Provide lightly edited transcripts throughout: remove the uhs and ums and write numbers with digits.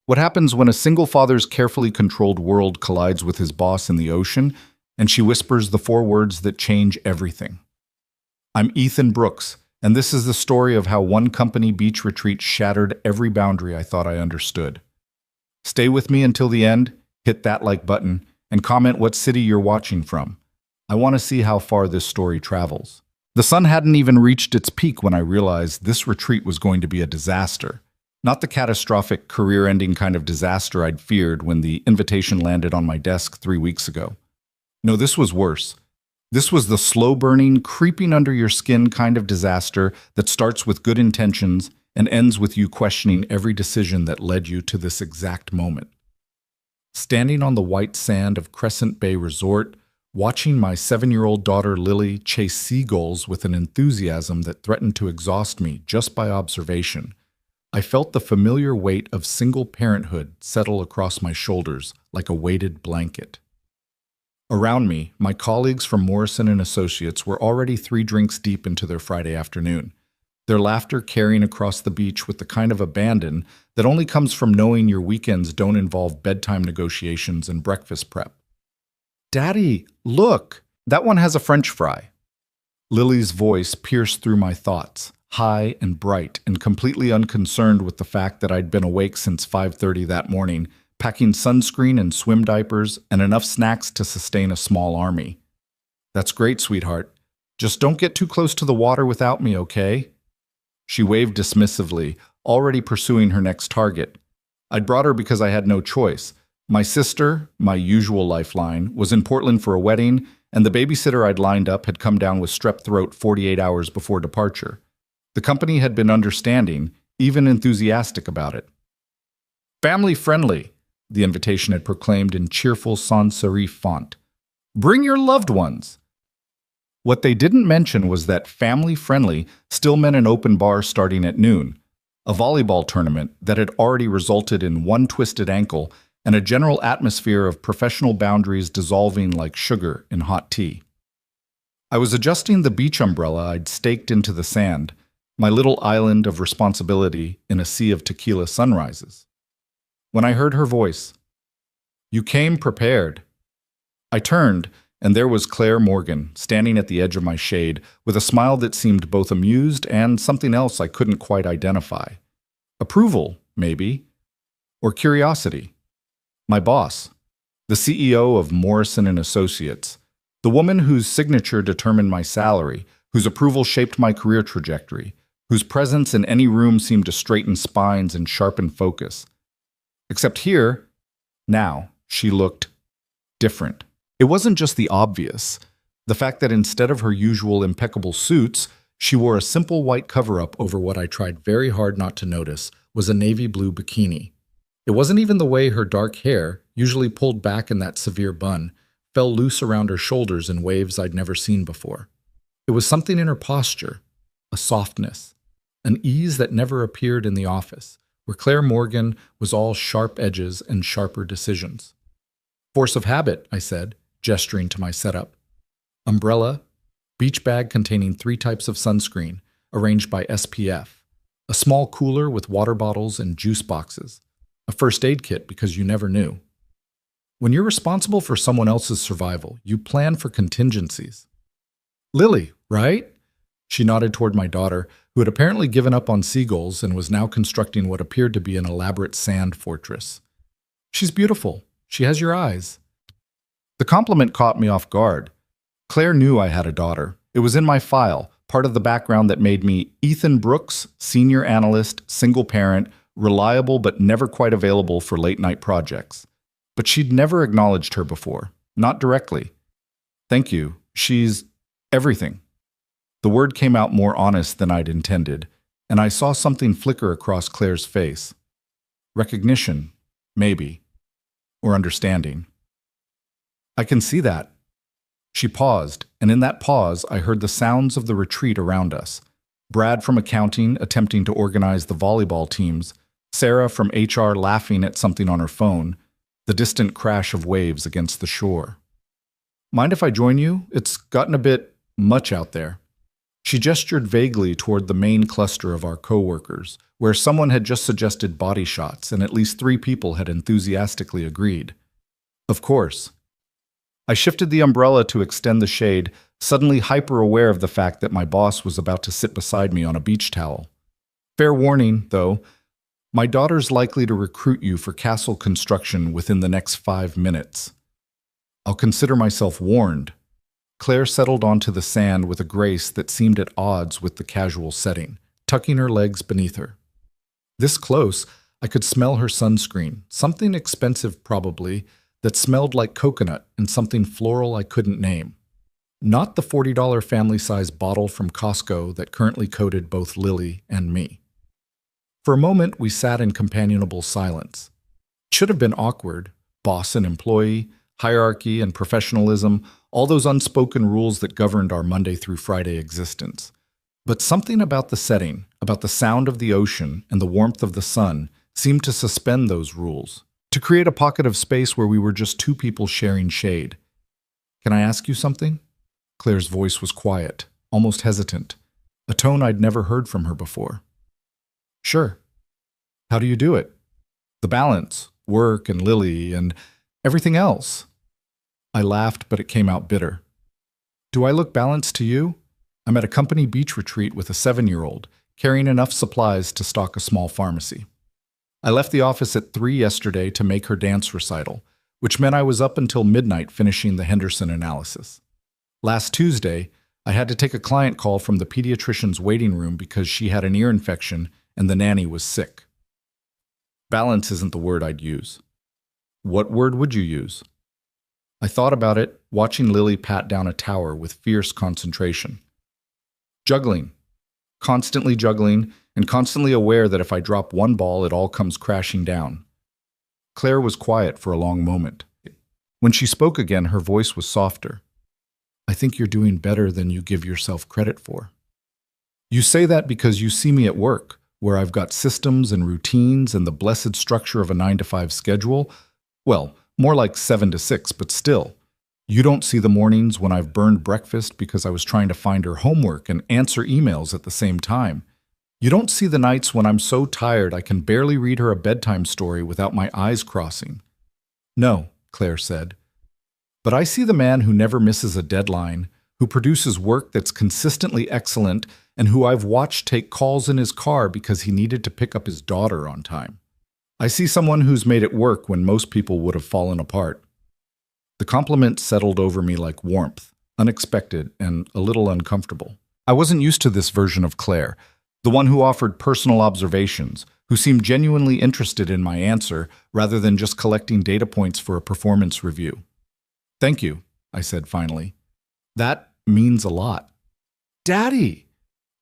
What happens when a single father's carefully controlled world collides with his boss in the ocean, and she whispers the four words that change everything? I'm Ethan Brooks, and this is the story of how one company beach retreat shattered every boundary I thought I understood. Stay with me until the end, hit that like button, and comment what city you're watching from. I want to see how far this story travels. The sun hadn't even reached its peak when I realized this retreat was going to be a disaster. Not the catastrophic, career-ending kind of disaster I'd feared when the invitation landed on my desk 3 weeks ago. No, this was worse. This was the slow-burning, creeping under your skin kind of disaster that starts with good intentions and ends with you questioning every decision that led you to this exact moment. Standing on the white sand of Crescent Bay Resort, watching my 7-year-old daughter Lily chase seagulls with an enthusiasm that threatened to exhaust me just by observation, I felt the familiar weight of single parenthood settle across my shoulders like a weighted blanket. Around me, my colleagues from Morrison & Associates were already 3 drinks deep into their Friday afternoon, their laughter carrying across the beach with the kind of abandon that only comes from knowing your weekends don't involve bedtime negotiations and breakfast prep. "Daddy, look! That one has a French fry." Lily's voice pierced through my thoughts, high and bright and completely unconcerned with the fact that I'd been awake since 5:30 that morning, packing sunscreen and swim diapers and enough snacks to sustain a small army. "That's great, sweetheart. Just don't get too close to the water without me, okay?" She waved dismissively, already pursuing her next target. I'd brought her because I had no choice. My sister, my usual lifeline, was in Portland for a wedding, and the babysitter I'd lined up had come down with strep throat 48 hours before departure. The company had been understanding, even enthusiastic about it. "Family friendly," the invitation had proclaimed in cheerful sans serif font. "Bring your loved ones." What they didn't mention was that family friendly still meant an open bar starting at noon, a volleyball tournament that had already resulted in one twisted ankle and a general atmosphere of professional boundaries dissolving like sugar in hot tea. I was adjusting the beach umbrella I'd staked into the sand, my little island of responsibility in a sea of tequila sunrises, when I heard her voice. "You came prepared." I turned, and there was Claire Morgan, standing at the edge of my shade, with a smile that seemed both amused and something else I couldn't quite identify. Approval, maybe, or curiosity. My boss, the CEO of Morrison & Associates, the woman whose signature determined my salary, whose approval shaped my career trajectory, whose presence in any room seemed to straighten spines and sharpen focus. Except here, now, she looked different. It wasn't just the obvious. The fact that instead of her usual impeccable suits, she wore a simple white cover-up over what I tried very hard not to notice was a navy blue bikini. It wasn't even the way her dark hair, usually pulled back in that severe bun, fell loose around her shoulders in waves I'd never seen before. It was something in her posture, a softness, an ease that never appeared in the office, where Claire Morgan was all sharp edges and sharper decisions. "Force of habit," I said, gesturing to my setup. Umbrella, beach bag containing 3 types of sunscreen, arranged by SPF, a small cooler with water bottles and juice boxes, a first aid kit because you never knew. When you're responsible for someone else's survival, you plan for contingencies. "Lily, right?" She nodded toward my daughter, who had apparently given up on seagulls and was now constructing what appeared to be an elaborate sand fortress. "She's beautiful. She has your eyes." The compliment caught me off guard. Claire knew I had a daughter. It was in my file, part of the background that made me Ethan Brooks, senior analyst, single parent, reliable but never quite available for late-night projects. But she'd never acknowledged her before, not directly. "Thank you. She's everything." The word came out more honest than I'd intended, and I saw something flicker across Claire's face. Recognition, maybe, or understanding. "I can see that." She paused, and in that pause I heard the sounds of the retreat around us. Brad from accounting attempting to organize the volleyball teams, Sarah from HR laughing at something on her phone, the distant crash of waves against the shore. "Mind if I join you? It's gotten a bit much out there." She gestured vaguely toward the main cluster of our coworkers, where someone had just suggested body shots and at least 3 people had enthusiastically agreed. Of course. I shifted the umbrella to extend the shade, suddenly hyper-aware of the fact that my boss was about to sit beside me on a beach towel. Fair warning, though, my daughter's likely to recruit you for castle construction within the next 5 minutes. I'll consider myself warned. Claire settled onto the sand with a grace that seemed at odds with the casual setting, tucking her legs beneath her. This close, I could smell her sunscreen, something expensive probably, that smelled like coconut and something floral I couldn't name. Not the $40 family-size bottle from Costco that currently coated both Lily and me. For a moment, we sat in companionable silence. It should have been awkward, boss and employee, hierarchy and professionalism, all those unspoken rules that governed our Monday through Friday existence. But something about the setting, about the sound of the ocean and the warmth of the sun, seemed to suspend those rules, to create a pocket of space where we were just 2 people sharing shade. "Can I ask you something?" Claire's voice was quiet, almost hesitant, a tone I'd never heard from her before. "Sure. How do you do it? The balance, work and Lily and everything else." I laughed, but it came out bitter. "Do I look balanced to you? I'm at a company beach retreat with a 7-year-old, carrying enough supplies to stock a small pharmacy. I left the office at 3 yesterday to make her dance recital, which meant I was up until midnight finishing the Henderson analysis. Last Tuesday, I had to take a client call from the pediatrician's waiting room because she had an ear infection and the nanny was sick. Balance isn't the word I'd use. What word would you use? I thought about it, watching Lily pat down a tower with fierce concentration. Juggling. Constantly juggling, and constantly aware that if I drop one ball, it all comes crashing down. Claire was quiet for a long moment. When she spoke again, her voice was softer. "I think you're doing better than you give yourself credit for." "You say that because you see me at work, where I've got systems and routines and the blessed structure of a 9-to-5 schedule. Well, more like 7 to 6, but still. You don't see the mornings when I've burned breakfast because I was trying to find her homework and answer emails at the same time. You don't see the nights when I'm so tired I can barely read her a bedtime story without my eyes crossing." "No," Claire said. "But I see the man who never misses a deadline, who produces work that's consistently excellent, and who I've watched take calls in his car because he needed to pick up his daughter on time. I see someone who's made it work when most people would have fallen apart." The compliment settled over me like warmth, unexpected and a little uncomfortable. I wasn't used to this version of Claire, the one who offered personal observations, who seemed genuinely interested in my answer rather than just collecting data points for a performance review. "Thank you," I said finally. "That means a lot." "Daddy!"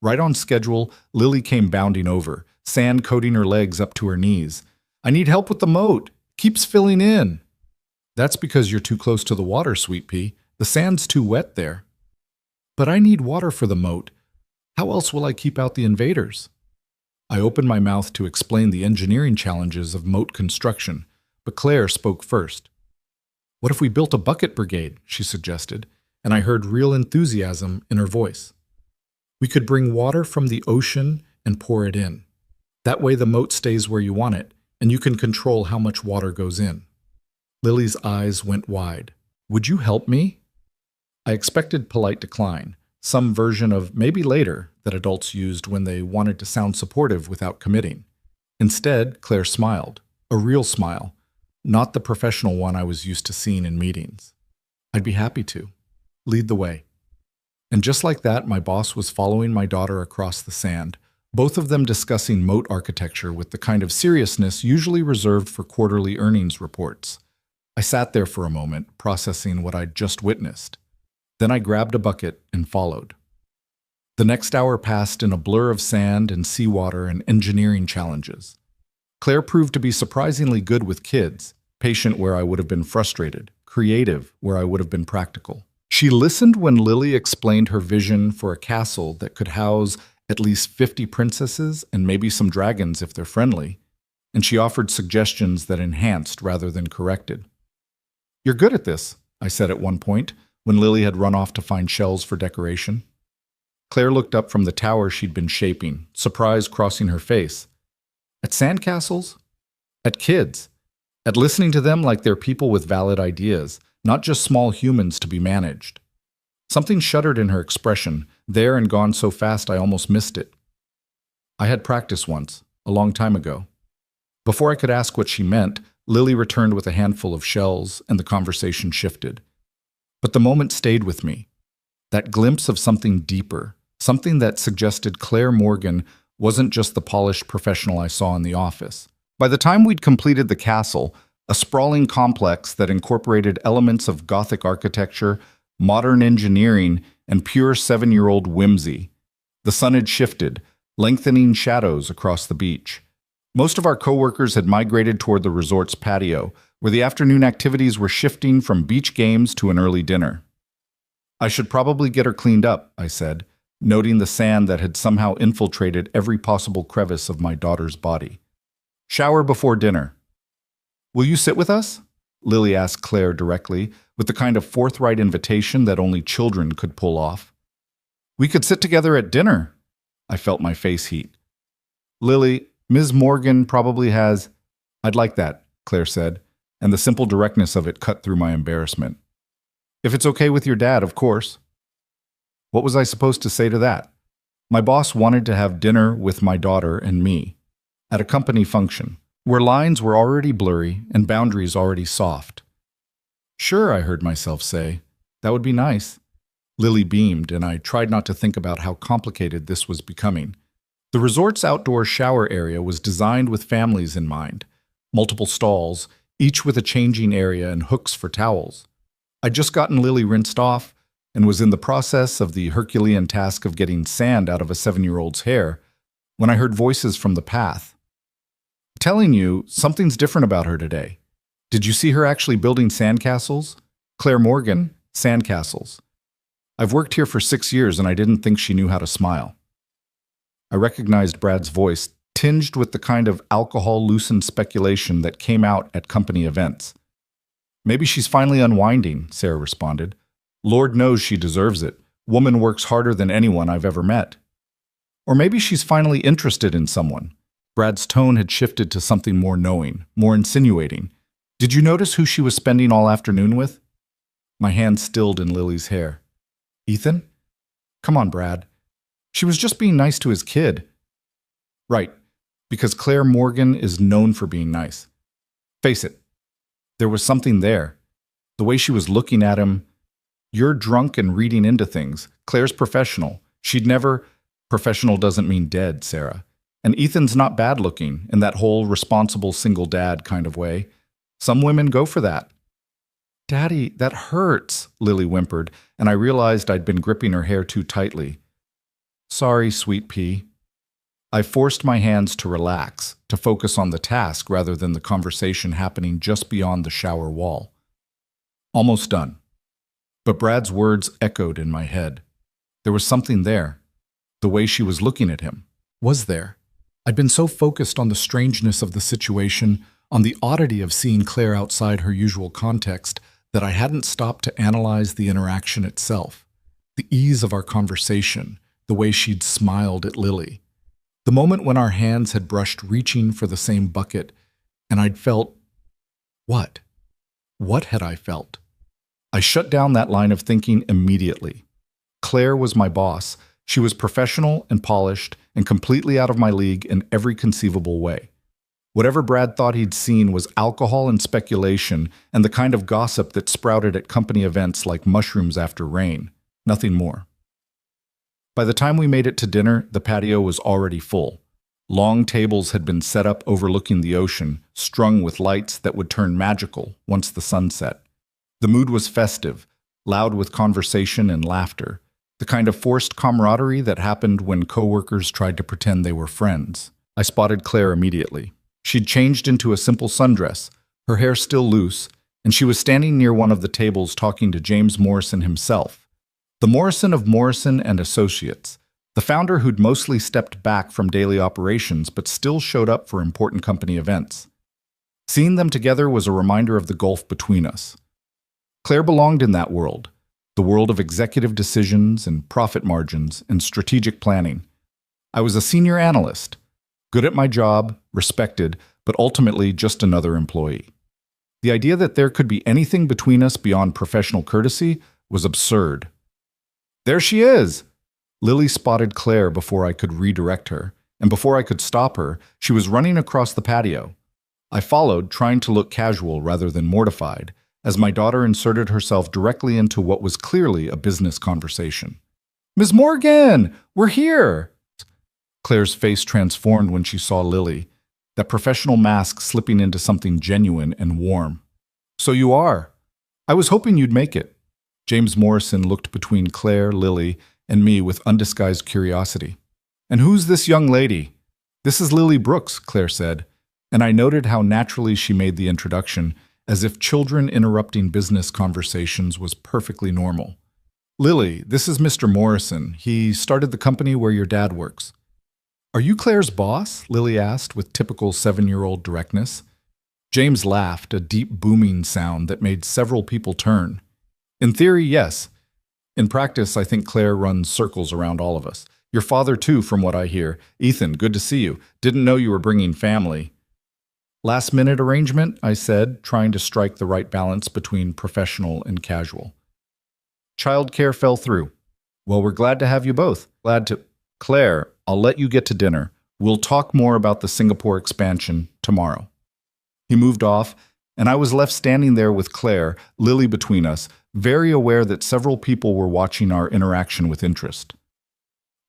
Right on schedule, Lily came bounding over, sand coating her legs up to her knees. "I need help with the moat. Keeps filling in." "That's because you're too close to the water, Sweet Pea. The sand's too wet there." "But I need water for the moat. How else will I keep out the invaders?" I opened my mouth to explain the engineering challenges of moat construction, but Claire spoke first. "What if we built a bucket brigade?" she suggested, and I heard real enthusiasm in her voice. "We could bring water from the ocean and pour it in. That way the moat stays where you want it, and you can control how much water goes in." Lily's eyes went wide. "Would you help me?" I expected polite decline, some version of maybe later that adults used when they wanted to sound supportive without committing. Instead, Claire smiled, a real smile, not the professional one I was used to seeing in meetings. "I'd be happy to. Lead the way." And just like that, my boss was following my daughter across the sand, both of them discussing moat architecture with the kind of seriousness usually reserved for quarterly earnings reports. I sat there for a moment, processing what I'd just witnessed. Then I grabbed a bucket and followed. The next hour passed in a blur of sand and seawater and engineering challenges. Claire proved to be surprisingly good with kids, patient where I would have been frustrated, creative where I would have been practical. She listened when Lily explained her vision for a castle that could house at least 50 princesses and maybe some dragons if they're friendly, and she offered suggestions that enhanced rather than corrected. "You're good at this," I said at one point, when Lily had run off to find shells for decoration. Claire looked up from the tower she'd been shaping, surprise crossing her face. At sandcastles? At kids? At listening to them like they're people with valid ideas, not just small humans to be managed. Something shuddered in her expression, there and gone so fast I almost missed it. I had practice once, a long time ago. Before I could ask what she meant, Lily returned with a handful of shells, and the conversation shifted. But the moment stayed with me. That glimpse of something deeper, something that suggested Claire Morgan wasn't just the polished professional I saw in the office. By the time we'd completed the castle, a sprawling complex that incorporated elements of Gothic architecture, modern engineering, and pure 7-year-old whimsy, the sun had shifted, lengthening shadows across the beach. Most of our coworkers had migrated toward the resort's patio, where the afternoon activities were shifting from beach games to an early dinner. I should probably get her cleaned up, I said, noting the sand that had somehow infiltrated every possible crevice of my daughter's body. Shower before dinner. Will you sit with us? Lily asked Claire directly, with the kind of forthright invitation that only children could pull off. We could sit together at dinner. I felt my face heat. Lily, Ms. Morgan probably has... I'd like that, Claire said, and the simple directness of it cut through my embarrassment. If it's okay with your dad, of course. What was I supposed to say to that? My boss wanted to have dinner with my daughter and me, at a company function, where lines were already blurry and boundaries already soft. Sure, I heard myself say. That would be nice. Lily beamed, and I tried not to think about how complicated this was becoming. The resort's outdoor shower area was designed with families in mind. Multiple stalls, each with a changing area and hooks for towels. I'd just gotten Lily rinsed off and was in the process of the Herculean task of getting sand out of a 7-year-old's hair when I heard voices from the path. Telling you, something's different about her today. Did you see her actually building sandcastles? Claire Morgan, sandcastles. I've worked here for 6 years and I didn't think she knew how to smile. I recognized Brad's voice, tinged with the kind of alcohol-loosened speculation that came out at company events. Maybe she's finally unwinding, Sarah responded. Lord knows she deserves it. Woman works harder than anyone I've ever met. Or maybe she's finally interested in someone. Brad's tone had shifted to something more knowing, more insinuating. Did you notice who she was spending all afternoon with? My hand stilled in Lily's hair. Ethan? Come on, Brad. She was just being nice to his kid. Right, because Claire Morgan is known for being nice. Face it, there was something there. The way she was looking at him. You're drunk and reading into things. Claire's professional. She'd never... Professional doesn't mean dead, Sarah. And Ethan's not bad looking in that whole responsible single dad kind of way. Some women go for that. Daddy, that hurts, Lily whimpered, and I realized I'd been gripping her hair too tightly. Sorry, sweet pea. I forced my hands to relax, to focus on the task rather than the conversation happening just beyond the shower wall. Almost done. But Brad's words echoed in my head. There was something there. The way she was looking at him was there. I'd been so focused on the strangeness of the situation, on the oddity of seeing Claire outside her usual context, that I hadn't stopped to analyze the interaction itself. The ease of our conversation, the way she'd smiled at Lily. The moment when our hands had brushed reaching for the same bucket, and I'd felt... What? What had I felt? I shut down that line of thinking immediately. Claire was my boss. She was professional and polished and completely out of my league in every conceivable way. Whatever Brad thought he'd seen was alcohol and speculation and the kind of gossip that sprouted at company events like mushrooms after rain. Nothing more. By the time we made it to dinner, the patio was already full. Long tables had been set up overlooking the ocean, strung with lights that would turn magical once the sun set. The mood was festive, loud with conversation and laughter, the kind of forced camaraderie that happened when coworkers tried to pretend they were friends. I spotted Claire immediately. She'd changed into a simple sundress, her hair still loose, and she was standing near one of the tables talking to James Morrison himself, the Morrison of Morrison and Associates, the founder who'd mostly stepped back from daily operations but still showed up for important company events. Seeing them together was a reminder of the gulf between us. Claire belonged in that world, the world of executive decisions and profit margins and strategic planning. I was a senior analyst, good at my job, respected, but ultimately just another employee. The idea that there could be anything between us beyond professional courtesy was absurd. There she is! Lily spotted Claire before I could redirect her, and before I could stop her, she was running across the patio. I followed, trying to look casual rather than mortified, as my daughter inserted herself directly into what was clearly a business conversation. "Miss Morgan, we're here!" Claire's face transformed when she saw Lily, that professional mask slipping into something genuine and warm. "So you are. I was hoping you'd make it." James Morrison looked between Claire, Lily, and me with undisguised curiosity. "And who's this young lady?" "This is Lily Brooks," Claire said, and I noted how naturally she made the introduction, as if children interrupting business conversations was perfectly normal. "Lily, this is Mr. Morrison. He started the company where your dad works." "Are you Claire's boss?" Lily asked with typical 7-year-old directness. James laughed, a deep booming sound that made several people turn. "In theory, yes. In practice, I think Claire runs circles around all of us. Your father, too, from what I hear. Ethan, good to see you. Didn't know you were bringing family." "Last-minute arrangement," I said, trying to strike the right balance between professional and casual. "Childcare fell through. Well, we're glad to have you both. Glad to—" "Claire, I'll let you get to dinner. We'll talk more about the Singapore expansion tomorrow." He moved off, and I was left standing there with Claire, Lily between us, very aware that several people were watching our interaction with interest.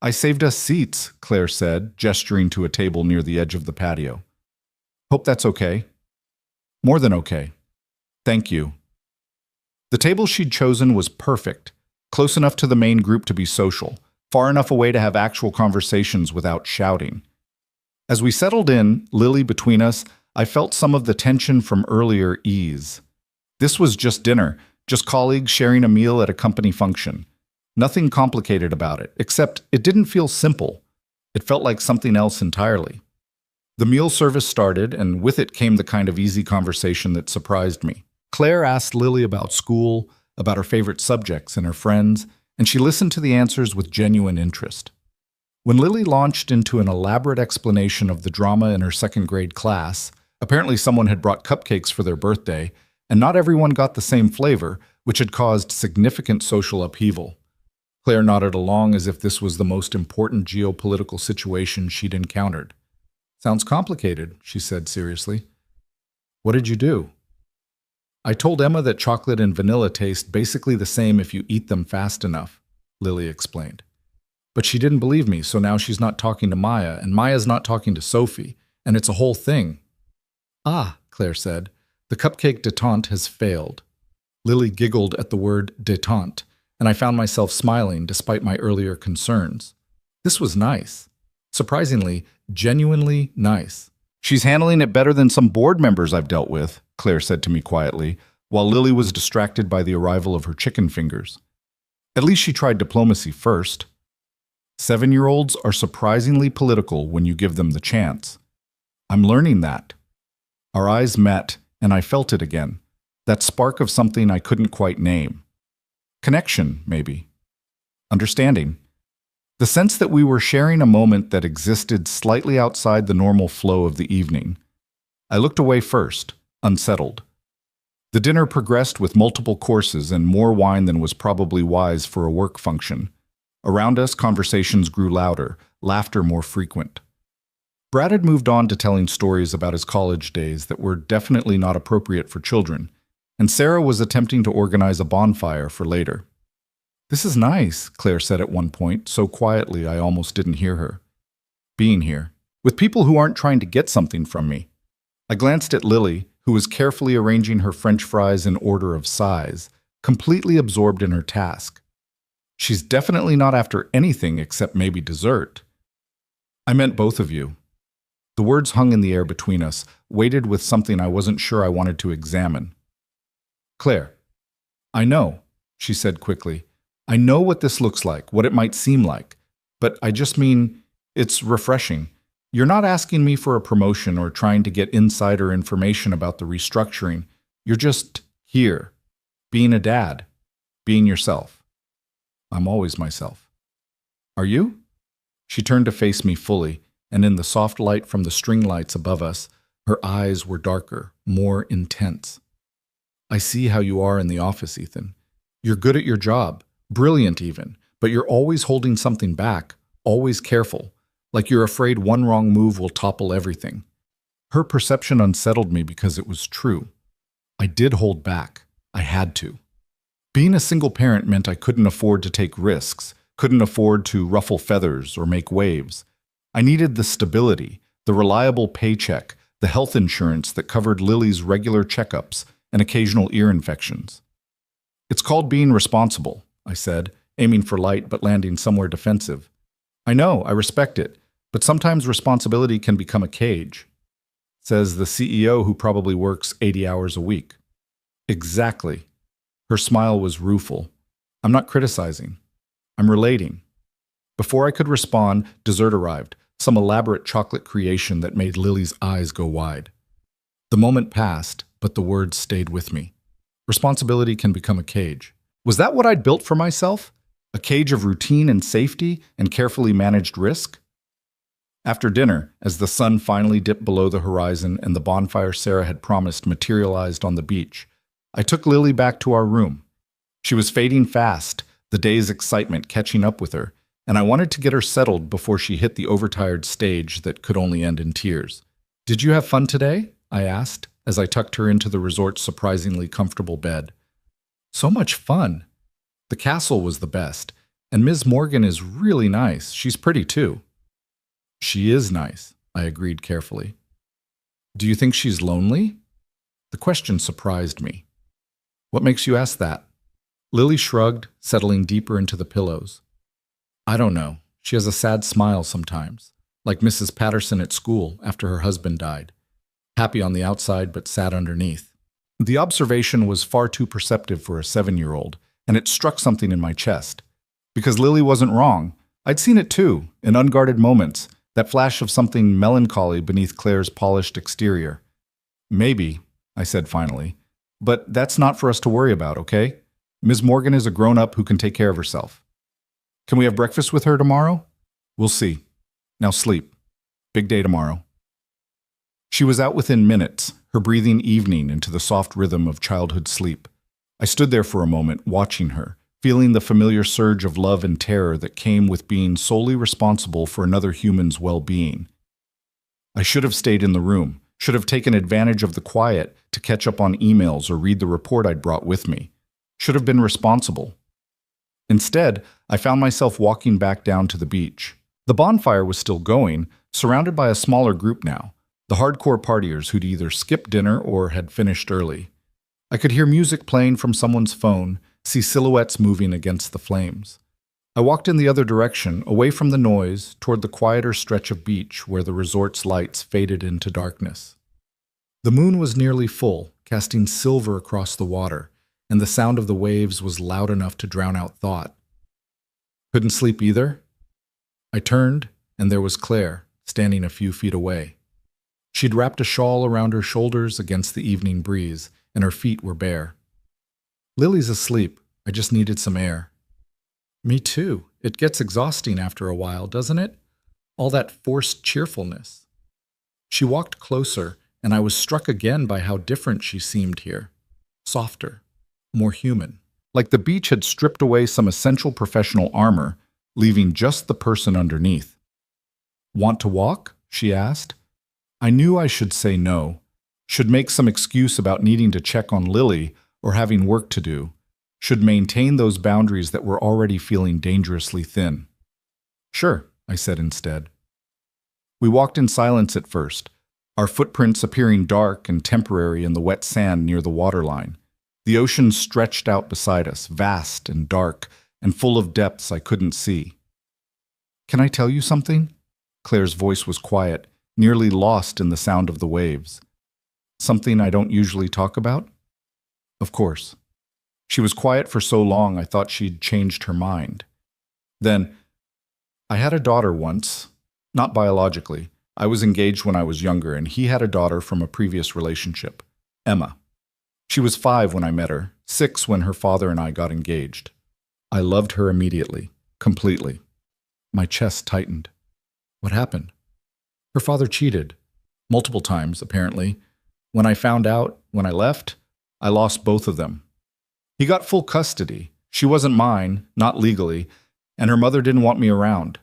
"I saved us seats," Claire said, gesturing to a table near the edge of the patio. "Hope that's okay." "More than okay. Thank you." The table she'd chosen was perfect, close enough to the main group to be social, far enough away to have actual conversations without shouting. As we settled in, Lily between us, I felt some of the tension from earlier ease. This was just dinner, just colleagues sharing a meal at a company function. Nothing complicated about it, except it didn't feel simple. It felt like something else entirely. The meal service started, and with it came the kind of easy conversation that surprised me. Claire asked Lily about school, about her favorite subjects and her friends, and she listened to the answers with genuine interest. When Lily launched into an elaborate explanation of the drama in her second-grade class, apparently someone had brought cupcakes for their birthday, and not everyone got the same flavor, which had caused significant social upheaval. Claire nodded along as if this was the most important geopolitical situation she'd encountered. "Sounds complicated," she said seriously. "What did you do?" "I told Emma that chocolate and vanilla taste basically the same if you eat them fast enough," Lily explained. "But she didn't believe me, so now she's not talking to Maya, and Maya's not talking to Sophie, and it's a whole thing." "Ah," Claire said, "the cupcake détente has failed." Lily giggled at the word détente, and I found myself smiling despite my earlier concerns. This was nice. Surprisingly, genuinely nice. "She's handling it better than some board members I've dealt with," Claire said to me quietly, while Lily was distracted by the arrival of her chicken fingers. "At least she tried diplomacy first." 7-year-olds are surprisingly political when you give them the chance. I'm learning that. Our eyes met, and I felt it again. That spark of something I couldn't quite name. Connection, maybe. Understanding. The sense that we were sharing a moment that existed slightly outside the normal flow of the evening. I looked away first, unsettled. The dinner progressed with multiple courses and more wine than was probably wise for a work function. Around us, conversations grew louder, laughter more frequent. Brad had moved on to telling stories about his college days that were definitely not appropriate for children, and Sarah was attempting to organize a bonfire for later. "This is nice," Claire said at one point, so quietly I almost didn't hear her. "Being here, with people who aren't trying to get something from me." I glanced at Lily, who was carefully arranging her French fries in order of size, completely absorbed in her task. She's definitely not after anything except maybe dessert. "I meant both of you." The words hung in the air between us, weighted with something I wasn't sure I wanted to examine. "Claire, I know," she said quickly. "I know what this looks like, what it might seem like. But I just mean, it's refreshing. You're not asking me for a promotion or trying to get insider information about the restructuring. You're just here, being a dad, being yourself." I'm always myself. Are you? She turned to face me fully, and in the soft light from the string lights above us, her eyes were darker, more intense. I see how you are in the office, Ethan. You're good at your job, brilliant even, but you're always holding something back, always careful, like you're afraid one wrong move will topple everything. Her perception unsettled me because it was true. I did hold back. I had to. Being a single parent meant I couldn't afford to take risks, couldn't afford to ruffle feathers or make waves. I needed the stability, the reliable paycheck, the health insurance that covered Lily's regular checkups and occasional ear infections. It's called being responsible, I said, aiming for light but landing somewhere defensive. I know, I respect it, but sometimes responsibility can become a cage, says the CEO who probably works 80 hours a week. Exactly. Her smile was rueful. I'm not criticizing. I'm relating. Before I could respond, dessert arrived, some elaborate chocolate creation that made Lily's eyes go wide. The moment passed, but the words stayed with me. Responsibility can become a cage. Was that what I'd built for myself? A cage of routine and safety and carefully managed risk? After dinner, as the sun finally dipped below the horizon and the bonfire Sarah had promised materialized on the beach, I took Lily back to our room. She was fading fast, the day's excitement catching up with her, and I wanted to get her settled before she hit the overtired stage that could only end in tears. Did you have fun today? I asked, as I tucked her into the resort's surprisingly comfortable bed. So much fun. The castle was the best, and Ms. Morgan is really nice. She's pretty too. She is nice, I agreed carefully. Do you think she's lonely? The question surprised me. What makes you ask that? Lily shrugged, settling deeper into the pillows. I don't know. She has a sad smile sometimes, like Mrs. Patterson at school after her husband died. Happy on the outside, but sad underneath. The observation was far too perceptive for a 7-year-old, and it struck something in my chest. Because Lily wasn't wrong. I'd seen it too, in unguarded moments, that flash of something melancholy beneath Claire's polished exterior. Maybe, I said finally, but that's not for us to worry about, okay? Ms. Morgan is a grown-up who can take care of herself. Can we have breakfast with her tomorrow? We'll see. Now sleep. Big day tomorrow. She was out within minutes, her breathing evening into the soft rhythm of childhood sleep. I stood there for a moment, watching her, feeling the familiar surge of love and terror that came with being solely responsible for another human's well-being. I should have stayed in the room, should have taken advantage of the quiet to catch up on emails or read the report I'd brought with me. Should have been responsible. Instead, I found myself walking back down to the beach. The bonfire was still going, surrounded by a smaller group now, the hardcore partiers who'd either skipped dinner or had finished early. I could hear music playing from someone's phone, see silhouettes moving against the flames. I walked in the other direction, away from the noise, toward the quieter stretch of beach where the resort's lights faded into darkness. The moon was nearly full, casting silver across the water, and the sound of the waves was loud enough to drown out thought. Couldn't sleep either? I turned, and there was Claire, standing a few feet away. She'd wrapped a shawl around her shoulders against the evening breeze, and her feet were bare. Lily's asleep. I just needed some air. Me too. It gets exhausting after a while, doesn't it? All that forced cheerfulness. She walked closer, and I was struck again by how different she seemed here. Softer, more human. Like the beach had stripped away some essential professional armor, leaving just the person underneath. Want to walk? She asked. I knew I should say no, should make some excuse about needing to check on Lily or having work to do, should maintain those boundaries that were already feeling dangerously thin. Sure, I said instead. We walked in silence at first, our footprints appearing dark and temporary in the wet sand near the waterline. The ocean stretched out beside us, vast and dark, and full of depths I couldn't see. Can I tell you something? Claire's voice was quiet, nearly lost in the sound of the waves. Something I don't usually talk about? Of course. She was quiet for so long I thought she'd changed her mind. Then, I had a daughter once, not biologically. I was engaged when I was younger, and he had a daughter from a previous relationship, Emma. She was 5 when I met her, 6 when her father and I got engaged. I loved her immediately, completely. My chest tightened. What happened? Her father cheated. Multiple times, apparently. When I found out, when I left, I lost both of them. He got full custody. She wasn't mine, not legally, and her mother didn't want me around.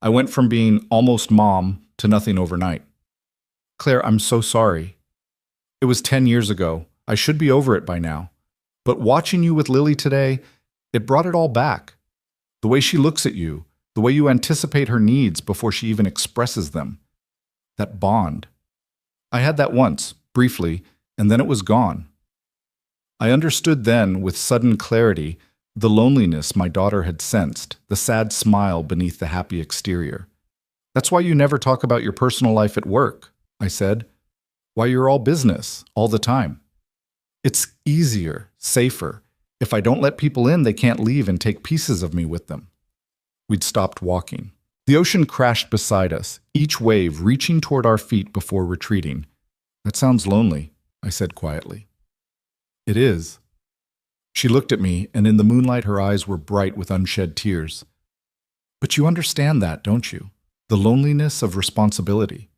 I went from being almost mom to nothing overnight. Claire, I'm so sorry. It was 10 years ago. I should be over it by now. But watching you with Lily today, it brought it all back. The way she looks at you, the way you anticipate her needs before she even expresses them. That bond. I had that once, briefly, and then it was gone. I understood then, with sudden clarity, the loneliness my daughter had sensed, the sad smile beneath the happy exterior. That's why you never talk about your personal life at work, I said. Why you're all business, all the time. It's easier, safer. If I don't let people in, they can't leave and take pieces of me with them. We'd stopped walking. The ocean crashed beside us, each wave reaching toward our feet before retreating. That sounds lonely, I said quietly. It is. She looked at me, and in the moonlight her eyes were bright with unshed tears. But you understand that, don't you? The loneliness of responsibility.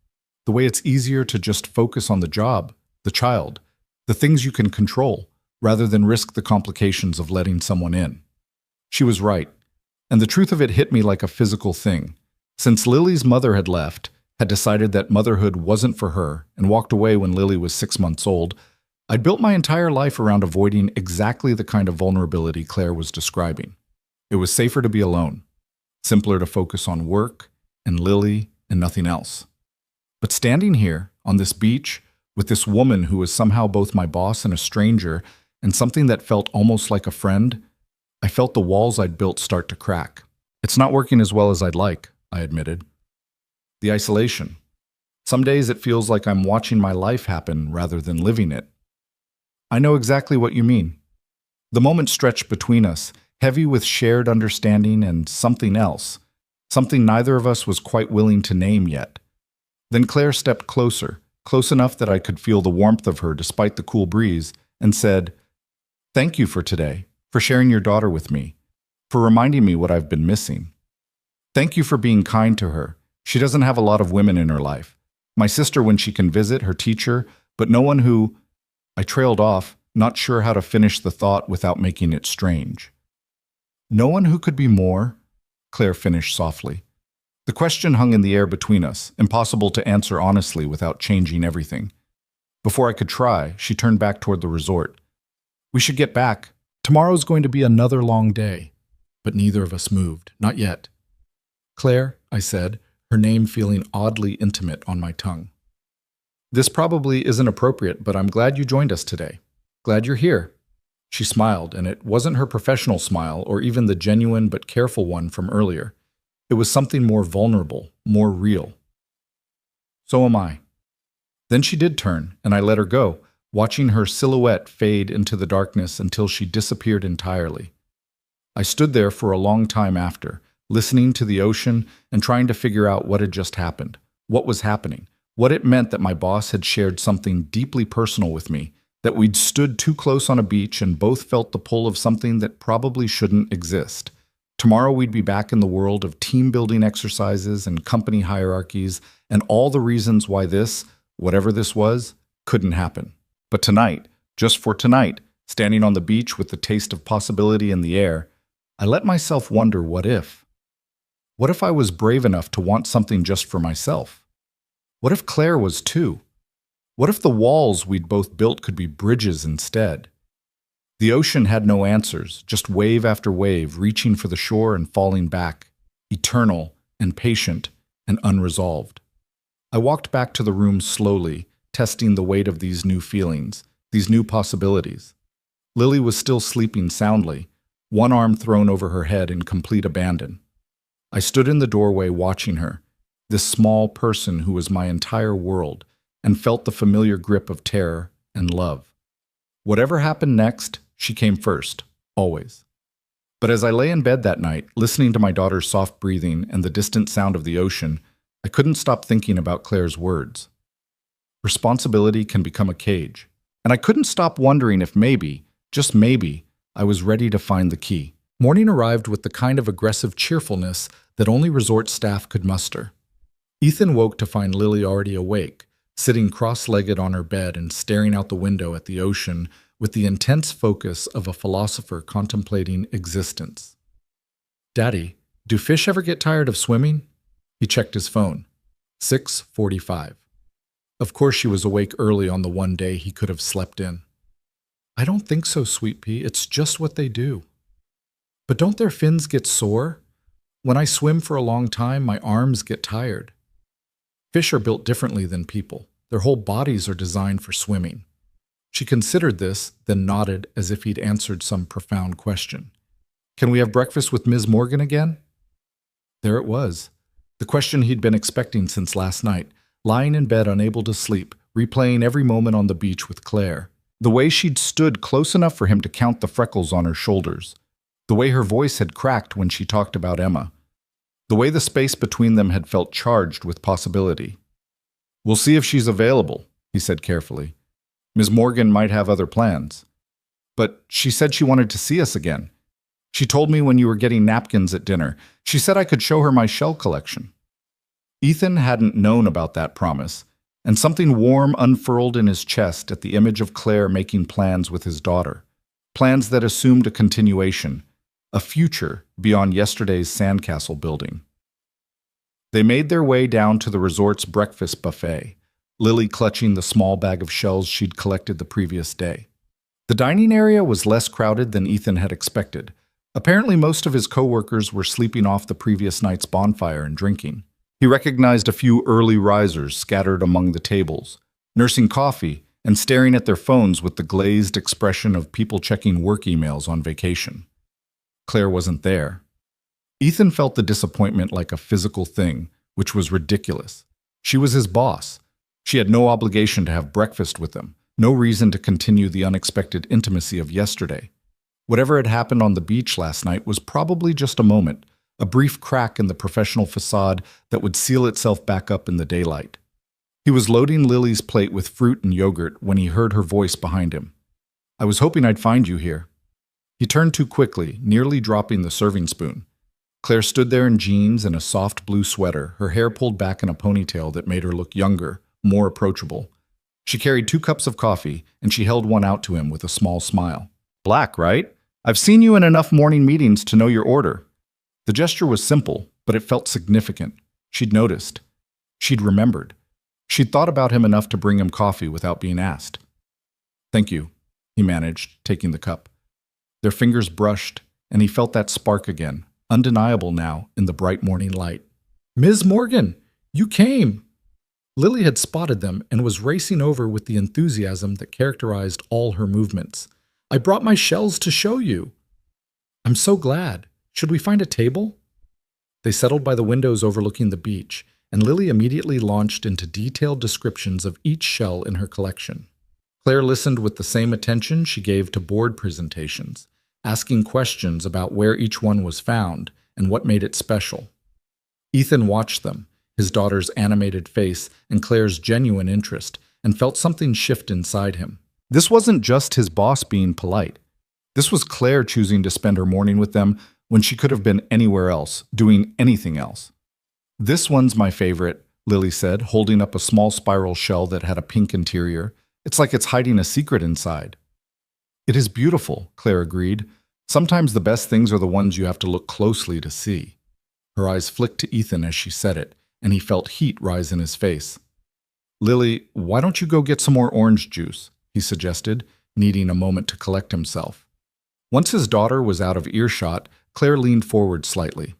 The way it's easier to just focus on the job, the child, the things you can control, rather than risk the complications of letting someone in. She was right, and the truth of it hit me like a physical thing. Since Lily's mother had left, had decided that motherhood wasn't for her, and walked away when Lily was 6 months old, I'd built my entire life around avoiding exactly the kind of vulnerability Claire was describing. It was safer to be alone, simpler to focus on work and Lily and nothing else. But standing here, on this beach, with this woman who was somehow both my boss and a stranger, and something that felt almost like a friend, I felt the walls I'd built start to crack. It's not working as well as I'd like, I admitted. The isolation. Some days it feels like I'm watching my life happen rather than living it. I know exactly what you mean. The moment stretched between us, heavy with shared understanding and something else, something neither of us was quite willing to name yet. Then Claire stepped closer, close enough that I could feel the warmth of her despite the cool breeze, and said, "Thank you for today, for sharing your daughter with me, for reminding me what I've been missing. Thank you for being kind to her. She doesn't have a lot of women in her life. My sister when she can visit, her teacher, but no one who—" I trailed off, not sure how to finish the thought without making it strange. "No one who could be more?" Claire finished softly. The question hung in the air between us, impossible to answer honestly without changing everything. Before I could try, she turned back toward the resort. "We should get back. Tomorrow's going to be another long day." But neither of us moved, not yet. "Claire," I said, her name feeling oddly intimate on my tongue. "This probably isn't appropriate, but I'm glad you joined us today. Glad you're here." She smiled, and it wasn't her professional smile or even the genuine but careful one from earlier. It was something more vulnerable, more real. "So am I." Then she did turn, and I let her go, watching her silhouette fade into the darkness until she disappeared entirely. I stood there for a long time after, listening to the ocean and trying to figure out what had just happened, what was happening, what it meant that my boss had shared something deeply personal with me, that we'd stood too close on a beach and both felt the pull of something that probably shouldn't exist. Tomorrow we'd be back in the world of team-building exercises and company hierarchies and all the reasons why this, whatever this was, couldn't happen. But tonight, just for tonight, standing on the beach with the taste of possibility in the air, I let myself wonder what if. What if I was brave enough to want something just for myself? What if Claire was too? What if the walls we'd both built could be bridges instead? The ocean had no answers, just wave after wave reaching for the shore and falling back, eternal and patient and unresolved. I walked back to the room slowly, testing the weight of these new feelings, these new possibilities. Lily was still sleeping soundly, one arm thrown over her head in complete abandon. I stood in the doorway watching her, this small person who was my entire world, and felt the familiar grip of terror and love. Whatever happened next, she came first, always. But as I lay in bed that night, listening to my daughter's soft breathing and the distant sound of the ocean, I couldn't stop thinking about Claire's words. Responsibility can become a cage, and I couldn't stop wondering if maybe, just maybe, I was ready to find the key. Morning arrived with the kind of aggressive cheerfulness that only resort staff could muster. Ethan woke to find Lily already awake, sitting cross-legged on her bed and staring out the window at the ocean with the intense focus of a philosopher contemplating existence. "Daddy, do fish ever get tired of swimming?" He checked his phone. 6:45. Of course she was awake early on the one day he could have slept in. "I don't think so, Sweet Pea. It's just what they do." "But don't their fins get sore? When I swim for a long time, my arms get tired." Fish are built differently than people. Their whole bodies are designed for swimming. She considered this, then nodded as if he'd answered some profound question. "Can we have breakfast with Ms. Morgan again?" There it was. The question he'd been expecting since last night, lying in bed unable to sleep, replaying every moment on the beach with Claire. The way she'd stood close enough for him to count the freckles on her shoulders. The way her voice had cracked when she talked about Emma. The way the space between them had felt charged with possibility. "We'll see if she's available," he said carefully. "Ms. Morgan might have other plans. But she said she wanted to see us again. She told me when you were getting napkins at dinner. She said I could show her my shell collection." Ethan hadn't known about that promise, and something warm unfurled in his chest at the image of Claire making plans with his daughter. Plans that assumed a continuation, a future beyond yesterday's sandcastle building. They made their way down to the resort's breakfast buffet, Lily clutching the small bag of shells she'd collected the previous day. The dining area was less crowded than Ethan had expected. Apparently most of his co-workers were sleeping off the previous night's bonfire and drinking. He recognized a few early risers scattered among the tables, nursing coffee and staring at their phones with the glazed expression of people checking work emails on vacation. Claire wasn't there. Ethan felt the disappointment like a physical thing, which was ridiculous. She was his boss. She had no obligation to have breakfast with him, no reason to continue the unexpected intimacy of yesterday. Whatever had happened on the beach last night was probably just a moment, a brief crack in the professional facade that would seal itself back up in the daylight. He was loading Lily's plate with fruit and yogurt when he heard her voice behind him. "I was hoping I'd find you here." He turned too quickly, nearly dropping the serving spoon. Claire stood there in jeans and a soft blue sweater, her hair pulled back in a ponytail that made her look younger, more approachable. She carried 2 cups of coffee, and she held one out to him with a small smile. "Black, right? I've seen you in enough morning meetings to know your order." The gesture was simple, but it felt significant. She'd noticed. She'd remembered. She'd thought about him enough to bring him coffee without being asked. "Thank you," he managed, taking the cup. Their fingers brushed, and he felt that spark again, undeniable now in the bright morning light. "Ms. Morgan, you came!" Lily had spotted them and was racing over with the enthusiasm that characterized all her movements. "I brought my shells to show you." "I'm so glad. Should we find a table?" They settled by the windows overlooking the beach, and Lily immediately launched into detailed descriptions of each shell in her collection. Claire listened with the same attention she gave to board presentations, asking questions about where each one was found and what made it special. Ethan watched them, his daughter's animated face and Claire's genuine interest, and felt something shift inside him. This wasn't just his boss being polite. This was Claire choosing to spend her morning with them when she could have been anywhere else, doing anything else. "This one's my favorite," Lily said, holding up a small spiral shell that had a pink interior. "It's like it's hiding a secret inside." "It is beautiful," Claire agreed. "Sometimes the best things are the ones you have to look closely to see." Her eyes flicked to Ethan as she said it, and he felt heat rise in his face. "Lily, why don't you go get some more orange juice?" he suggested, needing a moment to collect himself. Once his daughter was out of earshot, Claire leaned forward slightly.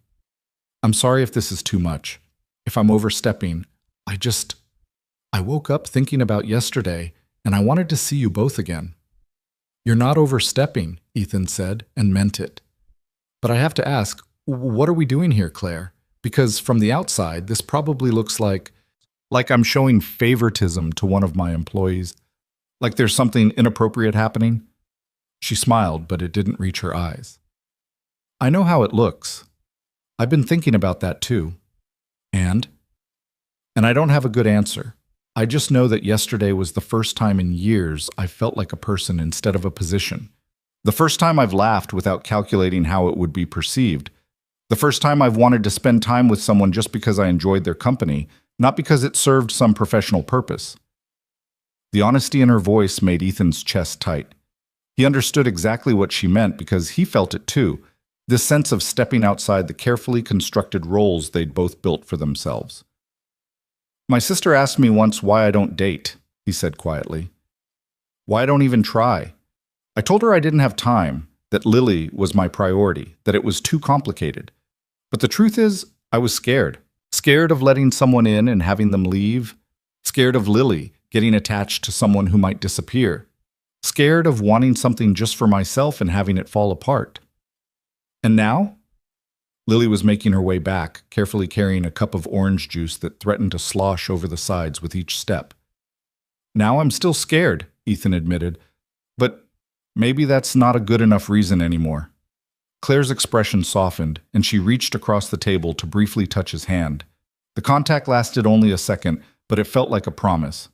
"I'm sorry if this is too much. If I'm overstepping, I woke up thinking about yesterday, and I wanted to see you both again." "You're not overstepping," Ethan said, and meant it. "But I have to ask, what are we doing here, Claire? Because from the outside, this probably looks like I'm showing favoritism to one of my employees. Like there's something inappropriate happening." She smiled, but it didn't reach her eyes. "I know how it looks. I've been thinking about that too. And I don't have a good answer. I just know that yesterday was the first time in years I felt like a person instead of a position. The first time I've laughed without calculating how it would be perceived. The first time I've wanted to spend time with someone just because I enjoyed their company, not because it served some professional purpose. The honesty in her voice made Ethan's chest tight. He understood exactly what she meant because he felt it too, this sense of stepping outside the carefully constructed roles they'd both built for themselves. My sister asked me once why I don't date, he said quietly. Why I don't even try. I told her I didn't have time, that Lily was my priority, that it was too complicated. But the truth is, I was scared. Scared of letting someone in and having them leave. Scared of Lily getting attached to someone who might disappear. Scared of wanting something just for myself and having it fall apart. And now? Lily was making her way back, carefully carrying a cup of orange juice that threatened to slosh over the sides with each step. Now I'm still scared, Ethan admitted, but maybe that's not a good enough reason anymore. Claire's expression softened, and she reached across the table to briefly touch his hand. The contact lasted only a second, but it felt like a promise.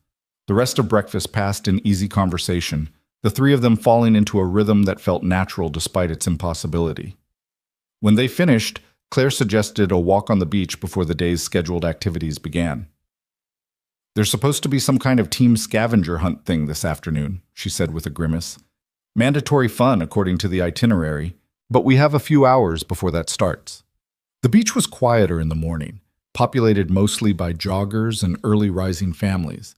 The rest of breakfast passed in easy conversation, the three of them falling into a rhythm that felt natural despite its impossibility. When they finished, Claire suggested a walk on the beach before the day's scheduled activities began. There's supposed to be some kind of team scavenger hunt thing this afternoon, she said with a grimace. Mandatory fun according to the itinerary, but we have a few hours before that starts. The beach was quieter in the morning, populated mostly by joggers and early rising families.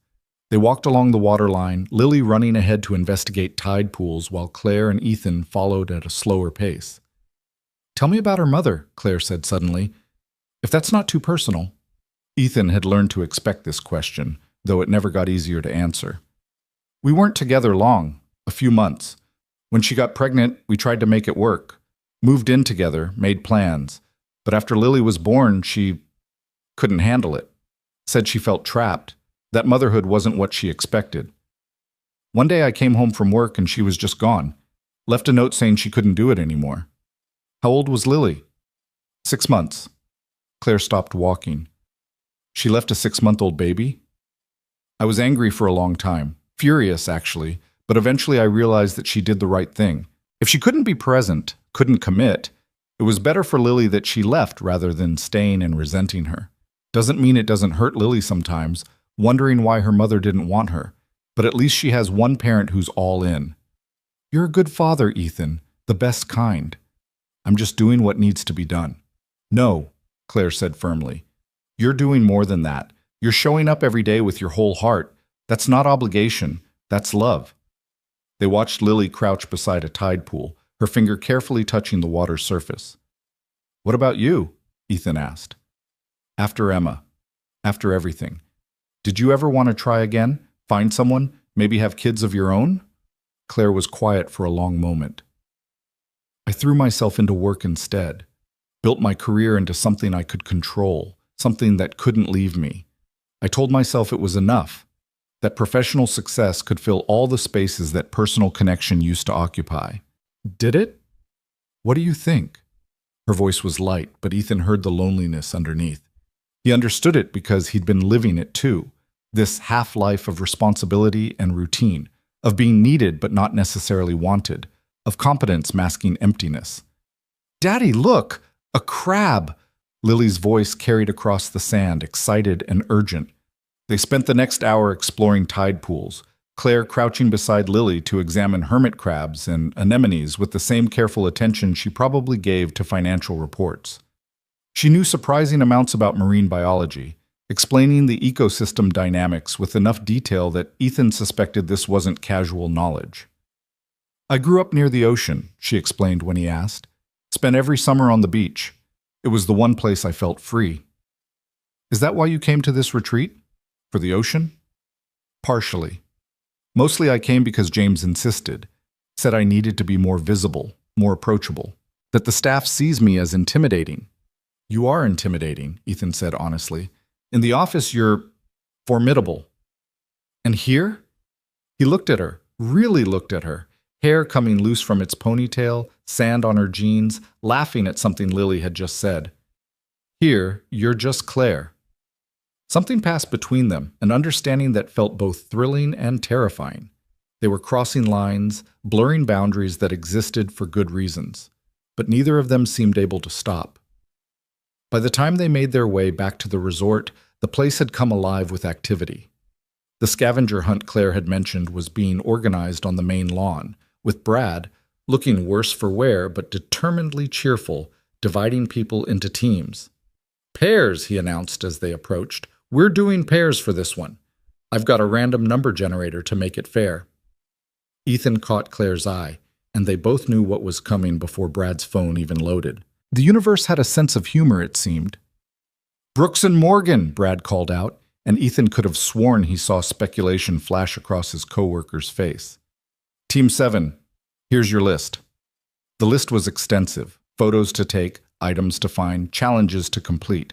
They walked along the waterline, Lily running ahead to investigate tide pools while Claire and Ethan followed at a slower pace. Tell me about her mother, Claire said suddenly. If that's not too personal. Ethan had learned to expect this question, though it never got easier to answer. We weren't together long, a few months. When she got pregnant, we tried to make it work. Moved in together, made plans. But after Lily was born, she couldn't handle it. Said she felt trapped, that motherhood wasn't what she expected. One day I came home from work and she was just gone. Left a note saying she couldn't do it anymore. How old was Lily? 6 months. Claire stopped walking. She left a 6-month-old baby? I was angry for a long time, furious actually, but eventually I realized that she did the right thing. If she couldn't be present, couldn't commit, it was better for Lily that she left rather than staying and resenting her. Doesn't mean it doesn't hurt Lily sometimes, wondering why her mother didn't want her, but at least she has one parent who's all in. You're a good father, Ethan, the best kind. I'm just doing what needs to be done. No, Claire said firmly. You're doing more than that. You're showing up every day with your whole heart. That's not obligation. That's love. They watched Lily crouch beside a tide pool, her finger carefully touching the water's surface. What about you? Ethan asked. After Emma. After everything. Did you ever want to try again? Find someone? Maybe have kids of your own? Claire was quiet for a long moment. I threw myself into work instead. Built my career into something I could control, something that couldn't leave me. I told myself it was enough, that professional success could fill all the spaces that personal connection used to occupy. Did it? What do you think? Her voice was light, but Ethan heard the loneliness underneath. He understood it because he'd been living it too, this half-life of responsibility and routine, of being needed but not necessarily wanted, of competence masking emptiness. Daddy, look! A crab! Lily's voice carried across the sand, excited and urgent. They spent the next hour exploring tide pools, Claire crouching beside Lily to examine hermit crabs and anemones with the same careful attention she probably gave to financial reports. She knew surprising amounts about marine biology, explaining the ecosystem dynamics with enough detail that Ethan suspected this wasn't casual knowledge. I grew up near the ocean, she explained when he asked. Spent every summer on the beach. It was the one place I felt free. Is that why you came to this retreat? For the ocean? Partially. Mostly I came because James insisted, said I needed to be more visible, more approachable, that the staff sees me as intimidating. You are intimidating, Ethan said honestly. In the office, you're formidable. And here? He looked at her, really looked at her, hair coming loose from its ponytail, sand on her jeans, laughing at something Lily had just said. Here, you're just Claire. Something passed between them, an understanding that felt both thrilling and terrifying. They were crossing lines, blurring boundaries that existed for good reasons, but neither of them seemed able to stop. By the time they made their way back to the resort, the place had come alive with activity. The scavenger hunt Claire had mentioned was being organized on the main lawn, with Brad, looking worse for wear but determinedly cheerful, dividing people into teams. "Pairs," he announced as they approached. "We're doing pairs for this one. I've got a random number generator to make it fair." Ethan caught Claire's eye, and they both knew what was coming before Brad's phone even loaded. The universe had a sense of humor, it seemed. "Brooks and Morgan," Brad called out, and Ethan could have sworn he saw speculation flash across his coworker's face. "Team 7, here's your list." The list was extensive. Photos to take, items to find, challenges to complete.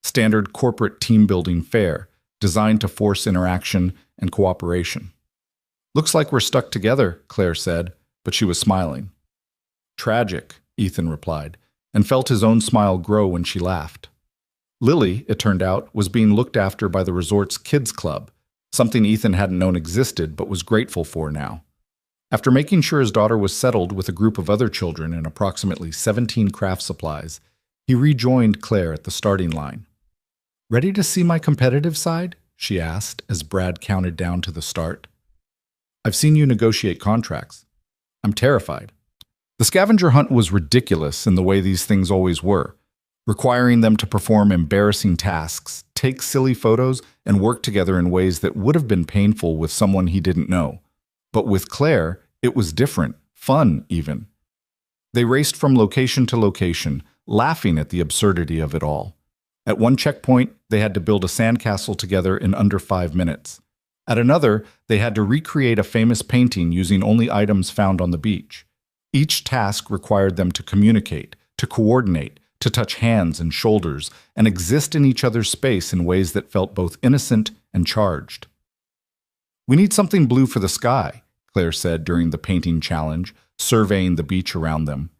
Standard corporate team-building fare, designed to force interaction and cooperation. "Looks like we're stuck together," Claire said, but she was smiling. "Tragic," Ethan replied, and felt his own smile grow when she laughed. Lily, it turned out, was being looked after by the resort's kids club, something Ethan hadn't known existed but was grateful for now. After making sure his daughter was settled with a group of other children and approximately 17 craft supplies, he rejoined Claire at the starting line. "Ready to see my competitive side?" she asked as Brad counted down to the start. "I've seen you negotiate contracts. I'm terrified." The scavenger hunt was ridiculous in the way these things always were, requiring them to perform embarrassing tasks, take silly photos, and work together in ways that would have been painful with someone he didn't know. But with Claire, it was different, fun even. They raced from location to location, laughing at the absurdity of it all. At one checkpoint, they had to build a sandcastle together in under 5 minutes. At another, they had to recreate a famous painting using only items found on the beach. Each task required them to communicate, to coordinate, to touch hands and shoulders, and exist in each other's space in ways that felt both innocent and charged. "We need something blue for the sky," Claire said during the painting challenge, surveying the beach around them.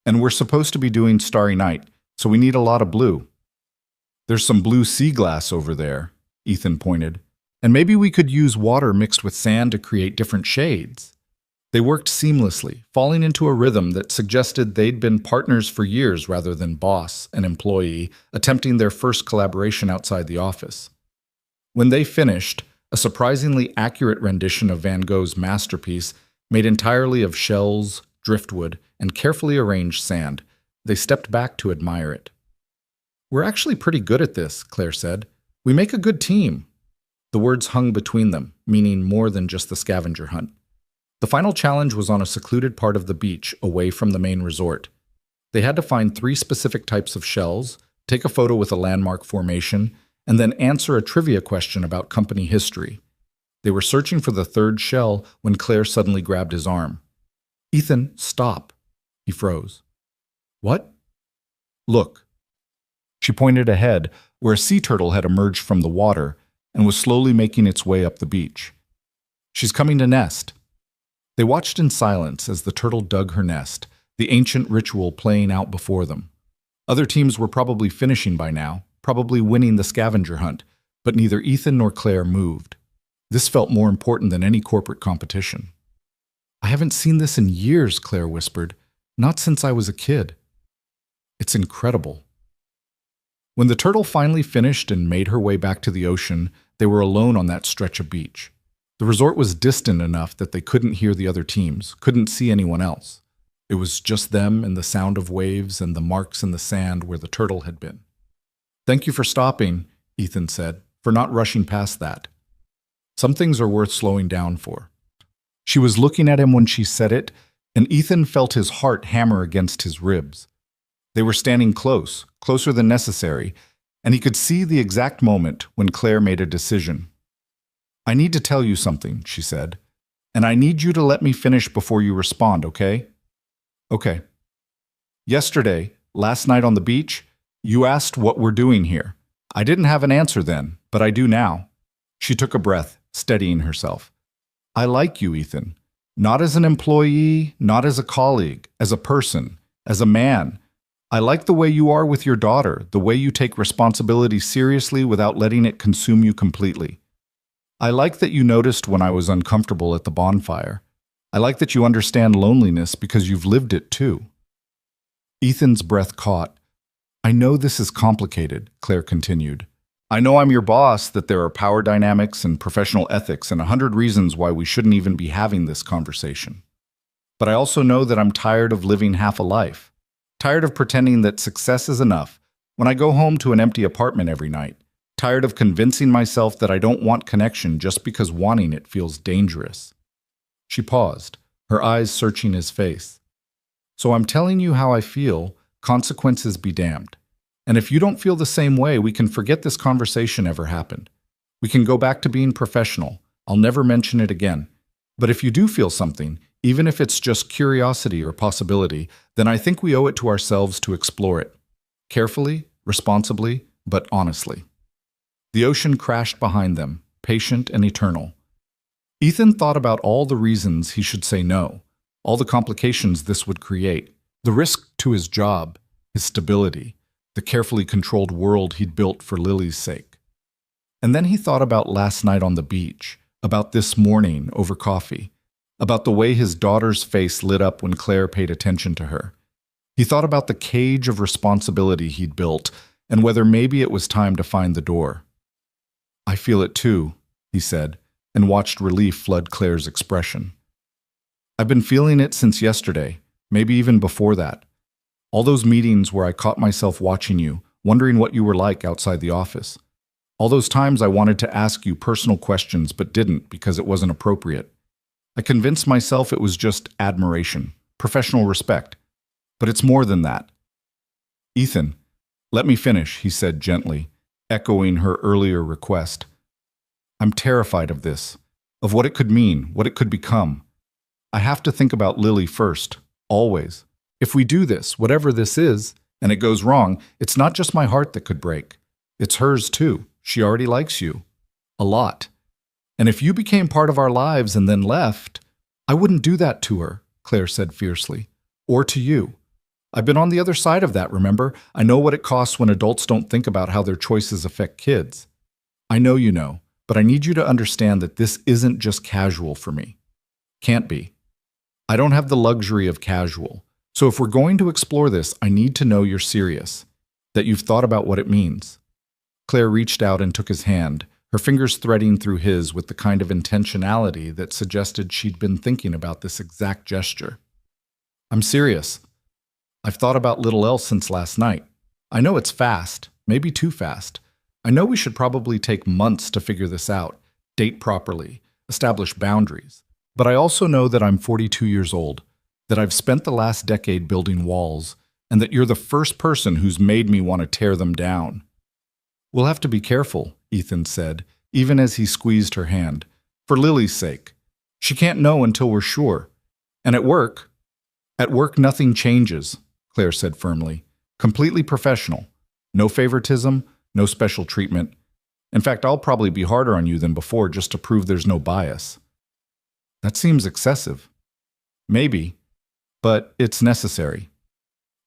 "And we're supposed to be doing Starry Night, so we need a lot of blue." "There's some blue sea glass over there," Ethan pointed. "And maybe we could use water mixed with sand to create different shades." They worked seamlessly, falling into a rhythm that suggested they'd been partners for years rather than boss and employee, attempting their first collaboration outside the office. When they finished, a surprisingly accurate rendition of Van Gogh's masterpiece, made entirely of shells, driftwood, and carefully arranged sand, they stepped back to admire it. "We're actually pretty good at this," Claire said. "We make a good team." The words hung between them, meaning more than just the scavenger hunt. The final challenge was on a secluded part of the beach, away from the main resort. They had to find 3 specific types of shells, take a photo with a landmark formation, and then answer a trivia question about company history. They were searching for the 3rd shell when Claire suddenly grabbed his arm. "Ethan, stop." He froze. "What?" "Look." She pointed ahead, where a sea turtle had emerged from the water and was slowly making its way up the beach. "She's coming to nest." They watched in silence as the turtle dug her nest, the ancient ritual playing out before them. Other teams were probably finishing by now, probably winning the scavenger hunt, but neither Ethan nor Claire moved. This felt more important than any corporate competition. "I haven't seen this in years," Claire whispered. "Not since I was a kid." "It's incredible." When the turtle finally finished and made her way back to the ocean, they were alone on that stretch of beach. The resort was distant enough that they couldn't hear the other teams, couldn't see anyone else. It was just them and the sound of waves and the marks in the sand where the turtle had been. "Thank you for stopping," Ethan said, "for not rushing past that. Some things are worth slowing down for." She was looking at him when she said it, and Ethan felt his heart hammer against his ribs. They were standing close, closer than necessary, and he could see the exact moment when Claire made a decision. "I need to tell you something," she said, "and I need you to let me finish before you respond, okay?" "Okay." "Yesterday, last night on the beach, you asked what we're doing here. I didn't have an answer then, but I do now." She took a breath, steadying herself. "I like you, Ethan. Not as an employee, not as a colleague, as a person, as a man. I like the way you are with your daughter, the way you take responsibility seriously without letting it consume you completely." I like that you noticed when I was uncomfortable at the bonfire. I like that you understand loneliness because you've lived it too. Ethan's breath caught. I know this is complicated, Claire continued. I know I'm your boss, that there are power dynamics and professional ethics and 100 reasons why we shouldn't even be having this conversation. But I also know that I'm tired of living half a life. Tired of pretending that success is enough when I go home to an empty apartment every night. Tired of convincing myself that I don't want connection just because wanting it feels dangerous. She paused, her eyes searching his face. So I'm telling you how I feel, consequences be damned. And if you don't feel the same way, we can forget this conversation ever happened. We can go back to being professional. I'll never mention it again. But if you do feel something, even if it's just curiosity or possibility, then I think we owe it to ourselves to explore it. Carefully, responsibly, but honestly. The ocean crashed behind them, patient and eternal. Ethan thought about all the reasons he should say no, all the complications this would create, the risk to his job, his stability, the carefully controlled world he'd built for Lily's sake. And then he thought about last night on the beach, about this morning over coffee, about the way his daughter's face lit up when Claire paid attention to her. He thought about the cage of responsibility he'd built and whether maybe it was time to find the door. I feel it too, he said, and watched relief flood Claire's expression. I've been feeling it since yesterday, maybe even before that. All those meetings where I caught myself watching you, wondering what you were like outside the office. All those times I wanted to ask you personal questions but didn't because it wasn't appropriate. I convinced myself it was just admiration, professional respect. But it's more than that. Ethan, let me finish, he said gently, echoing her earlier request. I'm terrified of this, of what it could mean, what it could become. I have to think about Lily first, always. If we do this, whatever this is, and it goes wrong, it's not just my heart that could break. It's hers too. She already likes you. A lot. And if you became part of our lives and then left, I wouldn't do that to her, Claire said fiercely. Or to you. I've been on the other side of that, remember? I know what it costs when adults don't think about how their choices affect kids. I know you know, but I need you to understand that this isn't just casual for me. Can't be. I don't have the luxury of casual. So if we're going to explore this, I need to know you're serious, that you've thought about what it means. Claire reached out and took his hand, her fingers threading through his with the kind of intentionality that suggested she'd been thinking about this exact gesture. I'm serious. I've thought about little else since last night. I know it's fast, maybe too fast. I know we should probably take months to figure this out, date properly, establish boundaries. But I also know that I'm 42 years old, that I've spent the last decade building walls, and that you're the first person who's made me want to tear them down. We'll have to be careful, Ethan said, even as he squeezed her hand, for Lily's sake. She can't know until we're sure. And at work nothing changes, Claire said firmly. Completely professional. No favoritism, no special treatment. In fact, I'll probably be harder on you than before just to prove there's no bias. That seems excessive. Maybe. But it's necessary.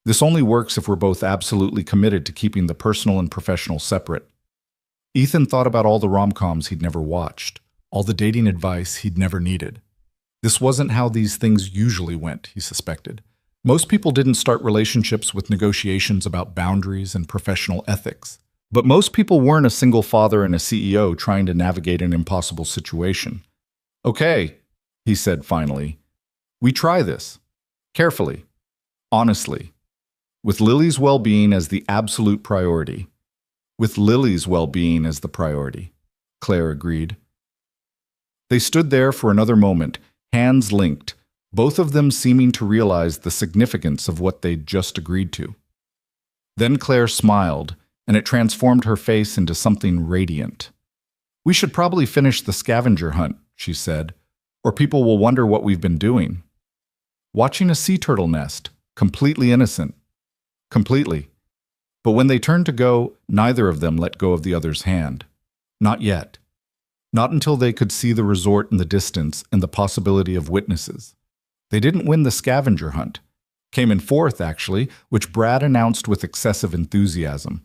This only works if we're both absolutely committed to keeping the personal and professional separate. Ethan thought about all the rom-coms he'd never watched, all the dating advice he'd never needed. This wasn't how these things usually went, he suspected. Most people didn't start relationships with negotiations about boundaries and professional ethics. But most people weren't a single father and a CEO trying to navigate an impossible situation. Okay, he said finally. We try this. Carefully, honestly, with Lily's well-being as the absolute priority. With Lily's well-being as the priority, Claire agreed. They stood there for another moment, hands linked, both of them seeming to realize the significance of what they'd just agreed to. Then Claire smiled, and it transformed her face into something radiant. We should probably finish the scavenger hunt, she said, or people will wonder what we've been doing. Watching a sea turtle nest, completely innocent. Completely. But when they turned to go, neither of them let go of the other's hand. Not yet. Not until they could see the resort in the distance and the possibility of witnesses. They didn't win the scavenger hunt. Came in fourth, actually, which Brad announced with excessive enthusiasm.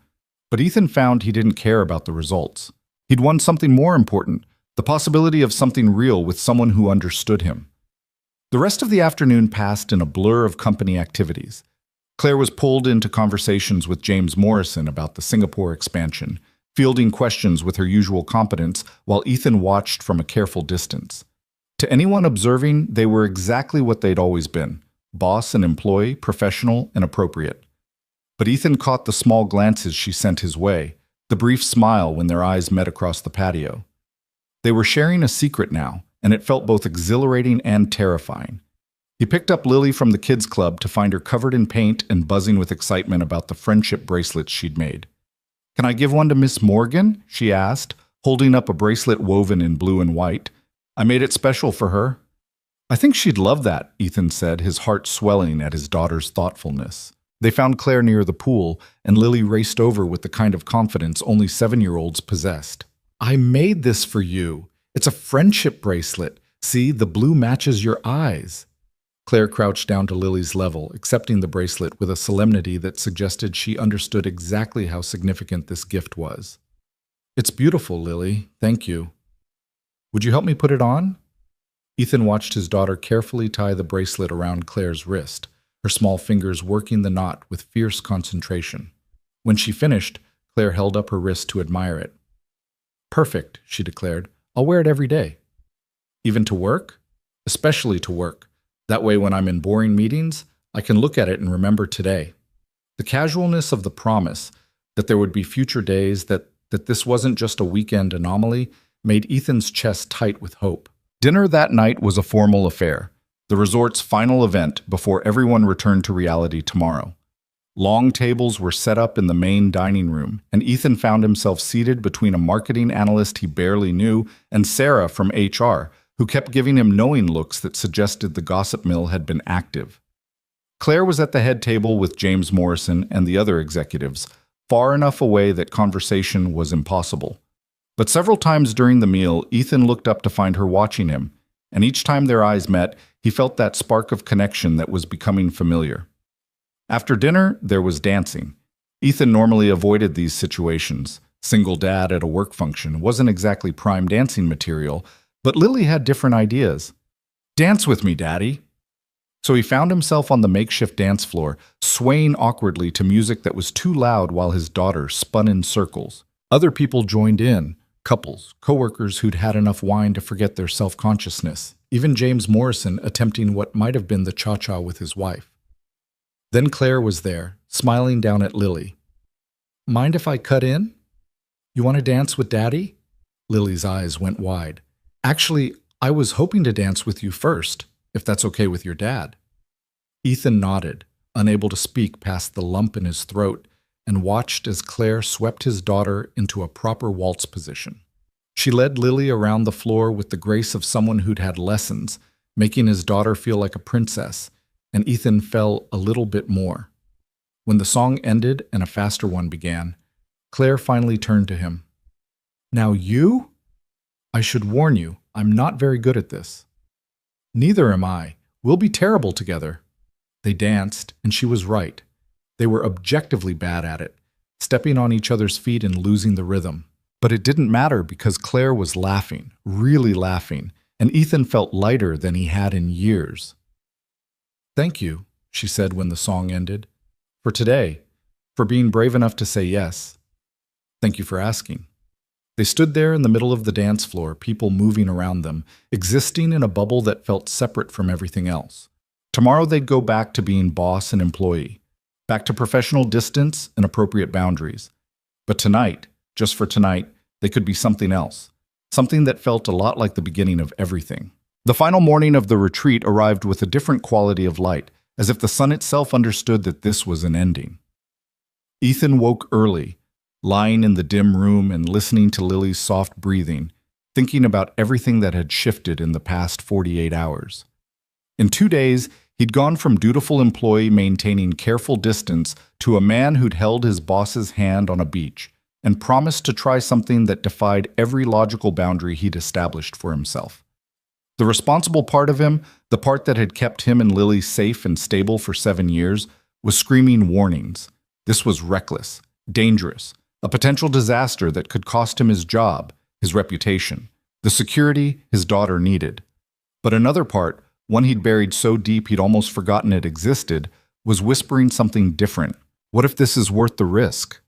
But Ethan found he didn't care about the results. He'd won something more important, the possibility of something real with someone who understood him. The rest of the afternoon passed in a blur of company activities. Claire was pulled into conversations with James Morrison about the Singapore expansion, fielding questions with her usual competence while Ethan watched from a careful distance. To anyone observing, they were exactly what they'd always been: boss and employee, professional and appropriate. But Ethan caught the small glances she sent his way, the brief smile when their eyes met across the patio. They were sharing a secret now, and it felt both exhilarating and terrifying. He picked up Lily from the kids' club to find her covered in paint and buzzing with excitement about the friendship bracelets she'd made. "Can I give one to Miss Morgan?" she asked, holding up a bracelet woven in blue and white. "I made it special for her." "I think she'd love that," Ethan said, his heart swelling at his daughter's thoughtfulness. They found Claire near the pool, and Lily raced over with the kind of confidence only 7-year-olds possessed. "I made this for you. It's a friendship bracelet. See, the blue matches your eyes." Claire crouched down to Lily's level, accepting the bracelet with a solemnity that suggested she understood exactly how significant this gift was. "It's beautiful, Lily. Thank you. Would you help me put it on?" Ethan watched his daughter carefully tie the bracelet around Claire's wrist, her small fingers working the knot with fierce concentration. When she finished, Claire held up her wrist to admire it. "Perfect," she declared. "I'll wear it every day." "Even to work?" "Especially to work. That way when I'm in boring meetings, I can look at it and remember today." The casualness of the promise that there would be future days, that this wasn't just a weekend anomaly, made Ethan's chest tight with hope. Dinner that night was a formal affair, the resort's final event before everyone returned to reality tomorrow. Long tables were set up in the main dining room, and Ethan found himself seated between a marketing analyst he barely knew and Sarah from HR, who kept giving him knowing looks that suggested the gossip mill had been active. Claire was at the head table with James Morrison and the other executives, far enough away that conversation was impossible. But several times during the meal, Ethan looked up to find her watching him, and each time their eyes met, he felt that spark of connection that was becoming familiar. After dinner, there was dancing. Ethan normally avoided these situations. Single dad at a work function wasn't exactly prime dancing material, but Lily had different ideas. "Dance with me, Daddy." So he found himself on the makeshift dance floor, swaying awkwardly to music that was too loud while his daughter spun in circles. Other people joined in, couples, coworkers who'd had enough wine to forget their self-consciousness, even James Morrison attempting what might have been the cha-cha with his wife. Then Claire was there, smiling down at Lily. "Mind if I cut in? You want to dance with Daddy?" Lily's eyes went wide. "Actually, I was hoping to dance with you first, if that's okay with your dad." Ethan nodded, unable to speak past the lump in his throat, and watched as Claire swept his daughter into a proper waltz position. She led Lily around the floor with the grace of someone who'd had lessons, making his daughter feel like a princess, and Ethan fell a little bit more. When the song ended and a faster one began, Claire finally turned to him. "Now you? I should warn you, I'm not very good at this." "Neither am I. We'll be terrible together." They danced, and she was right. They were objectively bad at it, stepping on each other's feet and losing the rhythm. But it didn't matter because Claire was laughing, really laughing, and Ethan felt lighter than he had in years. "Thank you," she said when the song ended. "For today, for being brave enough to say yes. Thank you for asking." They stood there in the middle of the dance floor, people moving around them, existing in a bubble that felt separate from everything else. Tomorrow they'd go back to being boss and employee, back to professional distance and appropriate boundaries. But tonight, just for tonight, they could be something else, something that felt a lot like the beginning of everything. The final morning of the retreat arrived with a different quality of light, as if the sun itself understood that this was an ending. Ethan woke early, lying in the dim room and listening to Lily's soft breathing, thinking about everything that had shifted in the past 48 hours. In 2 days, he'd gone from dutiful employee maintaining careful distance to a man who'd held his boss's hand on a beach and promised to try something that defied every logical boundary he'd established for himself. The responsible part of him, the part that had kept him and Lily safe and stable for 7 years, was screaming warnings. This was reckless, dangerous, a potential disaster that could cost him his job, his reputation. The security his daughter needed. But another part, one he'd buried so deep he'd almost forgotten it existed, was whispering something different. What if this is worth the risk?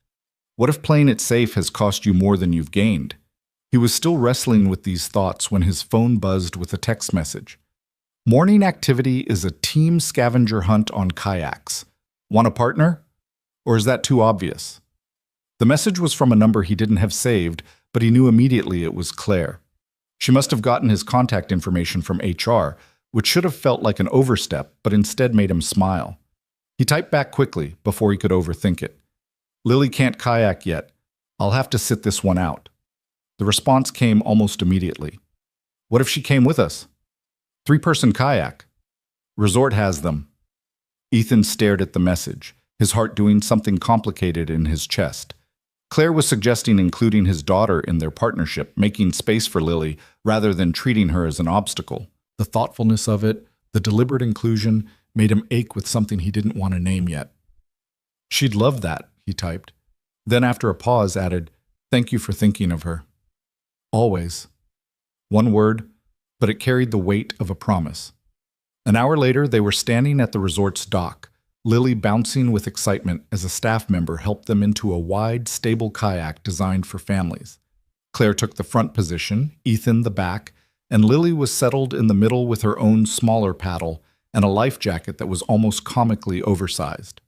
What if playing it safe has cost you more than you've gained? He was still wrestling with these thoughts when his phone buzzed with a text message. Morning activity is a team scavenger hunt on kayaks. Want a partner? Or is that too obvious? The message was from a number he didn't have saved, but he knew immediately it was Claire. She must have gotten his contact information from HR, which should have felt like an overstep, but instead made him smile. He typed back quickly before he could overthink it. Lily can't kayak yet. I'll have to sit this one out. The response came almost immediately. What if she came with us? 3-person kayak. Resort has them. Ethan stared at the message, his heart doing something complicated in his chest. Claire was suggesting including his daughter in their partnership, making space for Lily rather than treating her as an obstacle. The thoughtfulness of it, the deliberate inclusion, made him ache with something he didn't want to name yet. She'd love that, he typed. Then after a pause added, thank you for thinking of her. Always. One word, but it carried the weight of a promise. An hour later, they were standing at the resort's dock, Lily bouncing with excitement as a staff member helped them into a wide, stable kayak designed for families. Claire took the front position, Ethan the back, and Lily was settled in the middle with her own smaller paddle and a life jacket that was almost comically oversized.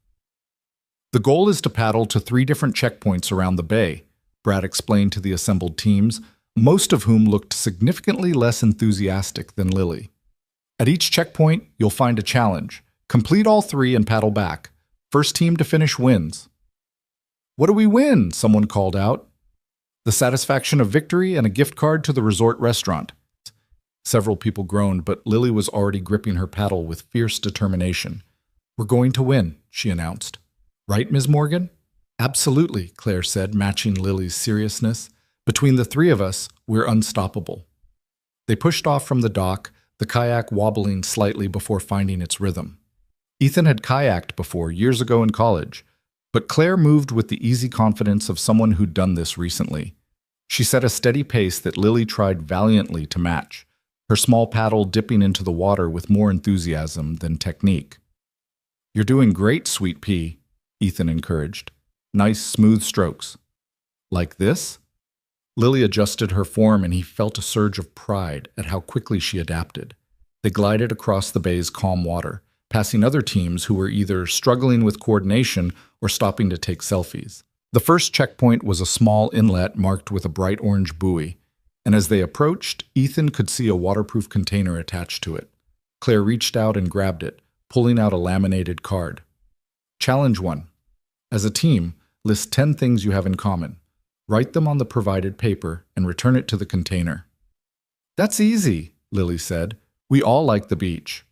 The goal is to paddle to 3 different checkpoints around the bay, Brad explained to the assembled teams, most of whom looked significantly less enthusiastic than Lily. At each checkpoint, you'll find a challenge. Complete all 3 and paddle back. First team to finish wins. What do we win? Someone called out. The satisfaction of victory and a gift card to the resort restaurant. Several people groaned, but Lily was already gripping her paddle with fierce determination. We're going to win, she announced. Right, Ms. Morgan? Absolutely, Claire said, matching Lily's seriousness. Between the 3 of us, we're unstoppable. They pushed off from the dock, the kayak wobbling slightly before finding its rhythm. Ethan had kayaked before, years ago in college, but Claire moved with the easy confidence of someone who'd done this recently. She set a steady pace that Lily tried valiantly to match, her small paddle dipping into the water with more enthusiasm than technique. You're doing great, sweet pea, Ethan encouraged. Nice, smooth strokes. Like this? Lily adjusted her form and he felt a surge of pride at how quickly she adapted. They glided across the bay's calm water, passing other teams who were either struggling with coordination or stopping to take selfies. The first checkpoint was a small inlet marked with a bright orange buoy, and as they approached, Ethan could see a waterproof container attached to it. Claire reached out and grabbed it, pulling out a laminated card. Challenge 1. As a team, list 10 things you have in common. Write them on the provided paper and return it to the container. That's easy, Lily said. We all like the beach.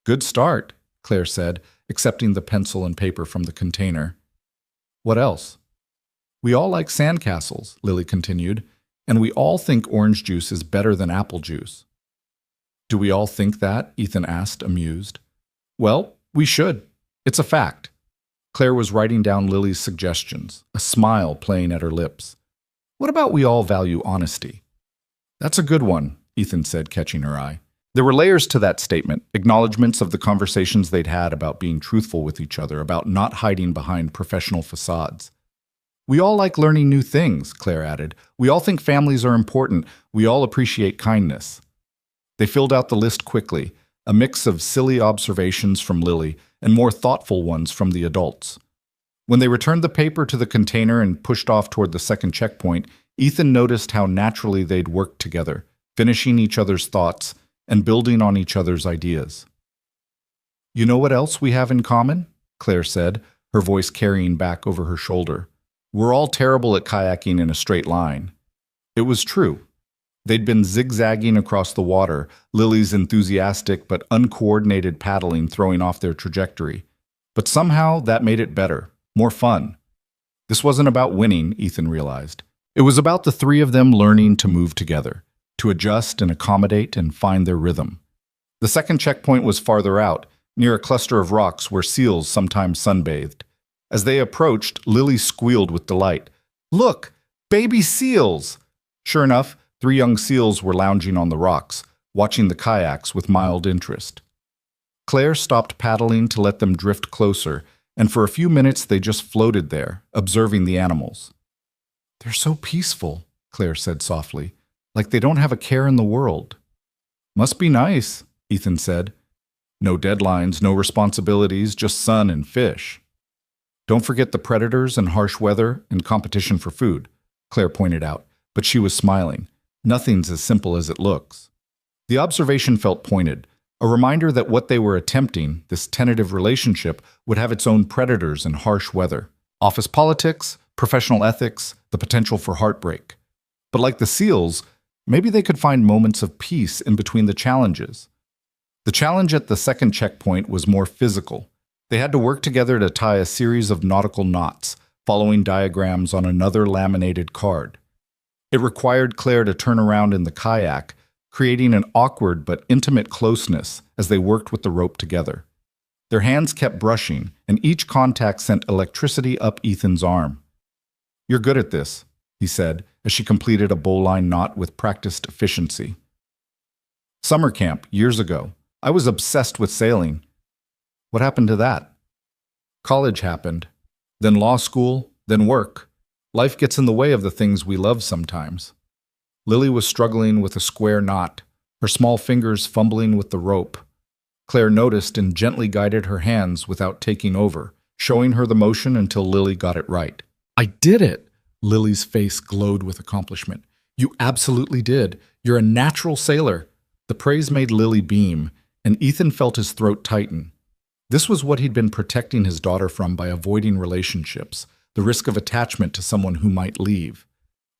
Good start, Claire said, accepting the pencil and paper from the container. What else? We all like sandcastles, Lily continued, and we all think orange juice is better than apple juice. Do we all think that? Ethan asked, amused. Well, we should. It's a fact. Claire was writing down Lily's suggestions, a smile playing at her lips. What about we all value honesty? That's a good one, Ethan said, catching her eye. There were layers to that statement, acknowledgments of the conversations they'd had about being truthful with each other, about not hiding behind professional facades. We all like learning new things, Claire added. We all think families are important. We all appreciate kindness. They filled out the list quickly, a mix of silly observations from Lily and more thoughtful ones from the adults. When they returned the paper to the container and pushed off toward the second checkpoint, Ethan noticed how naturally they'd worked together, finishing each other's thoughts and building on each other's ideas. You know what else we have in common? Claire said, her voice carrying back over her shoulder. We're all terrible at kayaking in a straight line. It was true. They'd been zigzagging across the water, Lily's enthusiastic but uncoordinated paddling throwing off their trajectory. But somehow that made it better, more fun. This wasn't about winning, Ethan realized. It was about the 3 of them learning to move together, to adjust and accommodate and find their rhythm. The second checkpoint was farther out, near a cluster of rocks where seals sometimes sunbathed. As they approached, Lily squealed with delight. Look, baby seals! Sure enough, 3 young seals were lounging on the rocks, watching the kayaks with mild interest. Claire stopped paddling to let them drift closer, and for a few minutes they just floated there, observing the animals. "They're so peaceful," Claire said softly, "like they don't have a care in the world." "Must be nice," Ethan said. "No deadlines, no responsibilities, just sun and fish." "Don't forget the predators and harsh weather and competition for food," Claire pointed out, but she was smiling. "Nothing's as simple as it looks." The observation felt pointed, a reminder that what they were attempting, this tentative relationship, would have its own predators and harsh weather. Office politics, professional ethics, the potential for heartbreak. But like the seals, maybe they could find moments of peace in between the challenges. The challenge at the second checkpoint was more physical. They had to work together to tie a series of nautical knots, following diagrams on another laminated card. It required Claire to turn around in the kayak, creating an awkward but intimate closeness as they worked with the rope together. Their hands kept brushing, and each contact sent electricity up Ethan's arm. "You're good at this," he said, as she completed a bowline knot with practiced efficiency. "Summer camp, years ago. I was obsessed with sailing." "What happened to that?" "College happened. Then law school, then work. Life gets in the way of the things we love sometimes." Lily was struggling with a square knot, her small fingers fumbling with the rope. Claire noticed and gently guided her hands without taking over, showing her the motion until Lily got it right. "I did it!" Lily's face glowed with accomplishment. "You absolutely did. You're a natural sailor." The praise made Lily beam, and Ethan felt his throat tighten. This was what he'd been protecting his daughter from by avoiding relationships, the risk of attachment to someone who might leave.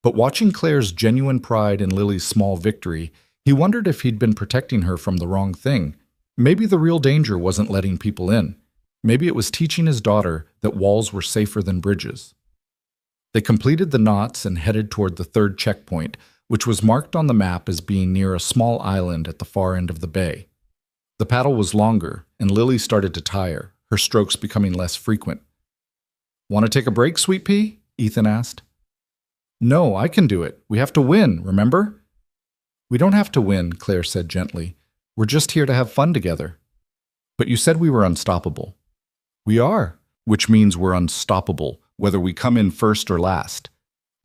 But watching Claire's genuine pride in Lily's small victory, he wondered if he'd been protecting her from the wrong thing. Maybe the real danger wasn't letting people in. Maybe it was teaching his daughter that walls were safer than bridges. They completed the knots and headed toward the third checkpoint, which was marked on the map as being near a small island at the far end of the bay. The paddle was longer, and Lily started to tire, her strokes becoming less frequent. "Want to take a break, Sweet Pea?" Ethan asked. "No, I can do it. We have to win, remember?" "We don't have to win," Claire said gently. "We're just here to have fun together." "But you said we were unstoppable." "We are, which means we're unstoppable, whether we come in first or last.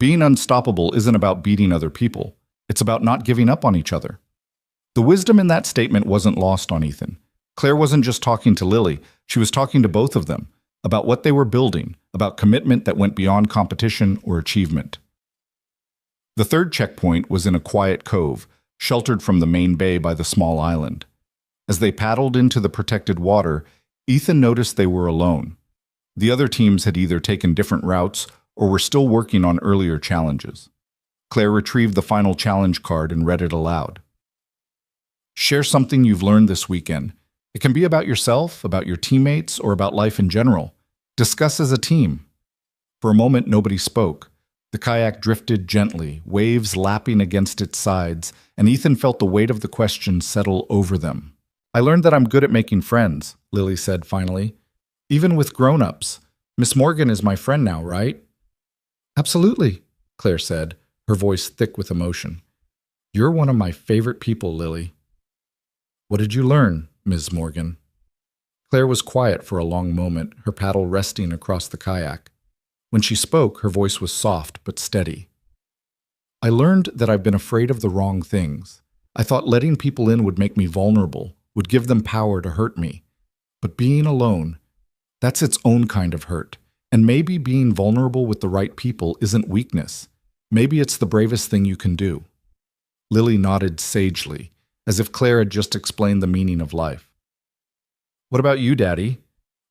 Being unstoppable isn't about beating other people. It's about not giving up on each other." The wisdom in that statement wasn't lost on Ethan. Claire wasn't just talking to Lily, she was talking to both of them, about what they were building, about commitment that went beyond competition or achievement. The third checkpoint was in a quiet cove, sheltered from the main bay by the small island. As they paddled into the protected water, Ethan noticed they were alone. The other teams had either taken different routes or were still working on earlier challenges. Claire retrieved the final challenge card and read it aloud. "Share something you've learned this weekend. It can be about yourself, about your teammates, or about life in general. Discuss as a team." For a moment, nobody spoke. The kayak drifted gently, waves lapping against its sides, and Ethan felt the weight of the question settle over them. "I learned that I'm good at making friends," Lily said finally. "Even with grown-ups. Miss Morgan is my friend now, right?" "Absolutely," Claire said, her voice thick with emotion. "You're one of my favorite people, Lily." "What did you learn, Ms. Morgan?" Claire was quiet for a long moment, her paddle resting across the kayak. When she spoke, her voice was soft but steady. "I learned that I've been afraid of the wrong things. I thought letting people in would make me vulnerable, would give them power to hurt me. But being alone, that's its own kind of hurt. And maybe being vulnerable with the right people isn't weakness. Maybe it's the bravest thing you can do." Lily nodded sagely, as if Claire had just explained the meaning of life. "What about you, Daddy?"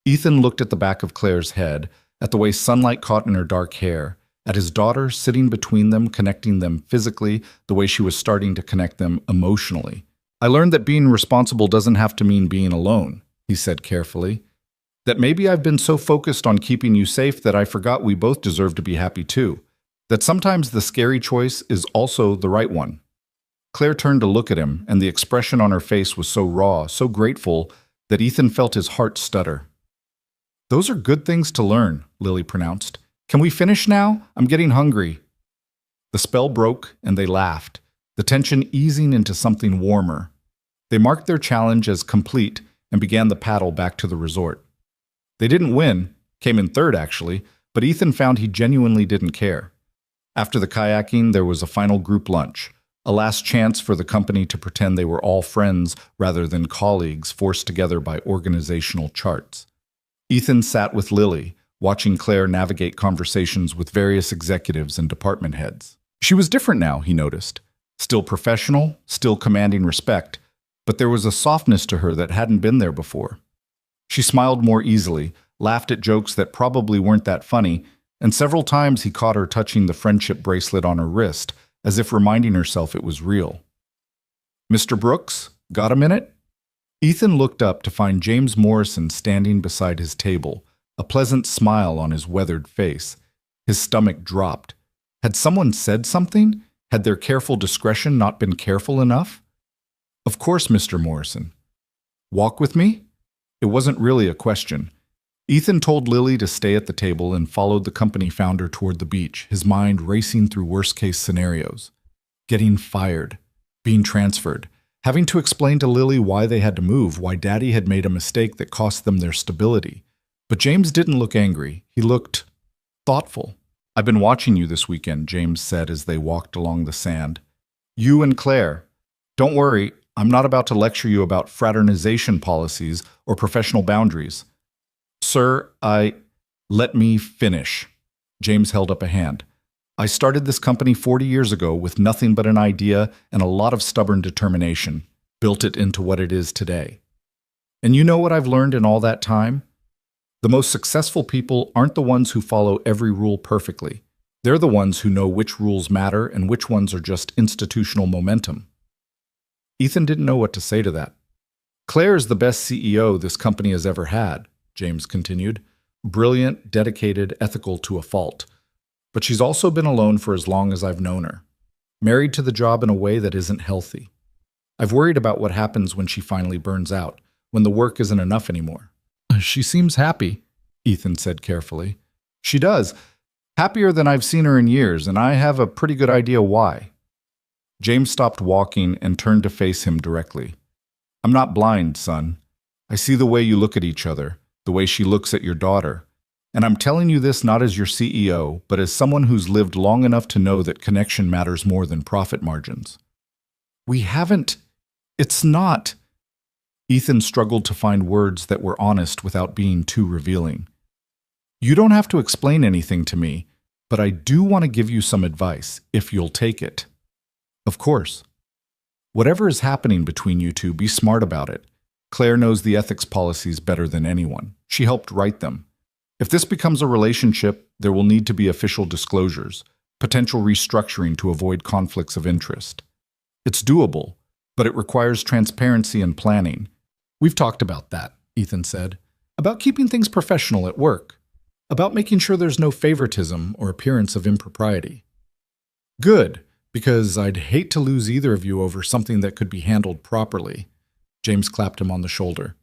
Ethan looked at the back of Claire's head, at the way sunlight caught in her dark hair, at his daughter sitting between them, connecting them physically the way she was starting to connect them emotionally. "I learned that being responsible doesn't have to mean being alone," he said carefully. "That maybe I've been so focused on keeping you safe that I forgot we both deserve to be happy too. That sometimes the scary choice is also the right one." Claire turned to look at him, and the expression on her face was so raw, so grateful, that Ethan felt his heart stutter. "Those are good things to learn," Lily pronounced. "Can we finish now? I'm getting hungry." The spell broke, and they laughed, the tension easing into something warmer. They marked their challenge as complete and began the paddle back to the resort. They didn't win, came in third actually, but Ethan found he genuinely didn't care. After the kayaking, there was a final group lunch, a last chance for the company to pretend they were all friends rather than colleagues forced together by organizational charts. Ethan sat with Lily, watching Claire navigate conversations with various executives and department heads. She was different now, he noticed. Still professional, still commanding respect, but there was a softness to her that hadn't been there before. She smiled more easily, laughed at jokes that probably weren't that funny, and several times he caught her touching the friendship bracelet on her wrist, as if reminding herself it was real. "Mr. Brooks, got a minute?" Ethan looked up to find James Morrison standing beside his table, a pleasant smile on his weathered face. His stomach dropped. Had someone said something? Had their careful discretion not been careful enough? "Of course, Mr. Morrison." "Walk with me?" It wasn't really a question. Ethan told Lily to stay at the table and followed the company founder toward the beach, his mind racing through worst-case scenarios. Getting fired, being transferred, having to explain to Lily why they had to move, why Daddy had made a mistake that cost them their stability. But James didn't look angry. He looked thoughtful. "I've been watching you this weekend," James said as they walked along the sand. "You and Claire. Don't worry, I'm not about to lecture you about fraternization policies or professional boundaries. Sir, Let me finish." James held up a hand. "I started this company 40 years ago with nothing but an idea and a lot of stubborn determination, built it into what it is today. And you know what I've learned in all that time? The most successful people aren't the ones who follow every rule perfectly. They're the ones who know which rules matter and which ones are just institutional momentum." Ethan didn't know what to say to that. "Claire is the best CEO this company has ever had," James continued. "Brilliant, dedicated, ethical to a fault. But she's also been alone for as long as I've known her. Married to the job in a way that isn't healthy. I've worried about what happens when she finally burns out, when the work isn't enough anymore." "She seems happy," Ethan said carefully. "She does. Happier than I've seen her in years, and I have a pretty good idea why." James stopped walking and turned to face him directly. "I'm not blind, son. I see the way you look at each other, the way she looks at your daughter. And I'm telling you this not as your CEO, but as someone who's lived long enough to know that connection matters more than profit margins." "We haven't. It's not." Ethan struggled to find words that were honest without being too revealing. "You don't have to explain anything to me, but I do want to give you some advice, if you'll take it." "Of course." "Whatever is happening between you two, be smart about it. Claire knows the ethics policies better than anyone. She helped write them. If this becomes a relationship, there will need to be official disclosures, potential restructuring to avoid conflicts of interest. It's doable, but it requires transparency and planning." "We've talked about that," Ethan said. "About keeping things professional at work. About making sure there's no favoritism or appearance of impropriety." "Good, because I'd hate to lose either of you over something that could be handled properly." James clapped him on the shoulder.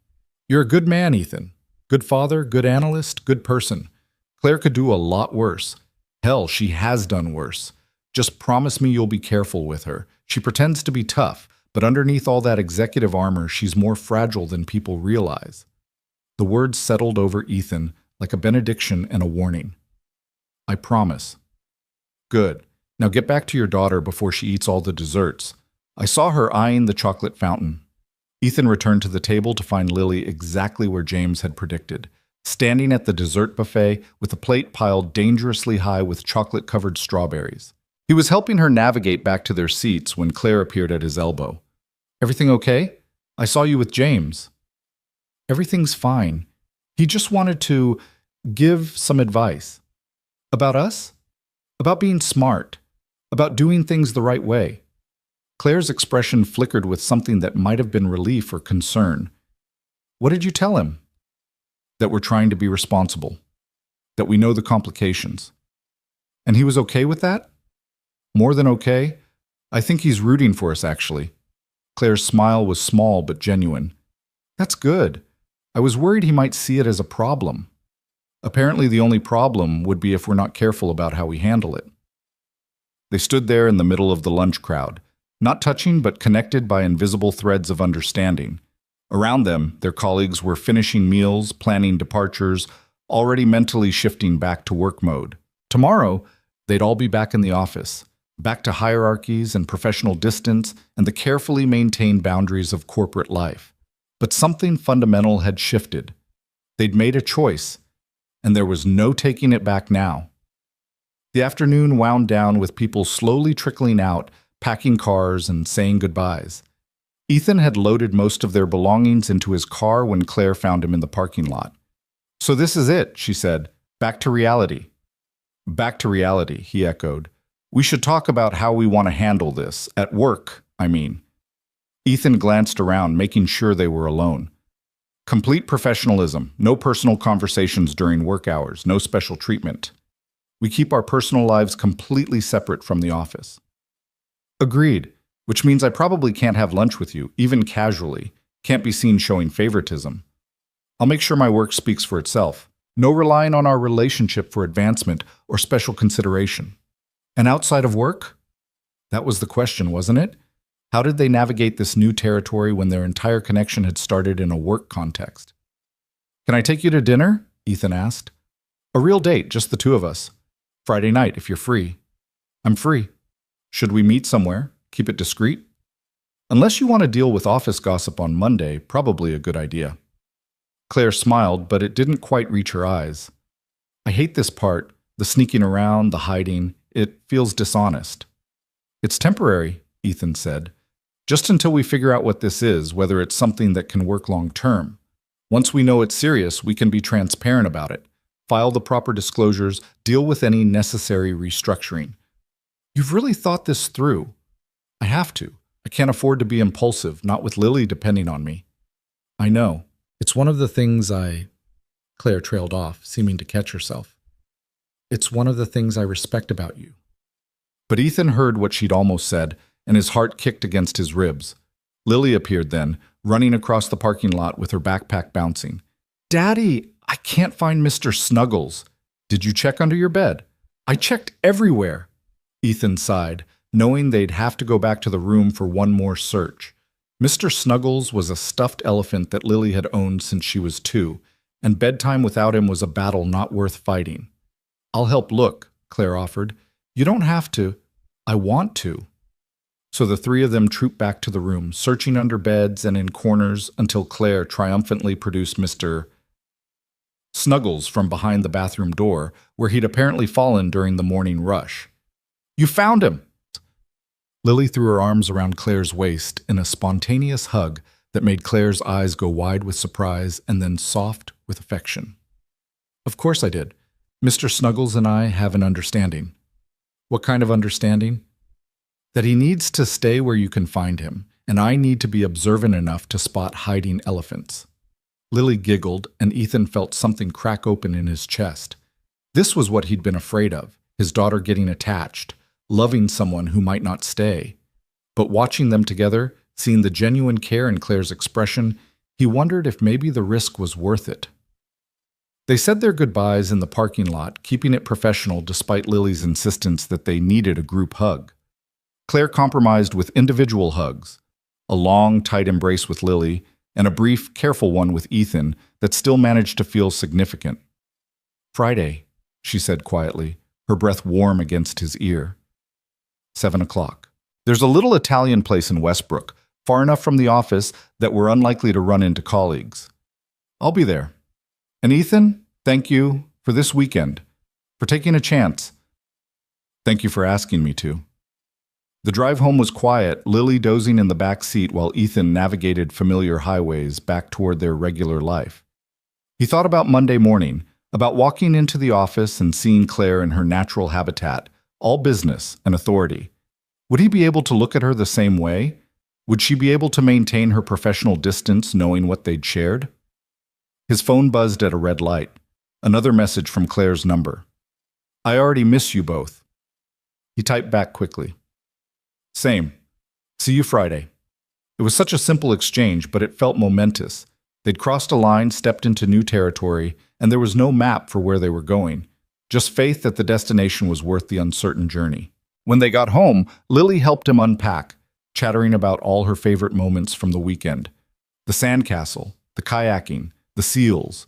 "You're a good man, Ethan. Good father, good analyst, good person. Claire could do a lot worse. Hell, she has done worse. Just promise me you'll be careful with her. She pretends to be tough, but underneath all that executive armor, she's more fragile than people realize." The words settled over Ethan like a benediction and a warning. "I promise." "Good. Now get back to your daughter before she eats all the desserts. I saw her eyeing the chocolate fountain." Ethan returned to the table to find Lily exactly where James had predicted, standing at the dessert buffet with a plate piled dangerously high with chocolate-covered strawberries. He was helping her navigate back to their seats when Claire appeared at his elbow. "Everything okay? I saw you with James." "Everything's fine. He just wanted to give some advice." "About us? About being smart. About doing things the right way." Claire's expression flickered with something that might have been relief or concern. "What did you tell him?" "That we're trying to be responsible. That we know the complications." "And he was okay with that?" "More than okay. I think he's rooting for us, actually." Claire's smile was small but genuine. "That's good. I was worried he might see it as a problem. Apparently the only problem would be if we're not careful about how we handle it." They stood there in the middle of the lunch crowd, not touching but connected by invisible threads of understanding. Around them, their colleagues were finishing meals, planning departures, already mentally shifting back to work mode. Tomorrow, they'd all be back in the office, back to hierarchies and professional distance and the carefully maintained boundaries of corporate life. But something fundamental had shifted. They'd made a choice, and there was no taking it back now. The afternoon wound down with people slowly trickling out, packing cars and saying goodbyes. Ethan had loaded most of their belongings into his car when Claire found him in the parking lot. "So this is it," she said. "Back to reality." "Back to reality," he echoed. "We should talk about how we want to handle this. At work, I mean." Ethan glanced around, making sure they were alone. "Complete professionalism. No personal conversations during work hours. No special treatment. We keep our personal lives completely separate from the office." "Agreed. Which means I probably can't have lunch with you, even casually. Can't be seen showing favoritism. I'll make sure my work speaks for itself. No relying on our relationship for advancement or special consideration." "And outside of work?" That was the question, wasn't it? How did they navigate this new territory when their entire connection had started in a work context? "Can I take you to dinner?" Ethan asked. "A real date, just the two of us. Friday night, if you're free." "I'm free. Should we meet somewhere? Keep it discreet?" "Unless you want to deal with office gossip on Monday, probably a good idea." Claire smiled, but it didn't quite reach her eyes. "I hate this part, the sneaking around, the hiding. It feels dishonest." "It's temporary," Ethan said. "Just until we figure out what this is, whether it's something that can work long term. Once we know it's serious, we can be transparent about it, file the proper disclosures, deal with any necessary restructuring." "You've really thought this through." "I have to. I can't afford to be impulsive, not with Lily depending on me." "I know. It's one of the things Claire trailed off, seeming to catch herself. "It's one of the things I respect about you." But Ethan heard what she'd almost said, and his heart kicked against his ribs. Lily appeared then, running across the parking lot with her backpack bouncing. "Daddy, I can't find Mr. Snuggles." "Did you check under your bed?" "I checked everywhere." Ethan sighed, knowing they'd have to go back to the room for one more search. Mr. Snuggles was a stuffed elephant that Lily had owned since she was 2, and bedtime without him was a battle not worth fighting. "I'll help look," Claire offered. "You don't have to." "I want to." So the three of them trooped back to the room, searching under beds and in corners until Claire triumphantly produced Mr. Snuggles from behind the bathroom door, where he'd apparently fallen during the morning rush. "You found him!" Lily threw her arms around Claire's waist in a spontaneous hug that made Claire's eyes go wide with surprise and then soft with affection. "Of course I did. Mr. Snuggles and I have an understanding." "What kind of understanding?" "That he needs to stay where you can find him, and I need to be observant enough to spot hiding elephants." Lily giggled, and Ethan felt something crack open in his chest. This was what he'd been afraid of, his daughter getting attached, loving someone who might not stay. But watching them together, seeing the genuine care in Claire's expression, he wondered if maybe the risk was worth it. They said their goodbyes in the parking lot, keeping it professional despite Lily's insistence that they needed a group hug. Claire compromised with individual hugs, a long, tight embrace with Lily, and a brief, careful one with Ethan that still managed to feel significant. "Friday," she said quietly, her breath warm against his ear. 7 o'clock. "There's a little Italian place in Westbrook, far enough from the office that we're unlikely to run into colleagues. I'll be there. And Ethan, thank you for this weekend, for taking a chance. Thank you for asking me to." The drive home was quiet, Lily dozing in the back seat while Ethan navigated familiar highways back toward their regular life. He thought about Monday morning, about walking into the office and seeing Claire in her natural habitat, all business and authority. Would he be able to look at her the same way? Would she be able to maintain her professional distance knowing what they'd shared? His phone buzzed at a red light. Another message from Claire's number. "I already miss you both." He typed back quickly. "Same. See you Friday." It was such a simple exchange, but it felt momentous. They'd crossed a line, stepped into new territory, and there was no map for where they were going. Just faith that the destination was worth the uncertain journey. When they got home, Lily helped him unpack. chattering about all her favorite moments from the weekend. The sandcastle, the kayaking, the seals,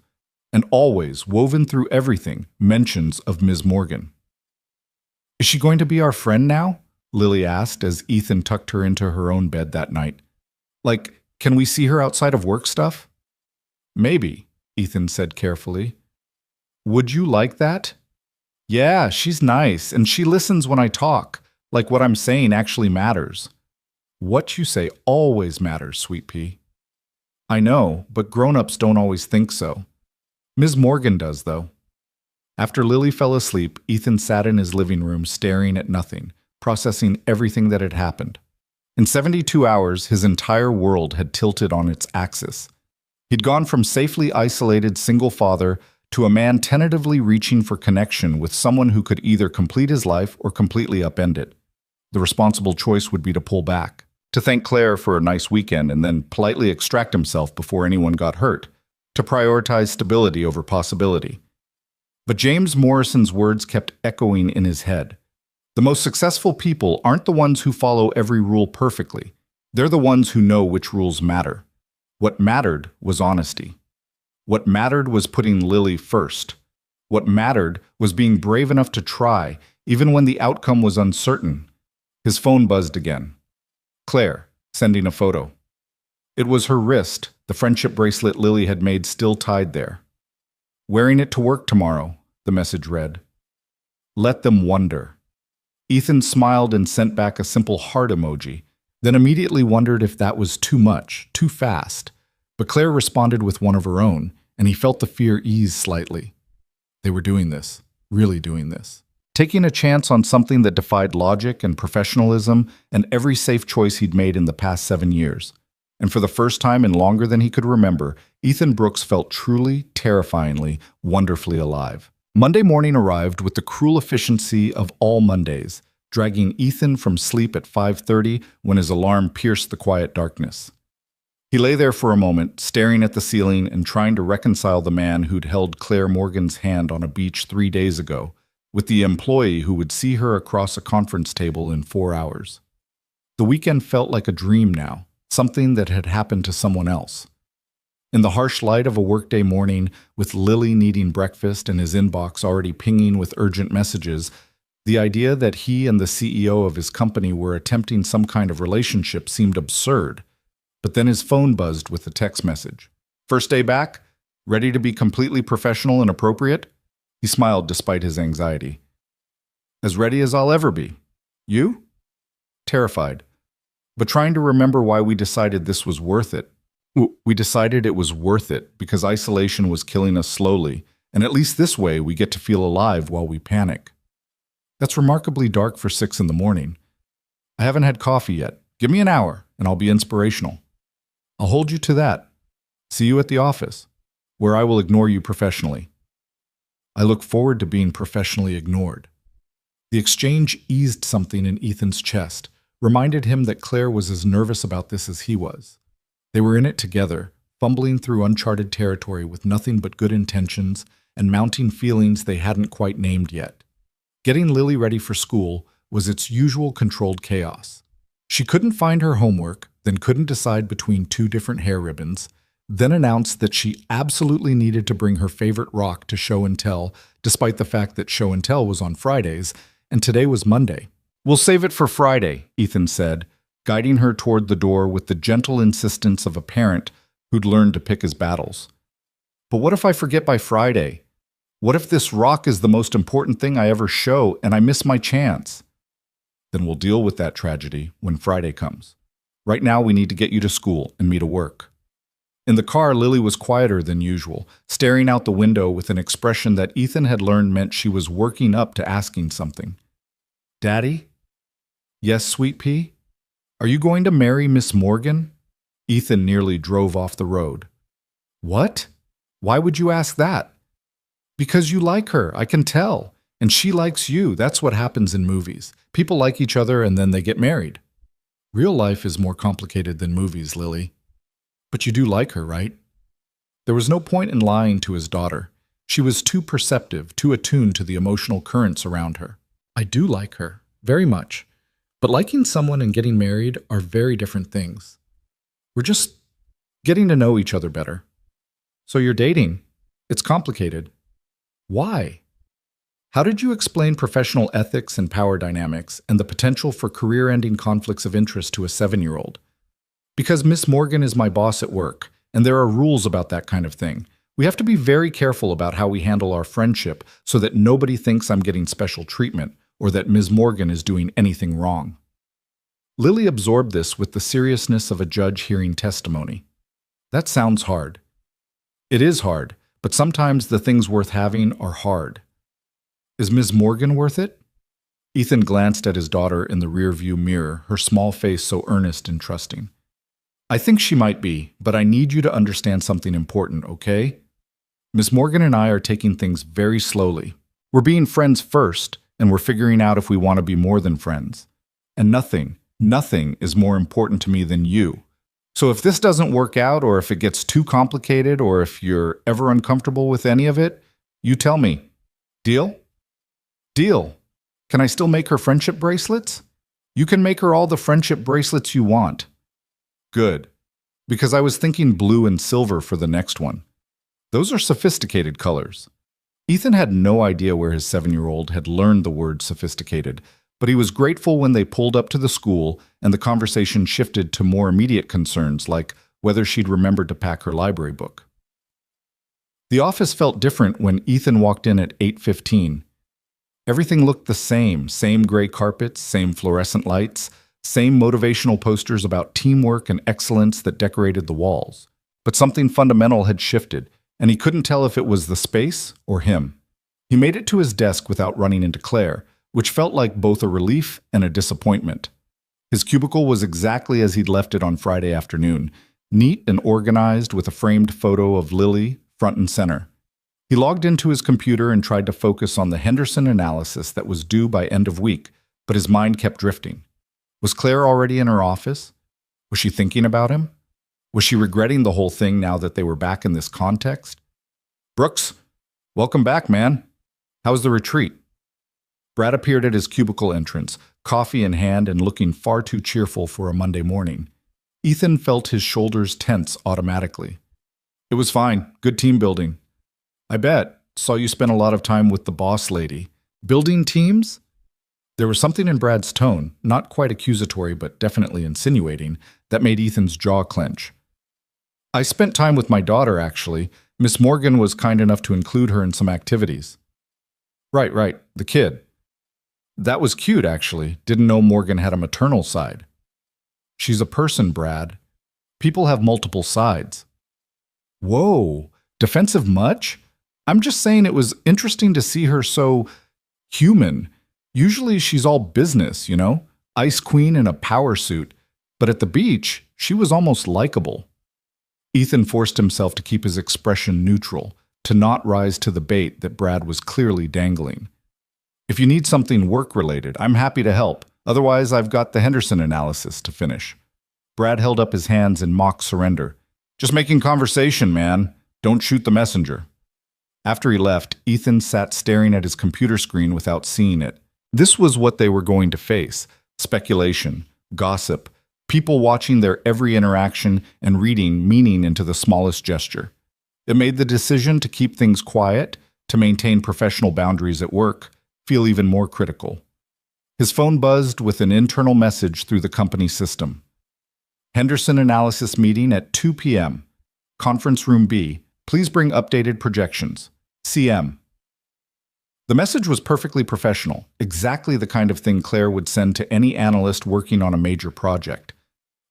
and always, woven through everything, mentions of Ms. Morgan. "Is she going to be our friend now?" Lily asked as Ethan tucked her into her own bed that night. "Like, can we see her outside of work stuff?" "Maybe," Ethan said carefully. "Would you like that?" "Yeah, she's nice, and she listens when I talk, like what I'm saying actually matters." "What you say always matters, Sweet Pea." "I know, but grown-ups don't always think so. Ms. Morgan does, though." After Lily fell asleep, Ethan sat in his living room staring at nothing, processing everything that had happened. In 72 hours, his entire world had tilted on its axis. He'd gone from safely isolated single father to a man tentatively reaching for connection with someone who could either complete his life or completely upend it. The responsible choice would be to pull back, to thank Claire for a nice weekend and then politely extract himself before anyone got hurt, to prioritize stability over possibility. But James Morrison's words kept echoing in his head. The most successful people aren't the ones who follow every rule perfectly. They're the ones who know which rules matter. What mattered was honesty. What mattered was putting Lily first. What mattered was being brave enough to try, even when the outcome was uncertain. His phone buzzed again. Claire, sending a photo. It was her wrist, the friendship bracelet Lily had made still tied there. "Wearing it to work tomorrow," the message read. "Let them wonder." Ethan smiled and sent back a simple heart emoji, then immediately wondered if that was too much, too fast. But Claire responded with one of her own, and he felt the fear ease slightly. They were doing this, really doing this. Taking a chance on something that defied logic and professionalism and every safe choice he'd made in the past 7 years. And for the first time in longer than he could remember, Ethan Brooks felt truly, terrifyingly, wonderfully alive. Monday morning arrived with the cruel efficiency of all Mondays, dragging Ethan from sleep at 5:30 when his alarm pierced the quiet darkness. He lay there for a moment, staring at the ceiling and trying to reconcile the man who'd held Claire Morgan's hand on a beach 3 days ago with the employee who would see her across a conference table in 4 hours. The weekend felt like a dream now, something that had happened to someone else. In the harsh light of a workday morning, with Lily needing breakfast and his inbox already pinging with urgent messages, the idea that he and the CEO of his company were attempting some kind of relationship seemed absurd. But then his phone buzzed with a text message. "First day back? Ready to be completely professional and appropriate?" He smiled despite his anxiety. "As ready as I'll ever be. You?" Terrified, but trying to remember why we decided this was worth it. We decided it was worth it because isolation was killing us slowly, and at least this way we get to feel alive while we panic. That's remarkably dark for 6 in the morning. I haven't had coffee yet. Give me an hour, and I'll be inspirational. I'll hold you to that. See you at the office, where I will ignore you professionally. I look forward to being professionally ignored. The exchange eased something in Ethan's chest, reminded him that Claire was as nervous about this as he was. They were in it together, fumbling through uncharted territory with nothing but good intentions and mounting feelings they hadn't quite named yet. Getting Lily ready for school was its usual controlled chaos. She couldn't find her homework, then couldn't decide between 2 different hair ribbons, then announced that she absolutely needed to bring her favorite rock to show and tell, despite the fact that show and tell was on Fridays, and today was Monday. "We'll save it for Friday," Ethan said, guiding her toward the door with the gentle insistence of a parent who'd learned to pick his battles. "But what if I forget by Friday? What if this rock is the most important thing I ever show and I miss my chance?" "Then we'll deal with that tragedy when Friday comes. Right now we need to get you to school and me to work." In the car, Lily was quieter than usual, staring out the window with an expression that Ethan had learned meant she was working up to asking something. "Daddy?" "Yes, Sweet Pea? Are you going to marry Miss Morgan?" Ethan nearly drove off the road. "What? Why would you ask that?" "Because you like her, I can tell. And she likes you. That's what happens in movies. People like each other and then they get married." "Real life is more complicated than movies, Lily." "But you do like her, right?" There was no point in lying to his daughter. She was too perceptive, too attuned to the emotional currents around her. "I do like her, very much. But liking someone and getting married are very different things. We're just getting to know each other better. So you're dating. It's complicated. Why? How did you explain professional ethics and power dynamics and the potential for career-ending conflicts of interest to a 7-year-old? Because Miss Morgan is my boss at work, and there are rules about that kind of thing. We have to be very careful about how we handle our friendship so that nobody thinks I'm getting special treatment or that Ms. Morgan is doing anything wrong. Lily absorbed this with the seriousness of a judge hearing testimony. That sounds hard. It is hard, but sometimes the things worth having are hard. Is Ms. Morgan worth it? Ethan glanced at his daughter in the rearview mirror, her small face so earnest and trusting. I think she might be, but I need you to understand something important, okay? Ms. Morgan and I are taking things very slowly. We're being friends first, and we're figuring out if we want to be more than friends. And nothing is more important to me than you. So if this doesn't work out, or if it gets too complicated, or if you're ever uncomfortable with any of it, you tell me. Deal? Deal. Can I still make her friendship bracelets? You can make her all the friendship bracelets you want. Good. Because I was thinking blue and silver for the next one. Those are sophisticated colors. Ethan had no idea where his 7-year-old had learned the word sophisticated, but he was grateful when they pulled up to the school and the conversation shifted to more immediate concerns like whether she'd remembered to pack her library book. The office felt different when Ethan walked in at 8:15. Everything looked the same gray carpets, same fluorescent lights, same motivational posters about teamwork and excellence that decorated the walls. But something fundamental had shifted, and he couldn't tell if it was the space or him. He made it to his desk without running into Claire, which felt like both a relief and a disappointment. His cubicle was exactly as he'd left it on Friday afternoon, neat and organized with a framed photo of Lily front and center. He logged into his computer and tried to focus on the Henderson analysis that was due by end of week, but his mind kept drifting. Was Claire already in her office? Was she thinking about him? Was she regretting the whole thing now that they were back in this context? Brooks, welcome back, man. How was the retreat? Brad appeared at his cubicle entrance, coffee in hand and looking far too cheerful for a Monday morning. Ethan felt his shoulders tense automatically. It was fine. Good team building. I bet. Saw you spent a lot of time with the boss lady. Building teams? There was something in Brad's tone, not quite accusatory but definitely insinuating, that made Ethan's jaw clench. I spent time with my daughter, actually. Miss Morgan was kind enough to include her in some activities. Right, the kid. That was cute, actually. Didn't know Morgan had a maternal side. She's a person, Brad. People have multiple sides. Whoa, defensive much? I'm just saying it was interesting to see her so human. Usually she's all business, you know? Ice queen in a power suit. But at the beach, she was almost likable. Ethan forced himself to keep his expression neutral, to not rise to the bait that Brad was clearly dangling. If you need something work-related, I'm happy to help. Otherwise, I've got the Henderson analysis to finish. Brad held up his hands in mock surrender. Just making conversation, man. Don't shoot the messenger. After he left, Ethan sat staring at his computer screen without seeing it. This was what they were going to face: speculation, gossip, people watching their every interaction and reading meaning into the smallest gesture. It made the decision to keep things quiet, to maintain professional boundaries at work, feel even more critical. His phone buzzed with an internal message through the company system. Henderson analysis meeting at 2 p.m. Conference room B. Please bring updated projections. CM. The message was perfectly professional, exactly the kind of thing Claire would send to any analyst working on a major project.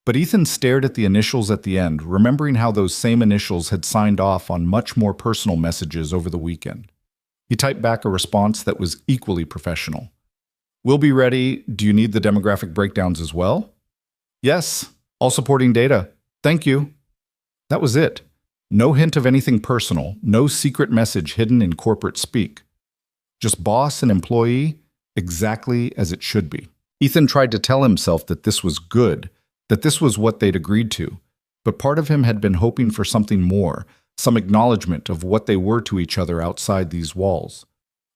But Ethan stared at the initials at the end, remembering how those same initials had signed off on much more personal messages over the weekend. He typed back a response that was equally professional. We'll be ready. Do you need the demographic breakdowns as well? Yes. All supporting data. Thank you. That was it. No hint of anything personal, no secret message hidden in corporate speak. Just boss and employee, exactly as it should be. Ethan tried to tell himself that this was good, that this was what they'd agreed to, but part of him had been hoping for something more, some acknowledgement of what they were to each other outside these walls.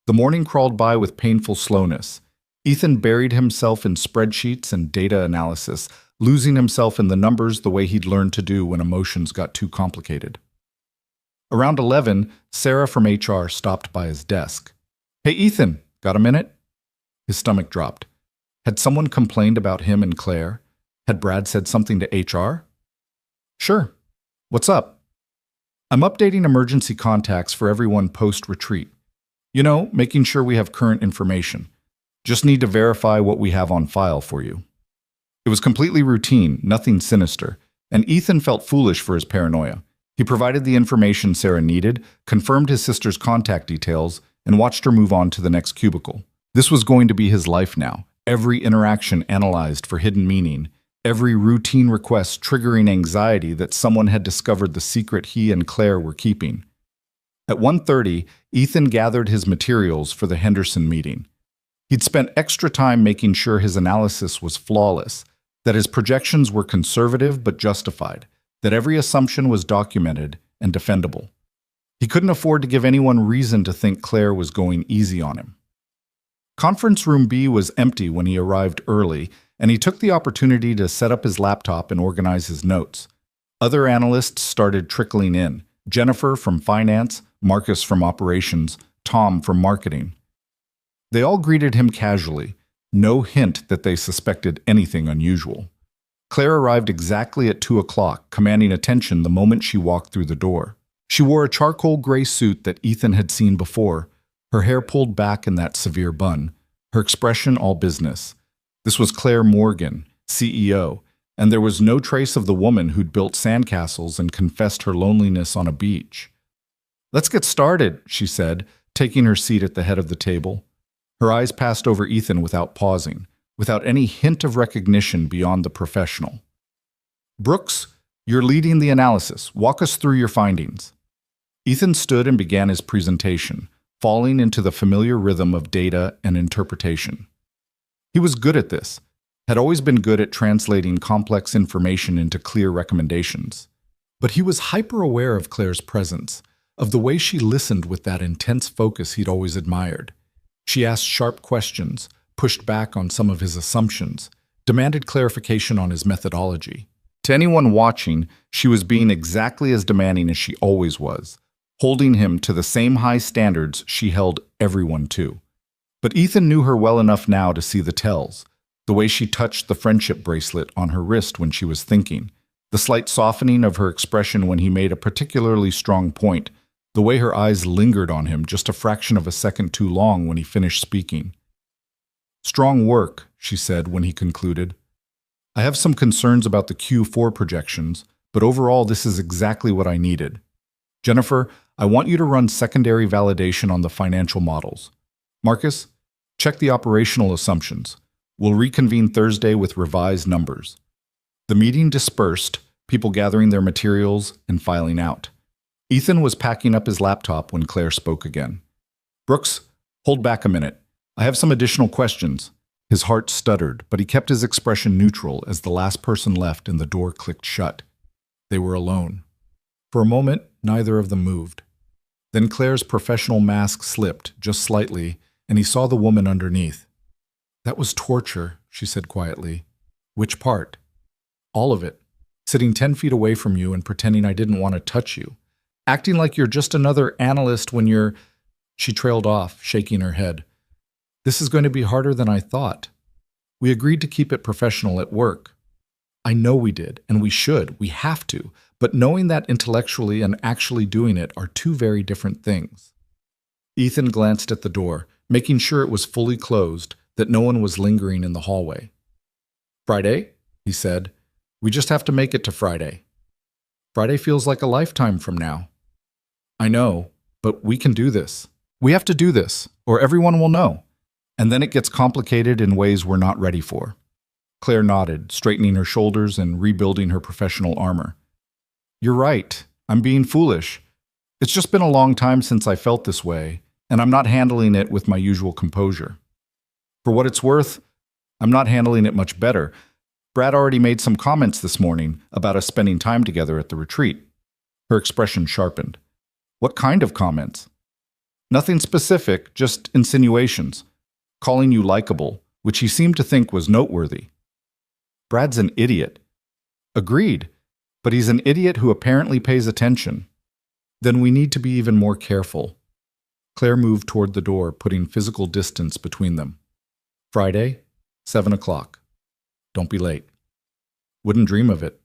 The morning crawled by with painful slowness. Ethan buried himself in spreadsheets and data analysis, losing himself in the numbers the way he'd learned to do when emotions got too complicated. Around 11, Sarah from HR stopped by his desk. "Hey, Ethan, got a minute?" His stomach dropped. Had someone complained about him and Claire? Had Brad said something to HR? "Sure. What's up?" "I'm updating emergency contacts for everyone post-retreat. You know, making sure we have current information. Just need to verify what we have on file for you." It was completely routine, nothing sinister, and Ethan felt foolish for his paranoia. He provided the information Sarah needed, confirmed his sister's contact details, and watched her move on to the next cubicle. This was going to be his life now, every interaction analyzed for hidden meaning, every routine request triggering anxiety that someone had discovered the secret he and Claire were keeping. At 1:30, Ethan gathered his materials for the Henderson meeting. He'd spent extra time making sure his analysis was flawless, that his projections were conservative but justified, that every assumption was documented and defendable. He couldn't afford to give anyone reason to think Claire was going easy on him. Conference room B was empty when he arrived early, and he took the opportunity to set up his laptop and organize his notes. Other analysts started trickling in: Jennifer from finance, Marcus from operations, Tom from marketing. They all greeted him casually, no hint that they suspected anything unusual. Claire arrived exactly at 2 o'clock, commanding attention the moment she walked through the door. She wore a charcoal gray suit that Ethan had seen before, her hair pulled back in that severe bun, her expression all business. This was Claire Morgan, CEO, and there was no trace of the woman who'd built sandcastles and confessed her loneliness on a beach. "Let's get started," she said, taking her seat at the head of the table. Her eyes passed over Ethan without pausing, without any hint of recognition beyond the professional. "Brooks, you're leading the analysis. Walk us through your findings." Ethan stood and began his presentation, falling into the familiar rhythm of data and interpretation. He was good at this, had always been good at translating complex information into clear recommendations. But he was hyper-aware of Claire's presence, of the way she listened with that intense focus he'd always admired. She asked sharp questions, pushed back on some of his assumptions, demanded clarification on his methodology. To anyone watching, she was being exactly as demanding as she always was, holding him to the same high standards she held everyone to. But Ethan knew her well enough now to see the tells, the way she touched the friendship bracelet on her wrist when she was thinking, the slight softening of her expression when he made a particularly strong point, the way her eyes lingered on him just a fraction of a second too long when he finished speaking. "Strong work," she said when he concluded. "I have some concerns about the Q4 projections, but overall this is exactly what I needed. Jennifer, I want you to run secondary validation on the financial models. Marcus, check the operational assumptions. We'll reconvene Thursday with revised numbers." The meeting dispersed, people gathering their materials and filing out. Ethan was packing up his laptop when Claire spoke again. "Brooks, hold back a minute. I have some additional questions." His heart stuttered, but he kept his expression neutral as the last person left and the door clicked shut. They were alone. For a moment, neither of them moved. Then Claire's professional mask slipped, just slightly, and he saw the woman underneath. "That was torture," she said quietly. "Which part?" "All of it. Sitting 10 feet away from you and pretending I didn't want to touch you. Acting like you're just another analyst when you're—" She trailed off, shaking her head. "This is going to be harder than I thought. We agreed to keep it professional at work. I know we did, and we should. We have to. But knowing that intellectually and actually doing it are two very different things." Ethan glanced at the door, making sure it was fully closed, that no one was lingering in the hallway. "Friday?" he said. "We just have to make it to Friday." "Friday feels like a lifetime from now." "I know, but we can do this. We have to do this, or everyone will know. And then it gets complicated in ways we're not ready for." Claire nodded, straightening her shoulders and rebuilding her professional armor. "You're right. I'm being foolish. It's just been a long time since I felt this way, and I'm not handling it with my usual composure. For what it's worth, I'm not handling it much better. Brad already made some comments this morning about us spending time together at the retreat." Her expression sharpened. "What kind of comments?" "Nothing specific, just insinuations. Calling you likable, which he seemed to think was noteworthy. Brad's an idiot. Agreed, but he's an idiot who apparently pays attention. Then we need to be even more careful. Claire moved toward the door, putting physical distance between them. Friday, 7 o'clock. Don't be late. Wouldn't dream of it.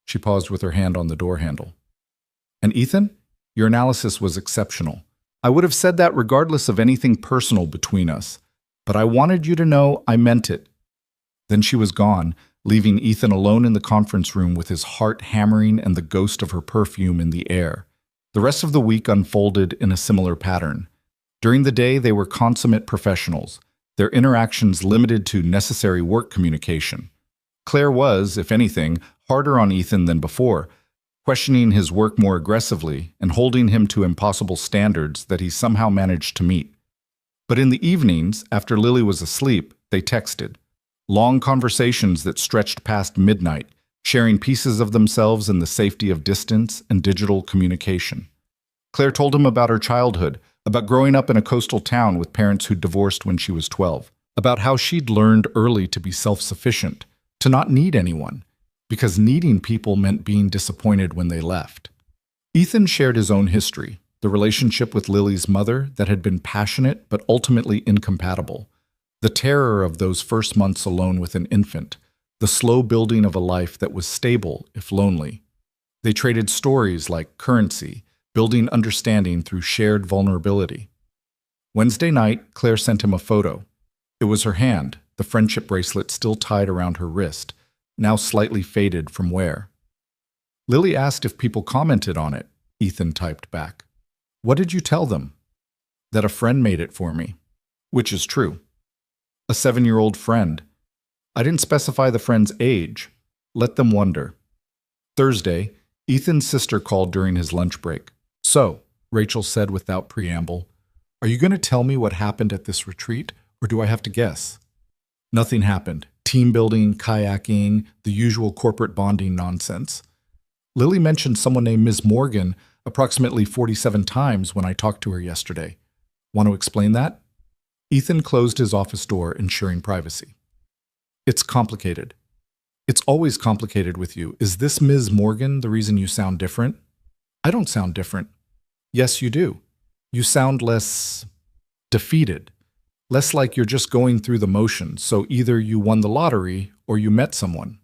She paused with her hand on the door handle. And Ethan, your analysis was exceptional. I would have said that regardless of anything personal between us, but I wanted you to know I meant it. Then she was gone, leaving Ethan alone in the conference room with his heart hammering and the ghost of her perfume in the air. The rest of the week unfolded in a similar pattern. During the day, they were consummate professionals, their interactions limited to necessary work communication. Claire was, if anything, harder on Ethan than before, questioning his work more aggressively and holding him to impossible standards that he somehow managed to meet. But in the evenings, after Lily was asleep, they texted. Long conversations that stretched past midnight, sharing pieces of themselves in the safety of distance and digital communication. Claire told him about her childhood, about growing up in a coastal town with parents who'd divorced when she was 12, about how she'd learned early to be self-sufficient, to not need anyone, because needing people meant being disappointed when they left. Ethan shared his own history, the relationship with Lily's mother that had been passionate but ultimately incompatible, the terror of those first months alone with an infant, the slow building of a life that was stable if lonely. They traded stories like currency, building understanding through shared vulnerability. Wednesday night, Claire sent him a photo. It was her hand, the friendship bracelet still tied around her wrist, now slightly faded from wear. Lily asked if people commented on it, Ethan typed back. What did you tell them? That a friend made it for me. Which is true. A 7-year-old friend. I didn't specify the friend's age. Let them wonder. Thursday, Ethan's sister called during his lunch break. So, Rachel said without preamble, are you going to tell me what happened at this retreat, or do I have to guess? Nothing happened. Team building, kayaking, the usual corporate bonding nonsense. Lily mentioned someone named Ms. Morgan approximately 47 times when I talked to her yesterday. Want to explain that? Ethan closed his office door, ensuring privacy. It's complicated. It's always complicated with you. Is this Ms. Morgan the reason you sound different? I don't sound different. Yes, you do. You sound less defeated. Less like you're just going through the motions, so either you won the lottery or you met someone.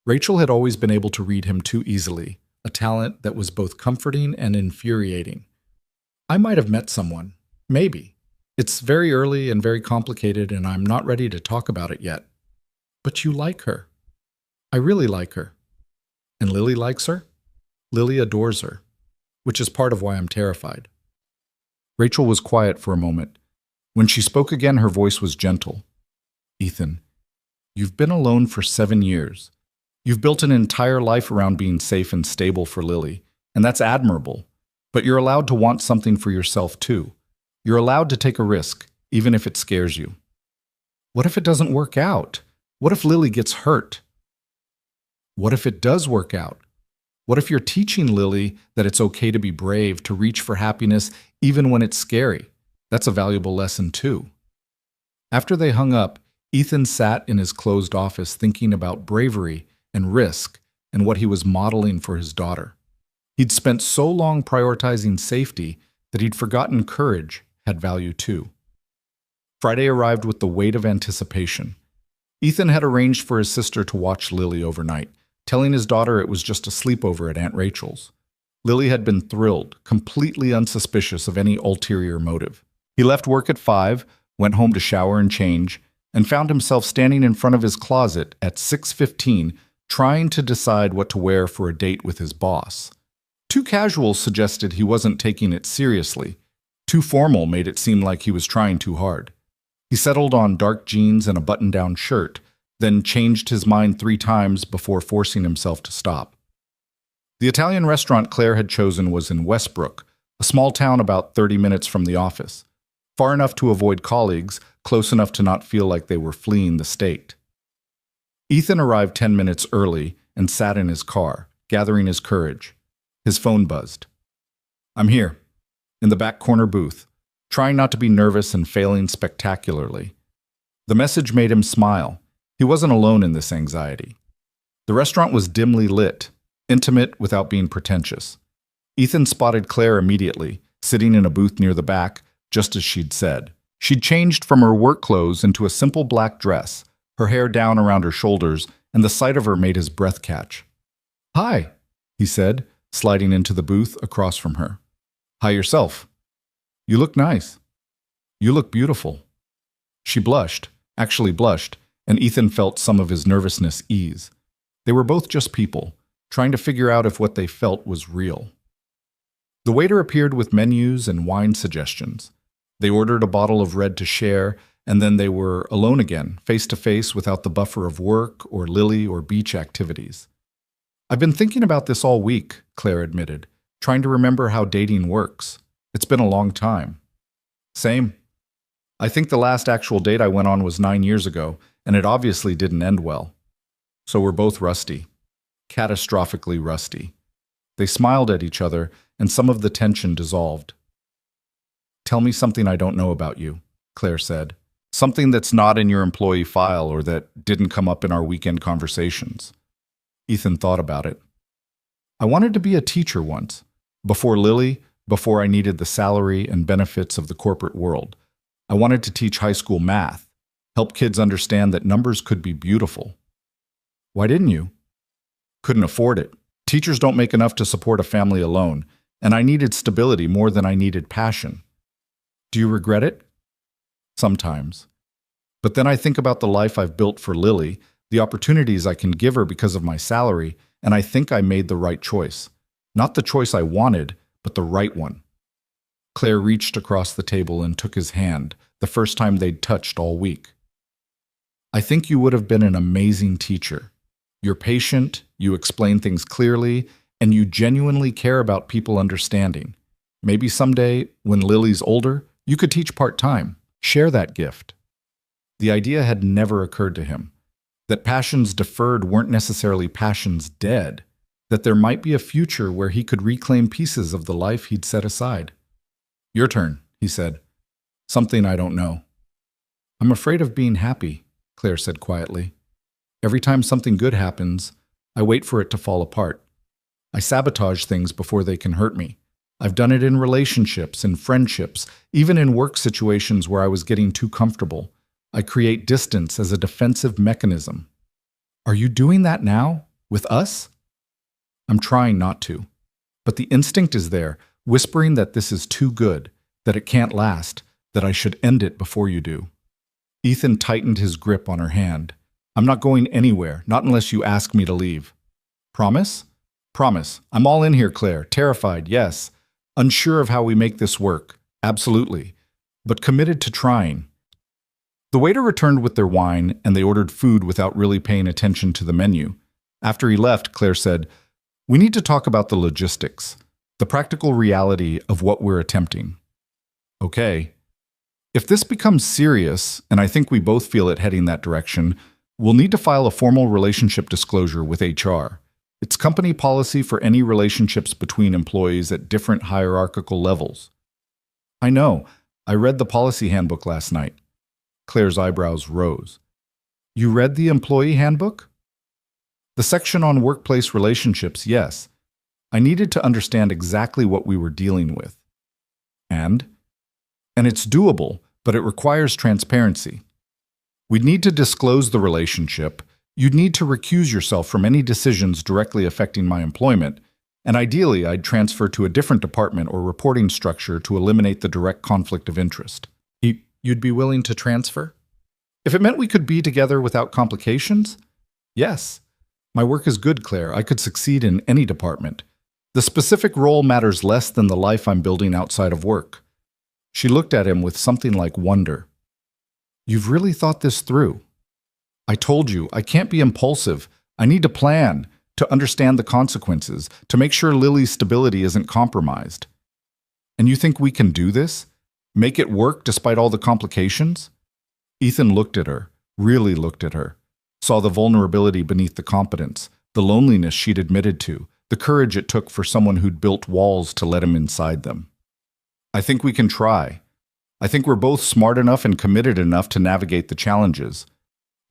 Rachel had always been able to read him too easily, a talent that was both comforting and infuriating. I might have met someone. Maybe. It's very early and very complicated, and I'm not ready to talk about it yet. But you like her. I really like her. And Lily likes her? Lily adores her, which is part of why I'm terrified. Rachel was quiet for a moment. When she spoke again, her voice was gentle. Ethan, you've been alone for 7 years. You've built an entire life around being safe and stable for Lily, and that's admirable. But you're allowed to want something for yourself too. You're allowed to take a risk, even if it scares you. What if it doesn't work out? What if Lily gets hurt? What if it does work out? What if you're teaching Lily that it's okay to be brave, to reach for happiness even when it's scary? That's a valuable lesson too. After they hung up, Ethan sat in his closed office thinking about bravery and risk and what he was modeling for his daughter. He'd spent so long prioritizing safety that he'd forgotten courage had value too. Friday arrived with the weight of anticipation. Ethan had arranged for his sister to watch Lily overnight, telling his daughter it was just a sleepover at Aunt Rachel's. Lily had been thrilled, completely unsuspicious of any ulterior motive. He left work at 5, went home to shower and change, and found himself standing in front of his closet at 6:15, trying to decide what to wear for a date with his boss. Too casual suggested he wasn't taking it seriously. Too formal made it seem like he was trying too hard. He settled on dark jeans and a button-down shirt, then changed his mind 3 times before forcing himself to stop. The Italian restaurant Claire had chosen was in Westbrook, a small town about 30 minutes from the office. Far enough to avoid colleagues, close enough to not feel like they were fleeing the state. Ethan arrived 10 minutes early and sat in his car, gathering his courage. His phone buzzed. I'm here, in the back corner booth, trying not to be nervous and failing spectacularly. The message made him smile. He wasn't alone in this anxiety. The restaurant was dimly lit, intimate without being pretentious. Ethan spotted Claire immediately, sitting in a booth near the back, just as she'd said. She'd changed from her work clothes into a simple black dress, her hair down around her shoulders, and the sight of her made his breath catch. "Hi," he said, sliding into the booth across from her. "Hi yourself. You look nice. You look beautiful." She blushed, actually blushed, and Ethan felt some of his nervousness ease. They were both just people, trying to figure out if what they felt was real. The waiter appeared with menus and wine suggestions. They ordered a bottle of red to share, and then they were alone again, face to face without the buffer of work or Lily or beach activities. "I've been thinking about this all week," Claire admitted, trying to remember how dating works. "It's been a long time." "Same. I think the last actual date I went on was 9 years ago, and it obviously didn't end well. So we're both rusty. Catastrophically rusty." They smiled at each other, and some of the tension dissolved. "Tell me something I don't know about you," Claire said. "Something that's not in your employee file or that didn't come up in our weekend conversations." Ethan thought about it. "I wanted to be a teacher once. Before Lily, before I needed the salary and benefits of the corporate world. I wanted to teach high school math, help kids understand that numbers could be beautiful." "Why didn't you?" "Couldn't afford it. Teachers don't make enough to support a family alone, and I needed stability more than I needed passion." "Do you regret it?" "Sometimes. But then I think about the life I've built for Lily, the opportunities I can give her because of my salary, and I think I made the right choice. Not the choice I wanted, but the right one." Claire reached across the table and took his hand, the first time they'd touched all week. "I think you would have been an amazing teacher. You're patient, you explain things clearly, and you genuinely care about people understanding. Maybe someday, when Lily's older, you could teach part-time. Share that gift." The idea had never occurred to him, that passions deferred weren't necessarily passions dead, that there might be a future where he could reclaim pieces of the life he'd set aside. "Your turn," he said. "Something I don't know." "I'm afraid of being happy," Claire said quietly. "Every time something good happens, I wait for it to fall apart. I sabotage things before they can hurt me. I've done it in relationships, in friendships, even in work situations where I was getting too comfortable. I create distance as a defensive mechanism." "Are you doing that now? With us?" "I'm trying not to. But the instinct is there, whispering that this is too good, that it can't last, that I should end it before you do." Ethan tightened his grip on her hand. "I'm not going anywhere, not unless you ask me to leave." "Promise?" "Promise. I'm all in here, Claire. Terrified, yes. Unsure of how we make this work. Absolutely. But committed to trying." The waiter returned with their wine, and they ordered food without really paying attention to the menu. After he left, Claire said, "We need to talk about the logistics, the practical reality of what we're attempting." "Okay. If this becomes serious, and I think we both feel it heading that direction, we'll need to file a formal relationship disclosure with HR. It's company policy for any relationships between employees at different hierarchical levels." "I know. I read the policy handbook last night." Claire's eyebrows rose. "You read the employee handbook?" "The section on workplace relationships, yes. I needed to understand exactly what we were dealing with." "And?" "And it's doable, but it requires transparency. We'd need to disclose the relationship. You'd need to recuse yourself from any decisions directly affecting my employment, and ideally I'd transfer to a different department or reporting structure to eliminate the direct conflict of interest." You'd be willing to transfer?" "If it meant we could be together without complications? Yes. My work is good, Claire. I could succeed in any department. The specific role matters less than the life I'm building outside of work." She looked at him with something like wonder. "You've really thought this through?" "I told you, I can't be impulsive. I need to plan, to understand the consequences, to make sure Lily's stability isn't compromised." "And you think we can do this? Make it work despite all the complications?" Ethan looked at her, really looked at her, saw the vulnerability beneath the competence, the loneliness she'd admitted to, the courage it took for someone who'd built walls to let him inside them. "I think we can try. I think we're both smart enough and committed enough to navigate the challenges.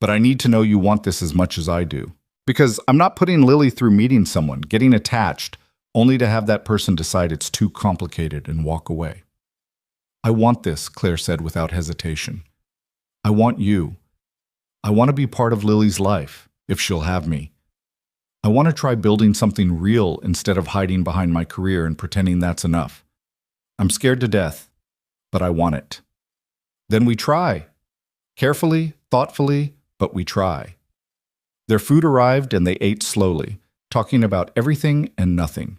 But I need to know you want this as much as I do. Because I'm not putting Lily through meeting someone, getting attached, only to have that person decide it's too complicated and walk away. I want this, Claire said without hesitation. I want you. I want to be part of Lily's life, if she'll have me. I want to try building something real instead of hiding behind my career and pretending that's enough. I'm scared to death, but I want it. Then we try. Carefully, thoughtfully, but we try. Their food arrived and they ate slowly, talking about everything and nothing.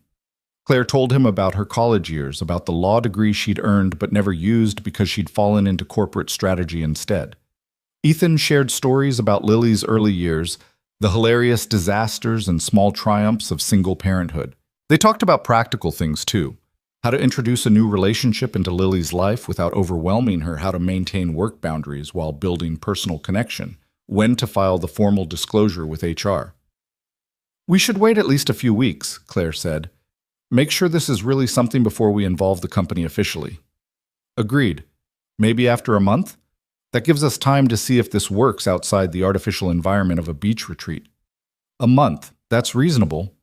Claire told him about her college years, about the law degree she'd earned but never used because she'd fallen into corporate strategy instead. Ethan shared stories about Lily's early years, the hilarious disasters and small triumphs of single parenthood. They talked about practical things too, how to introduce a new relationship into Lily's life without overwhelming her, how to maintain work boundaries while building personal connection, when to file the formal disclosure with HR. We should wait at least a few weeks, Claire said. Make sure this is really something before we involve the company officially. Agreed. Maybe after a month? That gives us time to see if this works outside the artificial environment of a beach retreat. A month, that's reasonable.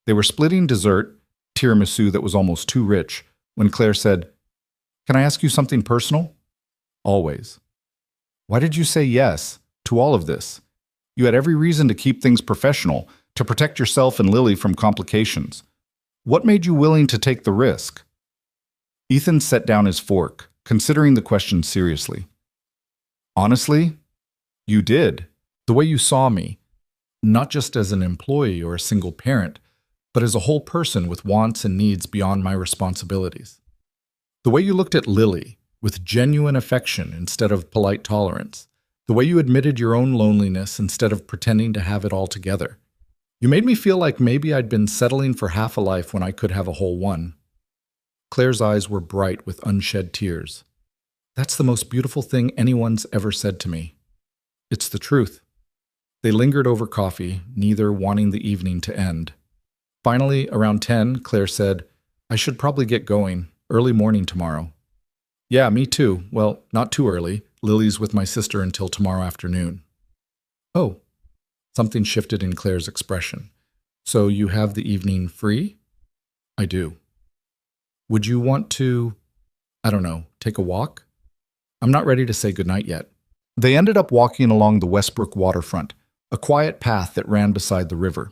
They were splitting dessert, tiramisu that was almost too rich, when Claire said, "Can I ask you something personal?" Always. Why did you say yes to all of this? You had every reason to keep things professional, to protect yourself and Lily from complications. What made you willing to take the risk? Ethan set down his fork, considering the question seriously. Honestly, you did. The way you saw me, not just as an employee or a single parent, but as a whole person with wants and needs beyond my responsibilities. The way you looked at Lily, with genuine affection instead of polite tolerance. The way you admitted your own loneliness instead of pretending to have it all together. You made me feel like maybe I'd been settling for half a life when I could have a whole one. Claire's eyes were bright with unshed tears. That's the most beautiful thing anyone's ever said to me. It's the truth. They lingered over coffee, neither wanting the evening to end. Finally, around 10, Claire said, "I should probably get going. Early morning tomorrow." "Yeah, me too. Well, not too early. Lily's with my sister until tomorrow afternoon." "Oh." Something shifted in Claire's expression. "So you have the evening free?" "I do." "Would you want to, I don't know, take a walk?" "I'm not ready to say goodnight yet." They ended up walking along the Westbrook waterfront, a quiet path that ran beside the river.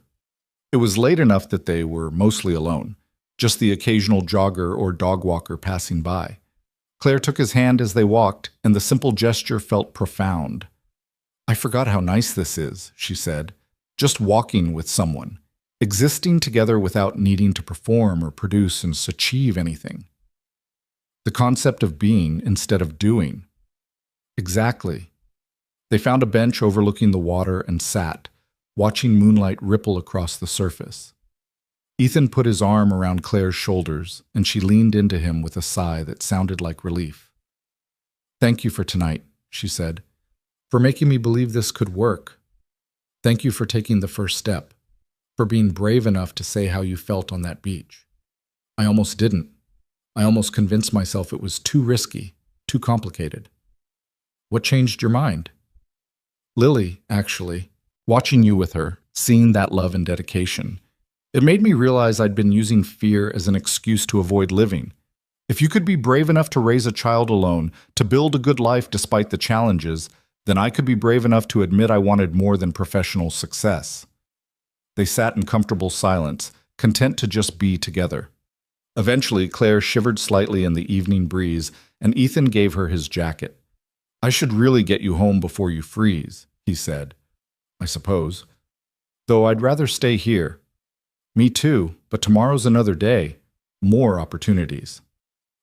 It was late enough that they were mostly alone, just the occasional jogger or dog walker passing by. Claire took his hand as they walked, and the simple gesture felt profound. "I forgot how nice this is," she said, "just walking with someone, existing together without needing to perform or produce and achieve anything. The concept of being instead of doing." Exactly. They found a bench overlooking the water and sat, watching moonlight ripple across the surface. Ethan put his arm around Claire's shoulders, and she leaned into him with a sigh that sounded like relief. "Thank you for tonight," she said, "for making me believe this could work. Thank you for taking the first step, for being brave enough to say how you felt on that beach. I almost didn't. I almost convinced myself it was too risky, too complicated." "What changed your mind?" "Lily, actually. Watching you with her, seeing that love and dedication. It made me realize I'd been using fear as an excuse to avoid living. If you could be brave enough to raise a child alone, to build a good life despite the challenges, then I could be brave enough to admit I wanted more than professional success." They sat in comfortable silence, content to just be together. Eventually, Claire shivered slightly in the evening breeze, and Ethan gave her his jacket. "I should really get you home before you freeze," he said. "I suppose. Though I'd rather stay here." "Me too, but tomorrow's another day. More opportunities."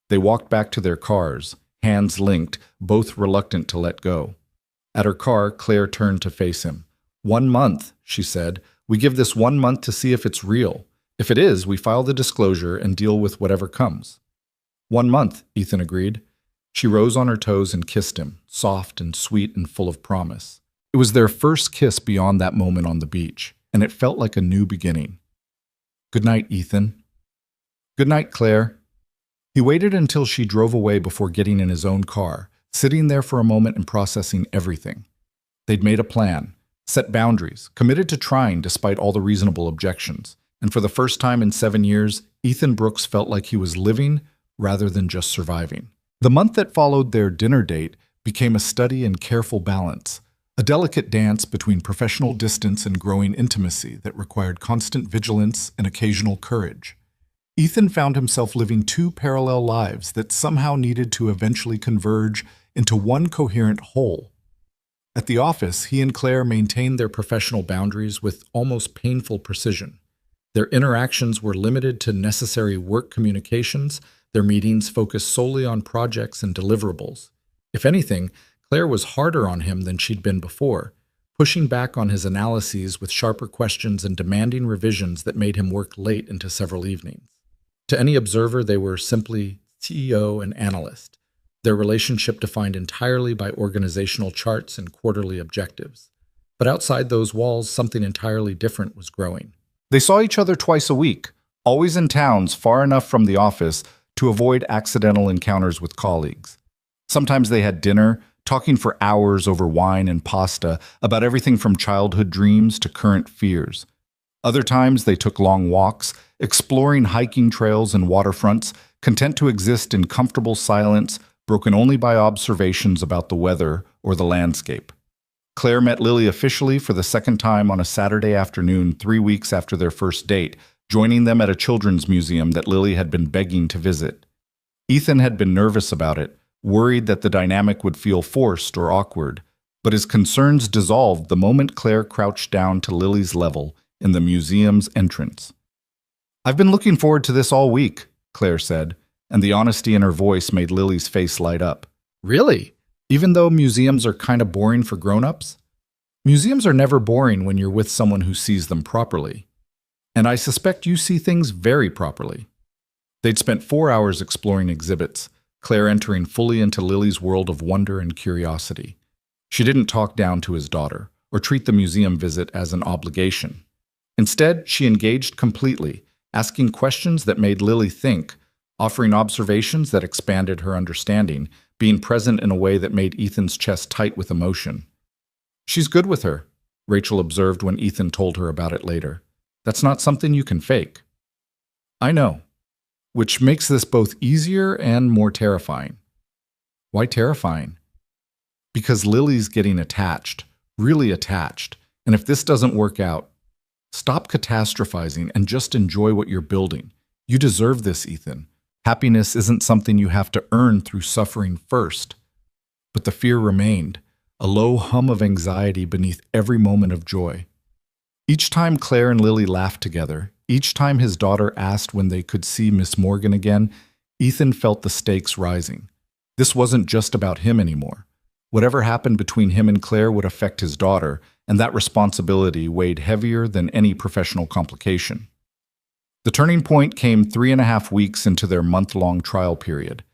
They walked back to their cars, hands linked, both reluctant to let go. At her car, Claire turned to face him. "1 month," she said. "We give this 1 month to see if it's real. If it is, we file the disclosure and deal with whatever comes." 1 month, Ethan agreed. She rose on her toes and kissed him, soft and sweet and full of promise. It was their first kiss beyond that moment on the beach, and it felt like a new beginning. "Good night, Ethan." "Good night, Claire." He waited until she drove away before getting in his own car, sitting there for a moment and processing everything. They'd made a plan, set boundaries, committed to trying despite all the reasonable objections. And for the first time in 7 years, Ethan Brooks felt like he was living rather than just surviving. The month that followed their dinner date became a study in careful balance, a delicate dance between professional distance and growing intimacy that required constant vigilance and occasional courage. Ethan found himself living two parallel lives that somehow needed to eventually converge into one coherent whole. At the office, he and Claire maintained their professional boundaries with almost painful precision. Their interactions were limited to necessary work communications. Their meetings focused solely on projects and deliverables. If anything, Claire was harder on him than she'd been before, pushing back on his analyses with sharper questions and demanding revisions that made him work late into several evenings. To any observer, they were simply CEO and analyst, their relationship defined entirely by organizational charts and quarterly objectives. But outside those walls, something entirely different was growing. They saw each other twice a week, always in towns far enough from the office to avoid accidental encounters with colleagues. Sometimes they had dinner, talking for hours over wine and pasta about everything from childhood dreams to current fears. Other times they took long walks, exploring hiking trails and waterfronts, content to exist in comfortable silence, broken only by observations about the weather or the landscape. Claire met Lily officially for the second time on a Saturday afternoon 3 weeks after their first date, joining them at a children's museum that Lily had been begging to visit. Ethan had been nervous about it, worried that the dynamic would feel forced or awkward, but his concerns dissolved the moment Claire crouched down to Lily's level in the museum's entrance. "I've been looking forward to this all week," Claire said, and the honesty in her voice made Lily's face light up. "Really? Even though museums are kind of boring for grown-ups?" "Museums are never boring when you're with someone who sees them properly. And I suspect you see things very properly." They'd spent 4 hours exploring exhibits, Claire entering fully into Lily's world of wonder and curiosity. She didn't talk down to his daughter or treat the museum visit as an obligation. Instead, she engaged completely, asking questions that made Lily think, offering observations that expanded her understanding, being present in a way that made Ethan's chest tight with emotion. "She's good with her," Rachel observed when Ethan told her about it later. "That's not something you can fake." "I know," which makes this both easier and more terrifying. Why terrifying? Because Lily's getting attached, really attached, and if this doesn't work out, stop catastrophizing and just enjoy what you're building. You deserve this, Ethan. Happiness isn't something you have to earn through suffering first. But the fear remained, a low hum of anxiety beneath every moment of joy. Each time Claire and Lily laughed together, each time his daughter asked when they could see Miss Morgan again, Ethan felt the stakes rising. This wasn't just about him anymore. Whatever happened between him and Claire would affect his daughter, and that responsibility weighed heavier than any professional complication. The turning point came 3.5 weeks into their month-long trial period.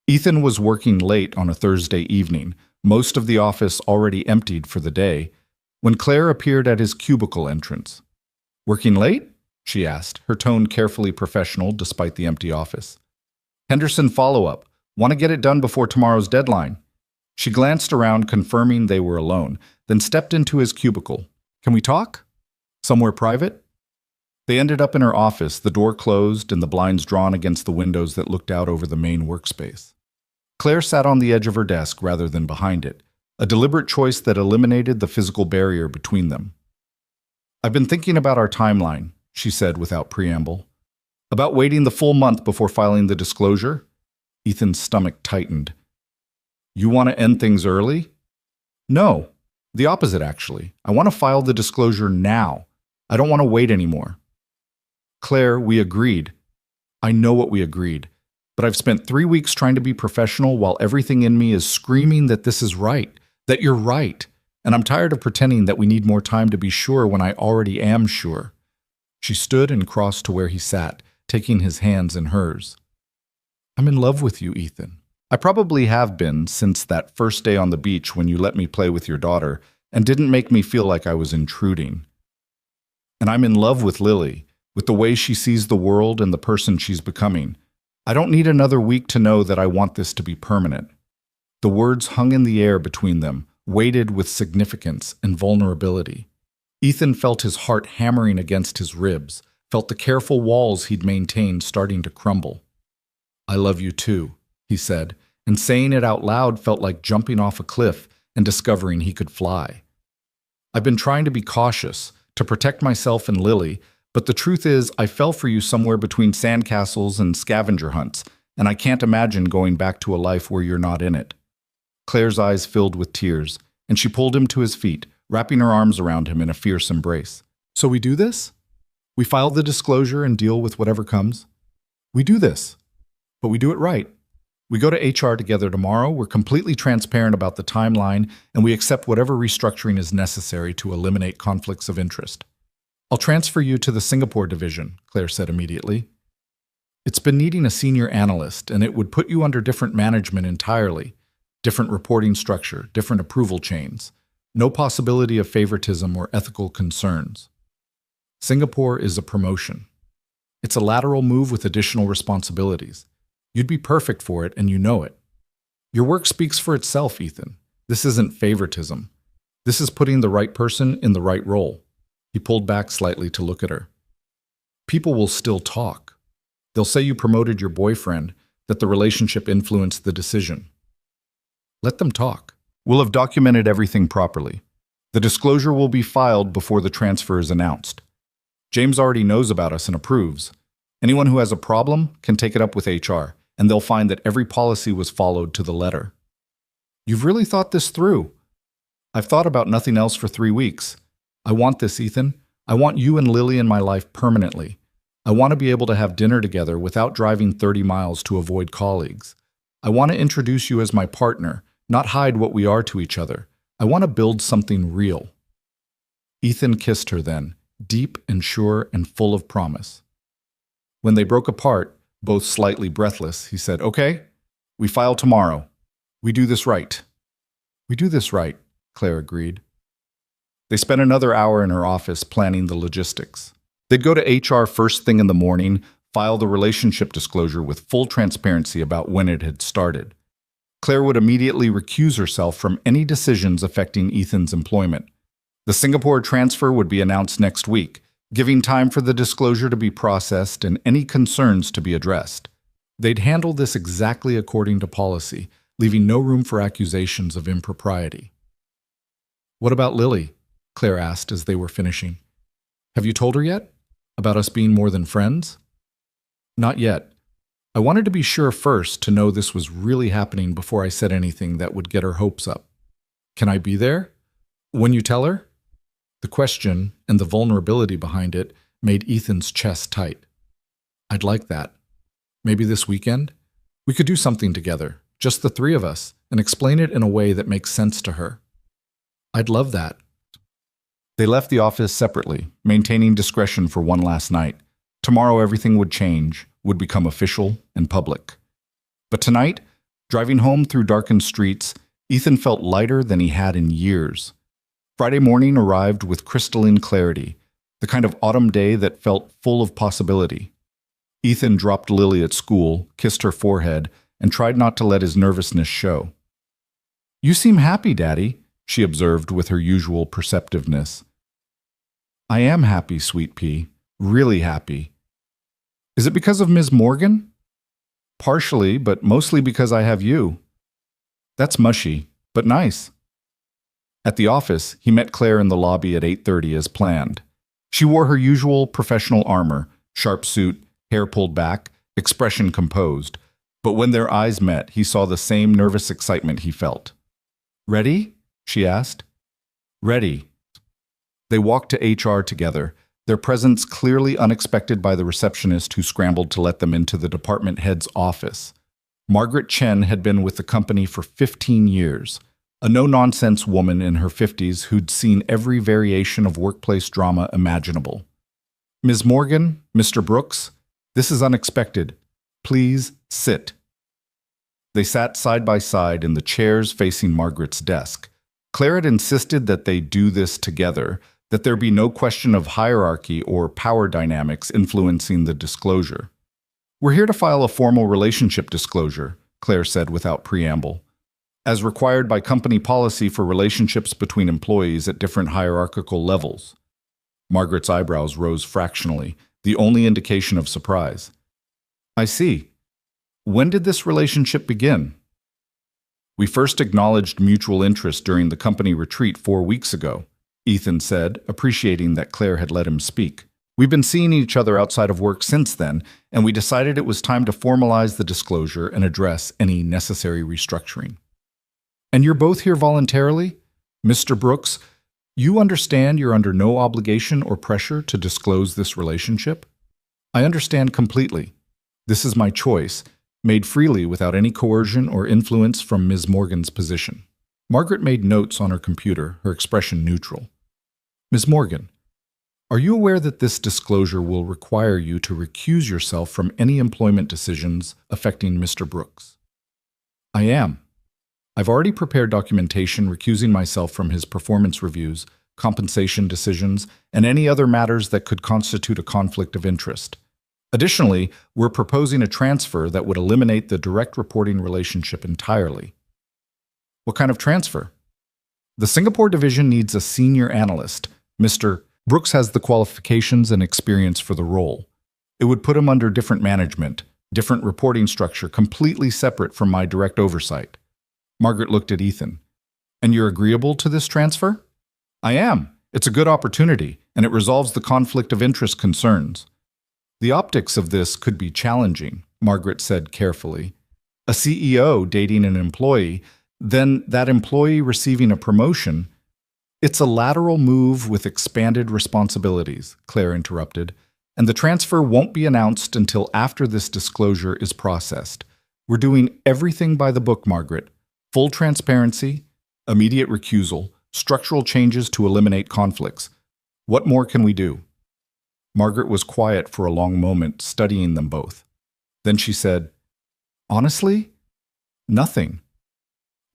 Ethan was working late on a Thursday evening, most of the office already emptied for the day, when Claire appeared at his cubicle entrance. "Working late?" she asked, her tone carefully professional despite the empty office. "Henderson follow-up. Want to get it done before tomorrow's deadline." She glanced around, confirming they were alone, then stepped into his cubicle. "Can we talk? Somewhere private?" They ended up in her office, the door closed and the blinds drawn against the windows that looked out over the main workspace. Claire sat on the edge of her desk rather than behind it, a deliberate choice that eliminated the physical barrier between them. "I've been thinking about our timeline," she said without preamble. "About waiting the full month before filing the disclosure?" Ethan's stomach tightened. "You want to end things early?" "No, the opposite actually. I want to file the disclosure now. I don't want to wait anymore." "Claire, we agreed." "I know what we agreed. But I've spent 3 weeks trying to be professional while everything in me is screaming that this is right, that you're right, and I'm tired of pretending that we need more time to be sure when I already am sure." She stood and crossed to where he sat, taking his hands in hers. "I'm in love with you, Ethan. I probably have been since that first day on the beach when you let me play with your daughter and didn't make me feel like I was intruding. And I'm in love with Lily, with the way she sees the world and the person she's becoming. I don't need another week to know that I want this to be permanent. The words hung in the air between them, weighted with significance and vulnerability. Ethan felt his heart hammering against his ribs, felt the careful walls he'd maintained starting to crumble. "I love you too," he said, and saying it out loud felt like jumping off a cliff and discovering he could fly. "I've been trying to be cautious, to protect myself and Lily, but the truth is I fell for you somewhere between sandcastles and scavenger hunts, and I can't imagine going back to a life where you're not in it." Claire's eyes filled with tears, and she pulled him to his feet, wrapping her arms around him in a fierce embrace. "So we do this? We file the disclosure and deal with whatever comes? We do this, but we do it right. We go to HR together tomorrow, we're completely transparent about the timeline, and we accept whatever restructuring is necessary to eliminate conflicts of interest. I'll transfer you to the Singapore division," Claire said immediately. "It's been needing a senior analyst, and it would put you under different management entirely. Different reporting structure, different approval chains. No possibility of favoritism or ethical concerns. Singapore is a promotion. It's a lateral move with additional responsibilities. You'd be perfect for it, and you know it. Your work speaks for itself, Ethan. This isn't favoritism. This is putting the right person in the right role." He pulled back slightly to look at her. "People will still talk. They'll say you promoted your boyfriend, that the relationship influenced the decision. Let them talk. We'll have documented everything properly. The disclosure will be filed before the transfer is announced. James already knows about us and approves. Anyone who has a problem can take it up with HR, and they'll find that every policy was followed to the letter." "You've really thought this through." "I've thought about nothing else for 3 weeks. I want this, Ethan. I want you and Lily in my life permanently. I want to be able to have dinner together without driving 30 miles to avoid colleagues. I want to introduce you as my partner, not hide what we are to each other. I want to build something real." Ethan kissed her then, deep and sure and full of promise. When they broke apart, both slightly breathless, he said, "Okay, we file tomorrow. We do this right." "We do this right," Claire agreed. They spent another hour in her office planning the logistics. They'd go to HR first thing in the morning, file the relationship disclosure with full transparency about when it had started. Claire would immediately recuse herself from any decisions affecting Ethan's employment. The Singapore transfer would be announced next week, giving time for the disclosure to be processed and any concerns to be addressed. They'd handle this exactly according to policy, leaving no room for accusations of impropriety. "What about Lily?" Claire asked as they were finishing. "Have you told her yet? About us being more than friends?" "Not yet. I wanted to be sure first to know this was really happening before I said anything that would get her hopes up. Can I be there? When you tell her?" The question, and the vulnerability behind it, made Ethan's chest tight. "I'd like that. Maybe this weekend? We could do something together, just the three of us, and explain it in a way that makes sense to her." "I'd love that." They left the office separately, maintaining discretion for one last night. Tomorrow everything would change, would become official and public. But tonight, driving home through darkened streets, Ethan felt lighter than he had in years. Friday morning arrived with crystalline clarity, the kind of autumn day that felt full of possibility. Ethan dropped Lily at school, kissed her forehead, and tried not to let his nervousness show. "You seem happy, Daddy," she observed with her usual perceptiveness. "I am happy, sweet pea, really happy." "Is it because of Ms. Morgan?" "Partially, but mostly because I have you." "That's mushy, but nice." At the office, he met Claire in the lobby at 8:30 as planned. She wore her usual professional armor, sharp suit, hair pulled back, expression composed. But when their eyes met, he saw the same nervous excitement he felt. "Ready?" she asked. "Ready." They walked to HR together, their presence clearly unexpected by the receptionist who scrambled to let them into the department head's office. Margaret Chen had been with the company for 15 years, a no-nonsense woman in her 50s who'd seen every variation of workplace drama imaginable. "Ms. Morgan, Mr. Brooks, this is unexpected. Please sit." They sat side by side in the chairs facing Margaret's desk. Claire had insisted that they do this together, that there be no question of hierarchy or power dynamics influencing the disclosure. We're here to file a formal relationship disclosure, Claire said without preamble. As required by company policy for relationships between employees at different hierarchical levels. Margaret's eyebrows rose fractionally, the only indication of surprise. I see. When did this relationship begin? We first acknowledged mutual interest during the company retreat 4 weeks ago, Ethan said, appreciating that Claire had let him speak. We've been seeing each other outside of work since then, and we decided it was time to formalize the disclosure and address any necessary restructuring. And you're both here voluntarily? Mr. Brooks, you understand you're under no obligation or pressure to disclose this relationship? I understand completely. This is my choice, made freely without any coercion or influence from Ms. Morgan's position. Margaret made notes on her computer, her expression neutral. Ms. Morgan, are you aware that this disclosure will require you to recuse yourself from any employment decisions affecting Mr. Brooks? I am. I've already prepared documentation recusing myself from his performance reviews, compensation decisions, and any other matters that could constitute a conflict of interest. Additionally, we're proposing a transfer that would eliminate the direct reporting relationship entirely. What kind of transfer? The Singapore division needs a senior analyst. Mr. Brooks has the qualifications and experience for the role. It would put him under different management, different reporting structure, completely separate from my direct oversight. Margaret looked at Ethan. And you're agreeable to this transfer? I am. It's a good opportunity, and it resolves the conflict of interest concerns. The optics of this could be challenging, Margaret said carefully. A CEO dating an employee, then that employee receiving a promotion. It's a lateral move with expanded responsibilities, Claire interrupted, and the transfer won't be announced until after this disclosure is processed. We're doing everything by the book, Margaret. Full transparency, immediate recusal, structural changes to eliminate conflicts. What more can we do? Margaret was quiet for a long moment, studying them both. Then she said, Honestly, nothing.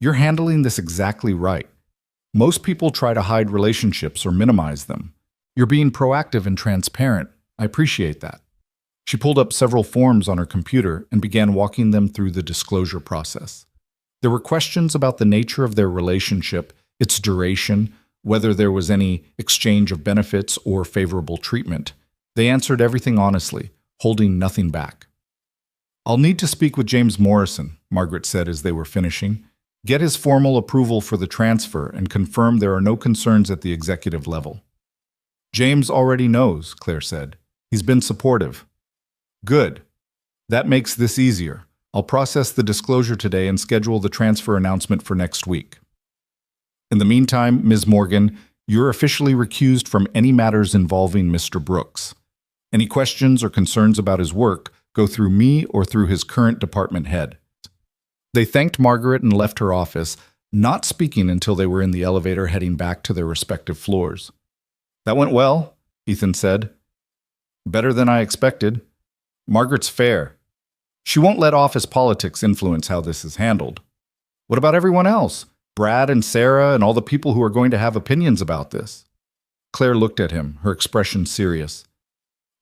You're handling this exactly right. Most people try to hide relationships or minimize them. You're being proactive and transparent. I appreciate that. She pulled up several forms on her computer and began walking them through the disclosure process. There were questions about the nature of their relationship, its duration, whether there was any exchange of benefits or favorable treatment. They answered everything honestly, holding nothing back. I'll need to speak with James Morrison, Margaret said as they were finishing. Get his formal approval for the transfer and confirm there are no concerns at the executive level. James already knows, Claire said. He's been supportive. Good. That makes this easier. I'll process the disclosure today and schedule the transfer announcement for next week. In the meantime, Ms. Morgan, you're officially recused from any matters involving Mr. Brooks. Any questions or concerns about his work go through me or through his current department head. They thanked Margaret and left her office, not speaking until they were in the elevator heading back to their respective floors. That went well, Ethan said. Better than I expected. Margaret's fair. She won't let office politics influence how this is handled. What about everyone else? Brad and Sarah and all the people who are going to have opinions about this? Claire looked at him, her expression serious.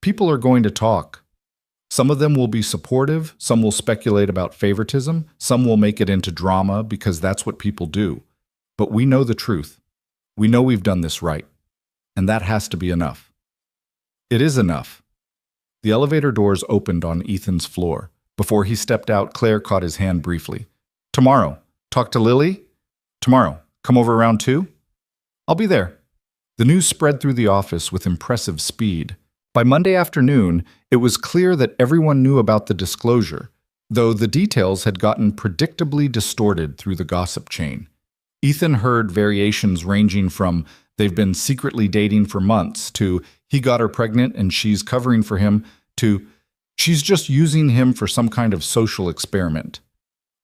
People are going to talk. Some of them will be supportive, some will speculate about favoritism, some will make it into drama because that's what people do. But we know the truth. We know we've done this right. And that has to be enough. It is enough. The elevator doors opened on Ethan's floor. Before he stepped out, Claire caught his hand briefly. Tomorrow. Talk to Lily? Tomorrow. Come over around 2? I'll be there. The news spread through the office with impressive speed. By Monday afternoon, it was clear that everyone knew about the disclosure, though the details had gotten predictably distorted through the gossip chain. Ethan heard variations ranging from they've been secretly dating for months to he got her pregnant and she's covering for him to she's just using him for some kind of social experiment.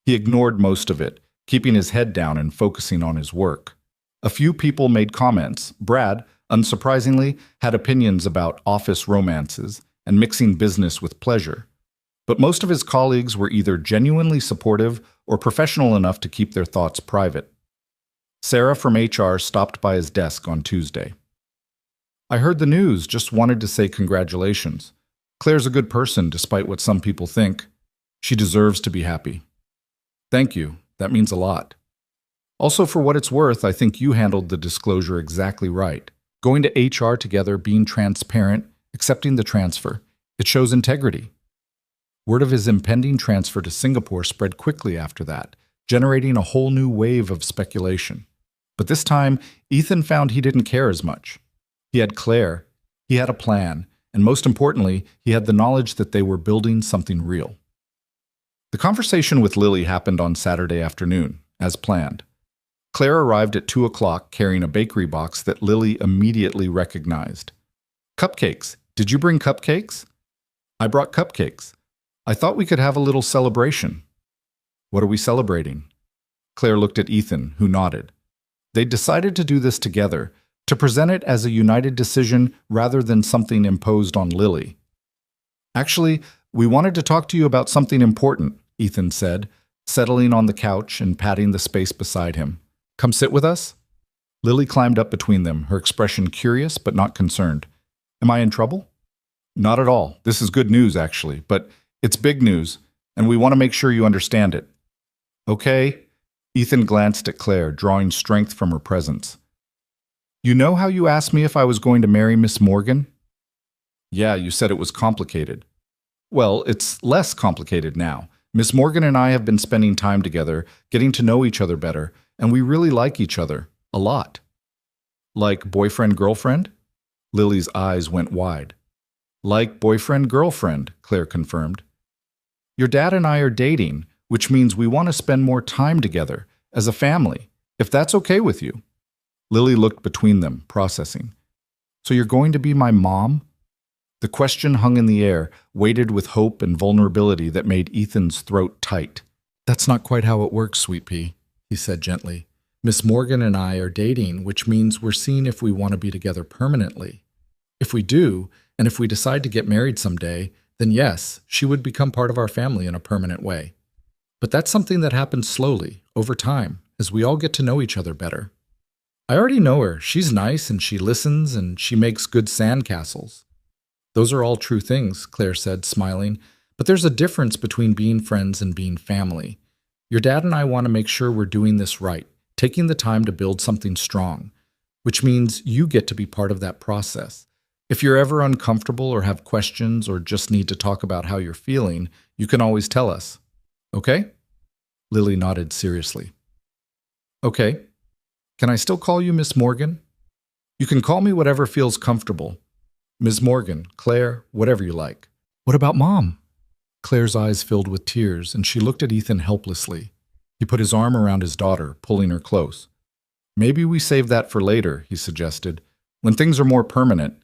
He ignored most of it, keeping his head down and focusing on his work. A few people made comments. Brad, unsurprisingly, had opinions about office romances and mixing business with pleasure. But most of his colleagues were either genuinely supportive or professional enough to keep their thoughts private. Sarah from HR stopped by his desk on Tuesday. I heard the news, just wanted to say congratulations. Claire's a good person, despite what some people think. She deserves to be happy. Thank you. That means a lot. Also, for what it's worth, I think you handled the disclosure exactly right. Going to HR together, being transparent, accepting the transfer. It shows integrity. Word of his impending transfer to Singapore spread quickly after that, generating a whole new wave of speculation. But this time, Ethan found he didn't care as much. He had Claire, he had a plan, and most importantly, he had the knowledge that they were building something real. The conversation with Lily happened on Saturday afternoon, as planned. Claire arrived at 2 o'clock carrying a bakery box that Lily immediately recognized. Cupcakes. Did you bring cupcakes? I brought cupcakes. I thought we could have a little celebration. What are we celebrating? Claire looked at Ethan, who nodded. They decided to do this together, to present it as a united decision rather than something imposed on Lily. Actually, we wanted to talk to you about something important, Ethan said, settling on the couch and patting the space beside him. Come sit with us? Lily climbed up between them, her expression curious but not concerned. Am I in trouble? Not at all. This is good news, actually, but it's big news, and we want to make sure you understand it. Okay? Ethan glanced at Claire, drawing strength from her presence. You know how you asked me if I was going to marry Miss Morgan? Yeah, you said it was complicated. Well, it's less complicated now. Miss Morgan and I have been spending time together, getting to know each other better, and we really like each other. A lot. Like boyfriend-girlfriend? Lily's eyes went wide. Like boyfriend-girlfriend, Claire confirmed. Your dad and I are dating, which means we want to spend more time together, as a family, if that's okay with you. Lily looked between them, processing. So you're going to be my mom? The question hung in the air, weighted with hope and vulnerability that made Ethan's throat tight. That's not quite how it works, Sweet Pea, he said gently. Miss Morgan and I are dating, which means we're seeing if we want to be together permanently. If we do, and if we decide to get married someday, then yes, she would become part of our family in a permanent way. But that's something that happens slowly, over time, as we all get to know each other better. I already know her. She's nice and she listens and she makes good sandcastles. Those are all true things, Claire said, smiling, but there's a difference between being friends and being family. Your dad and I want to make sure we're doing this right, taking the time to build something strong, which means you get to be part of that process. If you're ever uncomfortable or have questions or just need to talk about how you're feeling, you can always tell us. Okay? Lily nodded seriously. Okay. Can I still call you Miss Morgan? You can call me whatever feels comfortable. Ms. Morgan, Claire, whatever you like. What about Mom? Claire's eyes filled with tears, and she looked at Ethan helplessly. He put his arm around his daughter, pulling her close. Maybe we save that for later, he suggested, when things are more permanent.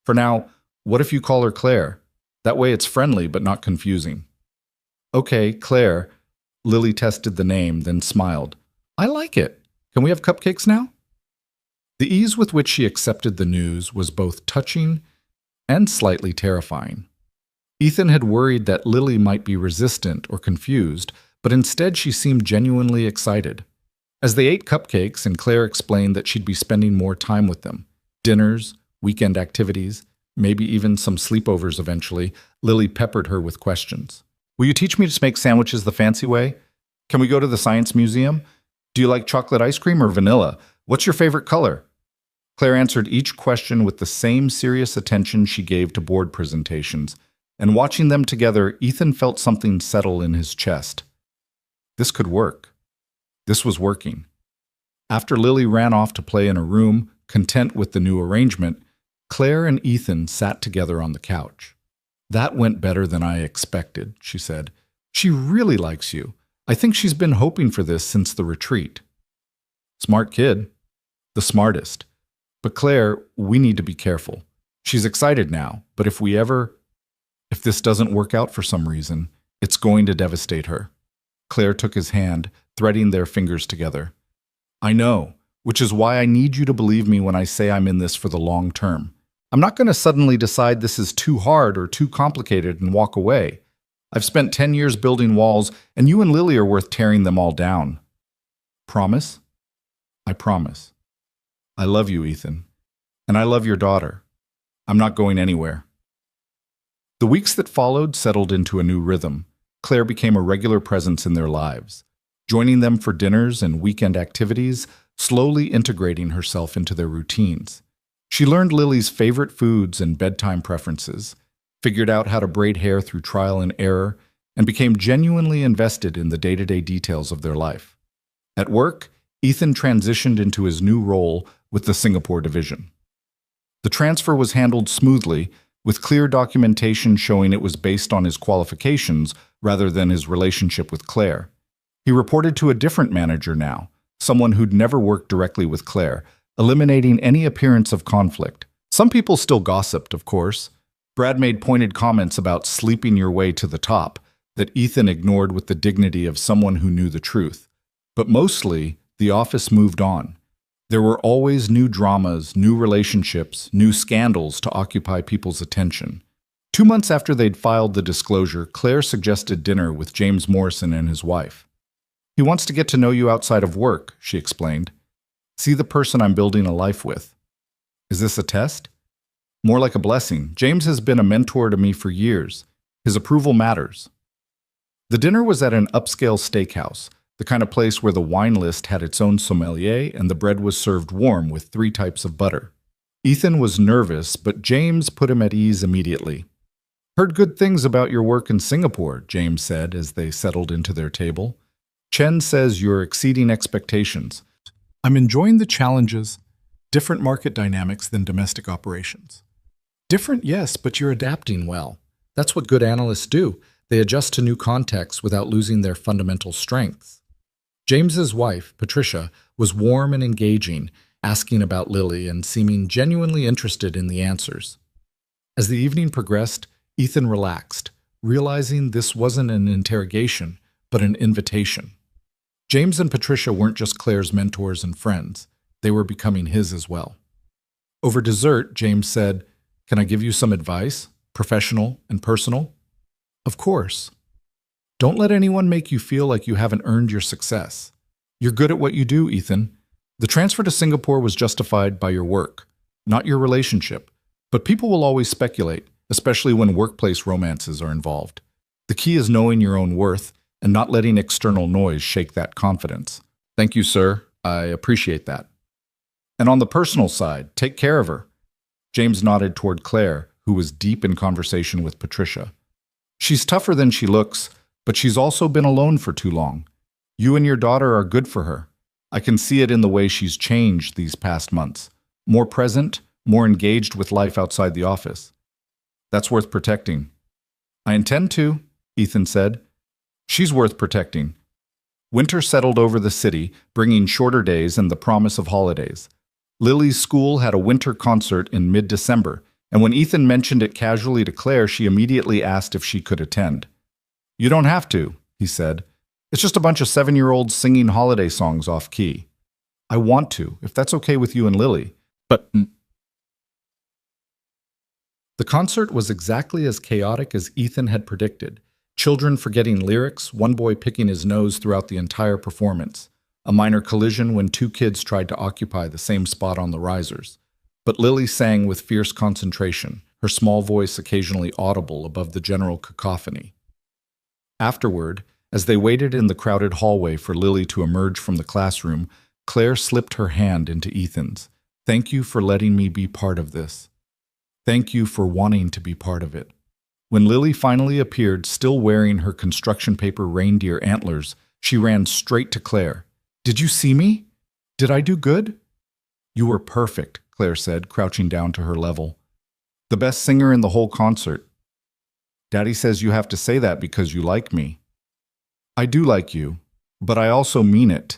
For now, what if you call her Claire? That way it's friendly but not confusing. Okay, Claire. Lily tested the name, then smiled. I like it. Can we have cupcakes now? The ease with which she accepted the news was both touching and slightly terrifying. Ethan had worried that Lily might be resistant or confused, but instead she seemed genuinely excited. As they ate cupcakes and Claire explained that she'd be spending more time with them, dinners, weekend activities, maybe even some sleepovers eventually, Lily peppered her with questions. Will you teach me to make sandwiches the fancy way? Can we go to the science museum? Do you like chocolate ice cream or vanilla? What's your favorite color? Claire answered each question with the same serious attention she gave to board presentations, and watching them together, Ethan felt something settle in his chest. This could work. This was working. After Lily ran off to play in a room, content with the new arrangement, Claire and Ethan sat together on the couch. That went better than I expected, she said. She really likes you. I think she's been hoping for this since the retreat. Smart kid. The smartest. But Claire, we need to be careful. She's excited now, but if this doesn't work out for some reason, it's going to devastate her. Claire took his hand, threading their fingers together. I know, which is why I need you to believe me when I say I'm in this for the long term. I'm not going to suddenly decide this is too hard or too complicated and walk away. I've spent 10 years building walls, and you and Lily are worth tearing them all down. Promise? I promise. I love you, Ethan. And I love your daughter. I'm not going anywhere. The weeks that followed settled into a new rhythm. Claire became a regular presence in their lives, joining them for dinners and weekend activities, slowly integrating herself into their routines. She learned Lily's favorite foods and bedtime preferences, figured out how to braid hair through trial and error, and became genuinely invested in the day-to-day details of their life. At work, Ethan transitioned into his new role with the Singapore division. The transfer was handled smoothly, with clear documentation showing it was based on his qualifications rather than his relationship with Claire. He reported to a different manager now, someone who'd never worked directly with Claire, eliminating any appearance of conflict. Some people still gossiped, of course. Brad made pointed comments about sleeping your way to the top that Ethan ignored with the dignity of someone who knew the truth. But mostly, the office moved on. There were always new dramas, new relationships, new scandals to occupy people's attention. 2 months after they'd filed the disclosure, Claire suggested dinner with James Morrison and his wife. "He wants to get to know you outside of work," she explained. "See the person I'm building a life with." "Is this a test?" "More like a blessing. James has been a mentor to me for years. His approval matters." The dinner was at an upscale steakhouse, the kind of place where the wine list had its own sommelier and the bread was served warm with 3 types of butter. Ethan was nervous, but James put him at ease immediately. "Heard good things about your work in Singapore," James said as they settled into their table. "Chen says you're exceeding expectations." "I'm enjoying the challenges. Different market dynamics than domestic operations." "Different, yes, but you're adapting well. That's what good analysts do. They adjust to new contexts without losing their fundamental strengths." James's wife, Patricia, was warm and engaging, asking about Lily and seeming genuinely interested in the answers. As the evening progressed, Ethan relaxed, realizing this wasn't an interrogation, but an invitation. James and Patricia weren't just Claire's mentors and friends. They were becoming his as well. Over dessert, James said, "Can I give you some advice, professional and personal?" "Of course." "Don't let anyone make you feel like you haven't earned your success. You're good at what you do, Ethan. The transfer to Singapore was justified by your work, not your relationship. But people will always speculate, especially when workplace romances are involved. The key is knowing your own worth and not letting external noise shake that confidence." "Thank you, sir. I appreciate that." "And on the personal side, take care of her." James nodded toward Claire, who was deep in conversation with Patricia. "She's tougher than she looks, but she's also been alone for too long. You and your daughter are good for her. I can see it in the way she's changed these past months. More present, more engaged with life outside the office. That's worth protecting." "I intend to," Ethan said. "She's worth protecting." Winter settled over the city, bringing shorter days and the promise of holidays. Lily's school had a winter concert in mid-December, and when Ethan mentioned it casually to Claire, she immediately asked if she could attend. "You don't have to," he said. "It's just a bunch of 7-year-olds singing holiday songs off-key." "I want to, if that's okay with you and Lily." "But..." The concert was exactly as chaotic as Ethan had predicted. Children forgetting lyrics, one boy picking his nose throughout the entire performance. A minor collision when 2 kids tried to occupy the same spot on the risers. But Lily sang with fierce concentration, her small voice occasionally audible above the general cacophony. Afterward, as they waited in the crowded hallway for Lily to emerge from the classroom, Claire slipped her hand into Ethan's. "Thank you for letting me be part of this. Thank you for wanting to be part of it." When Lily finally appeared, still wearing her construction paper reindeer antlers, she ran straight to Claire. "Did you see me? Did I do good?" "You were perfect," Claire said, crouching down to her level. "The best singer in the whole concert." "Daddy says you have to say that because you like me." "I do like you, but I also mean it."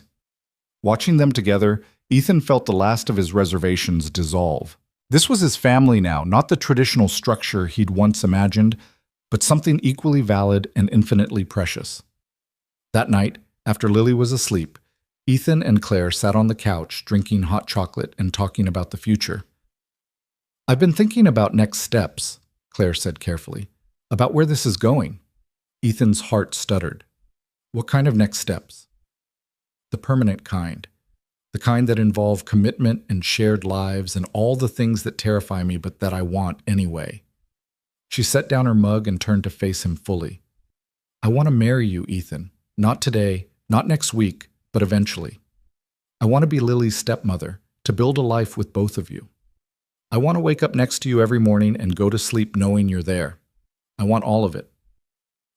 Watching them together, Ethan felt the last of his reservations dissolve. This was his family now, not the traditional structure he'd once imagined, but something equally valid and infinitely precious. That night, after Lily was asleep, Ethan and Claire sat on the couch, drinking hot chocolate and talking about the future. "I've been thinking about next steps," Claire said carefully, "about where this is going." Ethan's heart stuttered. "What kind of next steps?" "The permanent kind. The kind that involve commitment and shared lives and all the things that terrify me but that I want anyway." She set down her mug and turned to face him fully. I want to marry you, Ethan. Not today, not next week, but eventually. I want to be Lily's stepmother, to build a life with both of you. I want to wake up next to you every morning and go to sleep knowing you're there. I want all of it.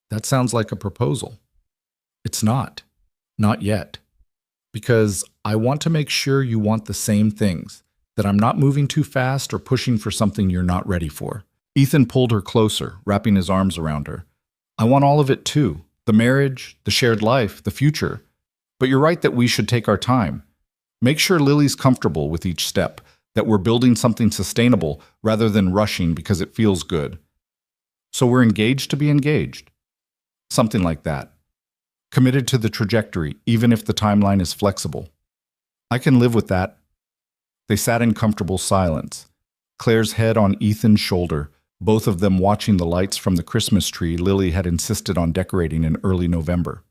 That sounds like a proposal. It's not. Not yet. Because I want to make sure you want the same things, that I'm not moving too fast or pushing for something you're not ready for. Ethan pulled her closer, wrapping his arms around her. I want all of it too. The marriage, the shared life, the future. But you're right that we should take our time. Make sure Lily's comfortable with each step, that we're building something sustainable rather than rushing because it feels good. So we're engaged to be engaged. Something like that. Committed to the trajectory, even if the timeline is flexible. I can live with that. They sat in comfortable silence, Claire's head on Ethan's shoulder, both of them watching the lights from the Christmas tree Lily had insisted on decorating in early November.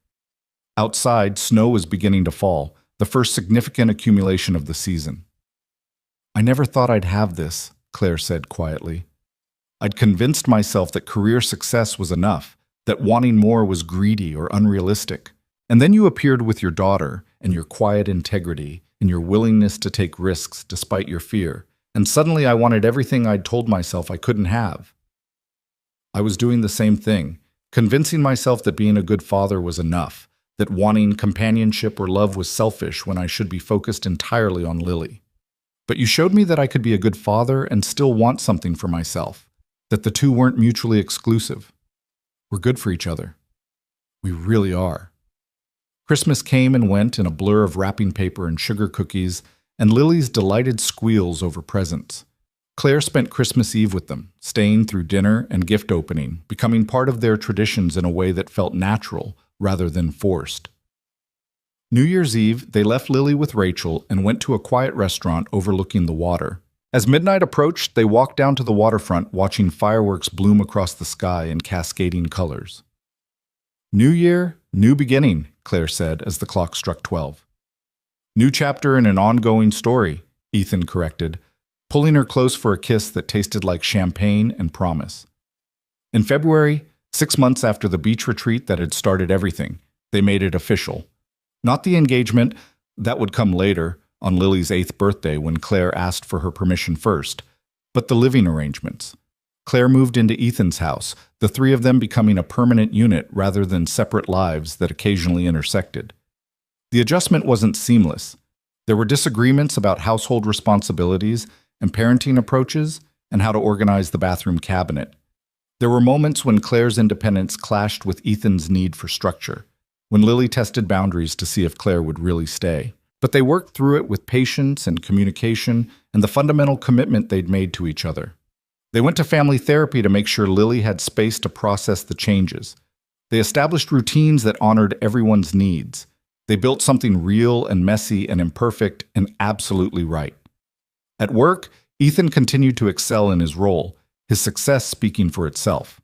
Outside, snow was beginning to fall, the first significant accumulation of the season. I never thought I'd have this, Claire said quietly. I'd convinced myself that career success was enough, that wanting more was greedy or unrealistic. And then you appeared with your daughter and your quiet integrity and your willingness to take risks despite your fear. And suddenly I wanted everything I'd told myself I couldn't have. I was doing the same thing, convincing myself that being a good father was enough, that wanting companionship or love was selfish when I should be focused entirely on Lily. But you showed me that I could be a good father and still want something for myself, that the two weren't mutually exclusive. We're good for each other. We really are. Christmas came and went in a blur of wrapping paper and sugar cookies, and Lily's delighted squeals over presents. Claire spent Christmas Eve with them, staying through dinner and gift opening, becoming part of their traditions in a way that felt natural rather than forced. New Year's Eve, they left Lily with Rachel and went to a quiet restaurant overlooking the water. As midnight approached, they walked down to the waterfront, watching fireworks bloom across the sky in cascading colors. New year, new beginning, Claire said as the clock struck 12. New chapter in an ongoing story, Ethan corrected, pulling her close for a kiss that tasted like champagne and promise. In February, 6 months after the beach retreat that had started everything, they made it official. Not the engagement, that would come later, on Lily's 8th birthday when Claire asked for her permission first, but the living arrangements. Claire moved into Ethan's house, the three of them becoming a permanent unit rather than separate lives that occasionally intersected. The adjustment wasn't seamless. There were disagreements about household responsibilities and parenting approaches and how to organize the bathroom cabinet. There were moments when Claire's independence clashed with Ethan's need for structure, when Lily tested boundaries to see if Claire would really stay. But they worked through it with patience and communication and the fundamental commitment they'd made to each other. They went to family therapy to make sure Lily had space to process the changes. They established routines that honored everyone's needs. They built something real and messy and imperfect and absolutely right. At work, Ethan continued to excel in his role, his success speaking for itself.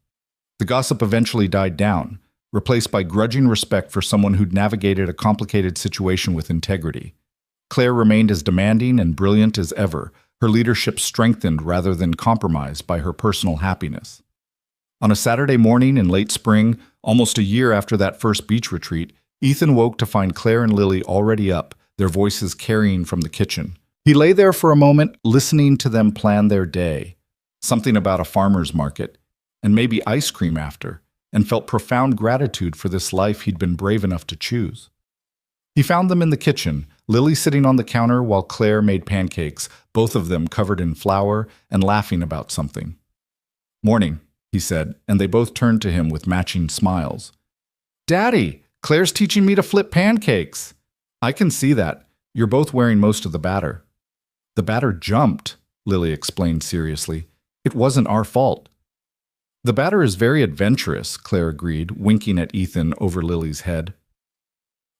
The gossip eventually died down, replaced by grudging respect for someone who'd navigated a complicated situation with integrity. Claire remained as demanding and brilliant as ever, her leadership strengthened rather than compromised by her personal happiness. On a Saturday morning in late spring, almost a year after that first beach retreat, Ethan woke to find Claire and Lily already up, their voices carrying from the kitchen. He lay there for a moment, listening to them plan their day, something about a farmer's market, and maybe ice cream after, and felt profound gratitude for this life he'd been brave enough to choose. He found them in the kitchen, Lily sitting on the counter while Claire made pancakes, both of them covered in flour and laughing about something. "Morning," he said, and they both turned to him with matching smiles. "Daddy, Claire's teaching me to flip pancakes." "I can see that. You're both wearing most of the batter." "The batter jumped," Lily explained seriously. "It wasn't our fault." "The batter is very adventurous," Claire agreed, winking at Ethan over Lily's head.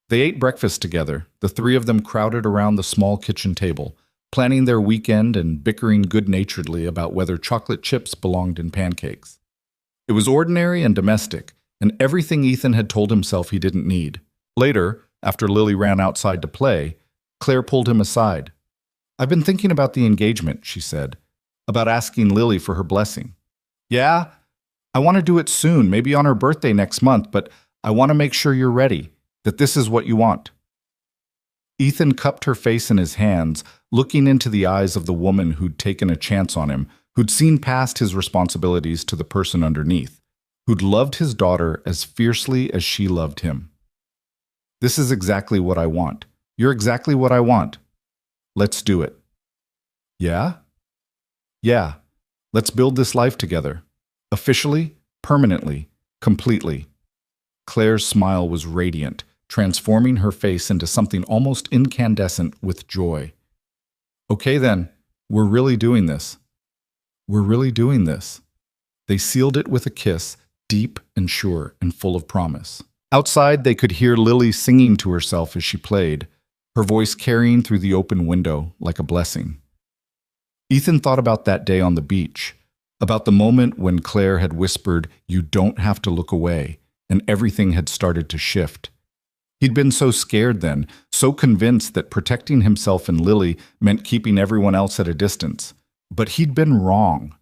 They ate breakfast together, the three of them crowded around the small kitchen table, planning their weekend and bickering good-naturedly about whether chocolate chips belonged in pancakes. It was ordinary and domestic, and everything Ethan had told himself he didn't need. Later, after Lily ran outside to play, Claire pulled him aside. "I've been thinking about the engagement," she said, "about asking Lily for her blessing." "Yeah? I want to do it soon, maybe on her birthday next month, but I want to make sure you're ready, that this is what you want." Ethan cupped her face in his hands, looking into the eyes of the woman who'd taken a chance on him, who'd seen past his responsibilities to the person underneath, who'd loved his daughter as fiercely as she loved him. "This is exactly what I want. You're exactly what I want. Let's do it." "Yeah?" "Yeah. Let's build this life together. Officially, permanently, completely." Claire's smile was radiant, transforming her face into something almost incandescent with joy. "Okay then, we're really doing this. We're really doing this." They sealed it with a kiss, deep and sure and full of promise. Outside, they could hear Lily singing to herself as she played, her voice carrying through the open window like a blessing. Ethan thought about that day on the beach, about the moment when Claire had whispered, "You don't have to look away," and everything had started to shift. He'd been so scared then, so convinced that protecting himself and Lily meant keeping everyone else at a distance. But he'd been wrong.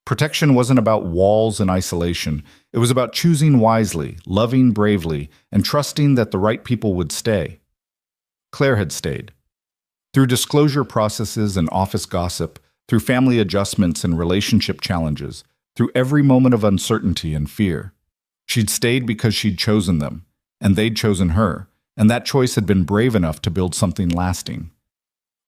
Protection wasn't about walls and isolation. It was about choosing wisely, loving bravely, and trusting that the right people would stay. Claire had stayed. Through disclosure processes and office gossip, through family adjustments and relationship challenges, through every moment of uncertainty and fear. She'd stayed because she'd chosen them, and they'd chosen her, and that choice had been brave enough to build something lasting.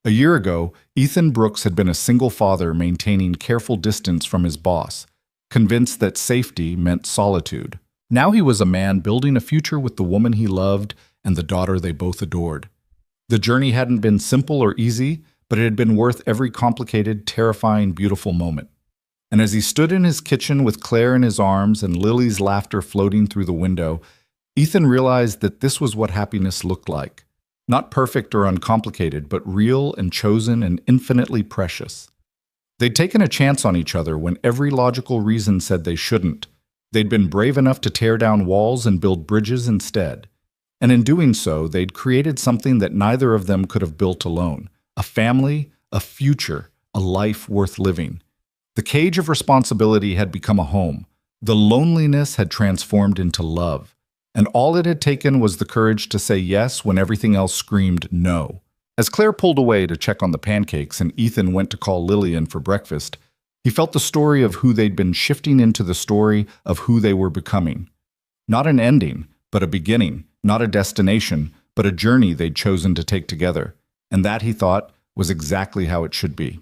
A year ago, Ethan Brooks had been a single father maintaining careful distance from his boss, convinced that safety meant solitude. Now he was a man building a future with the woman he loved and the daughter they both adored. The journey hadn't been simple or easy, but it had been worth every complicated, terrifying, beautiful moment. And as he stood in his kitchen with Claire in his arms and Lily's laughter floating through the window, Ethan realized that this was what happiness looked like. Not perfect or uncomplicated, but real and chosen and infinitely precious. They'd taken a chance on each other when every logical reason said they shouldn't. They'd been brave enough to tear down walls and build bridges instead. And in doing so, they'd created something that neither of them could have built alone. A family, a future, a life worth living. The cage of responsibility had become a home. The loneliness had transformed into love. And all it had taken was the courage to say yes when everything else screamed no. As Claire pulled away to check on the pancakes and Ethan went to call Lily in for breakfast, he felt the story of who they'd been shifting into the story of who they were becoming. Not an ending, but a beginning. Not a destination, but a journey they'd chosen to take together. And that, he thought, was exactly how it should be.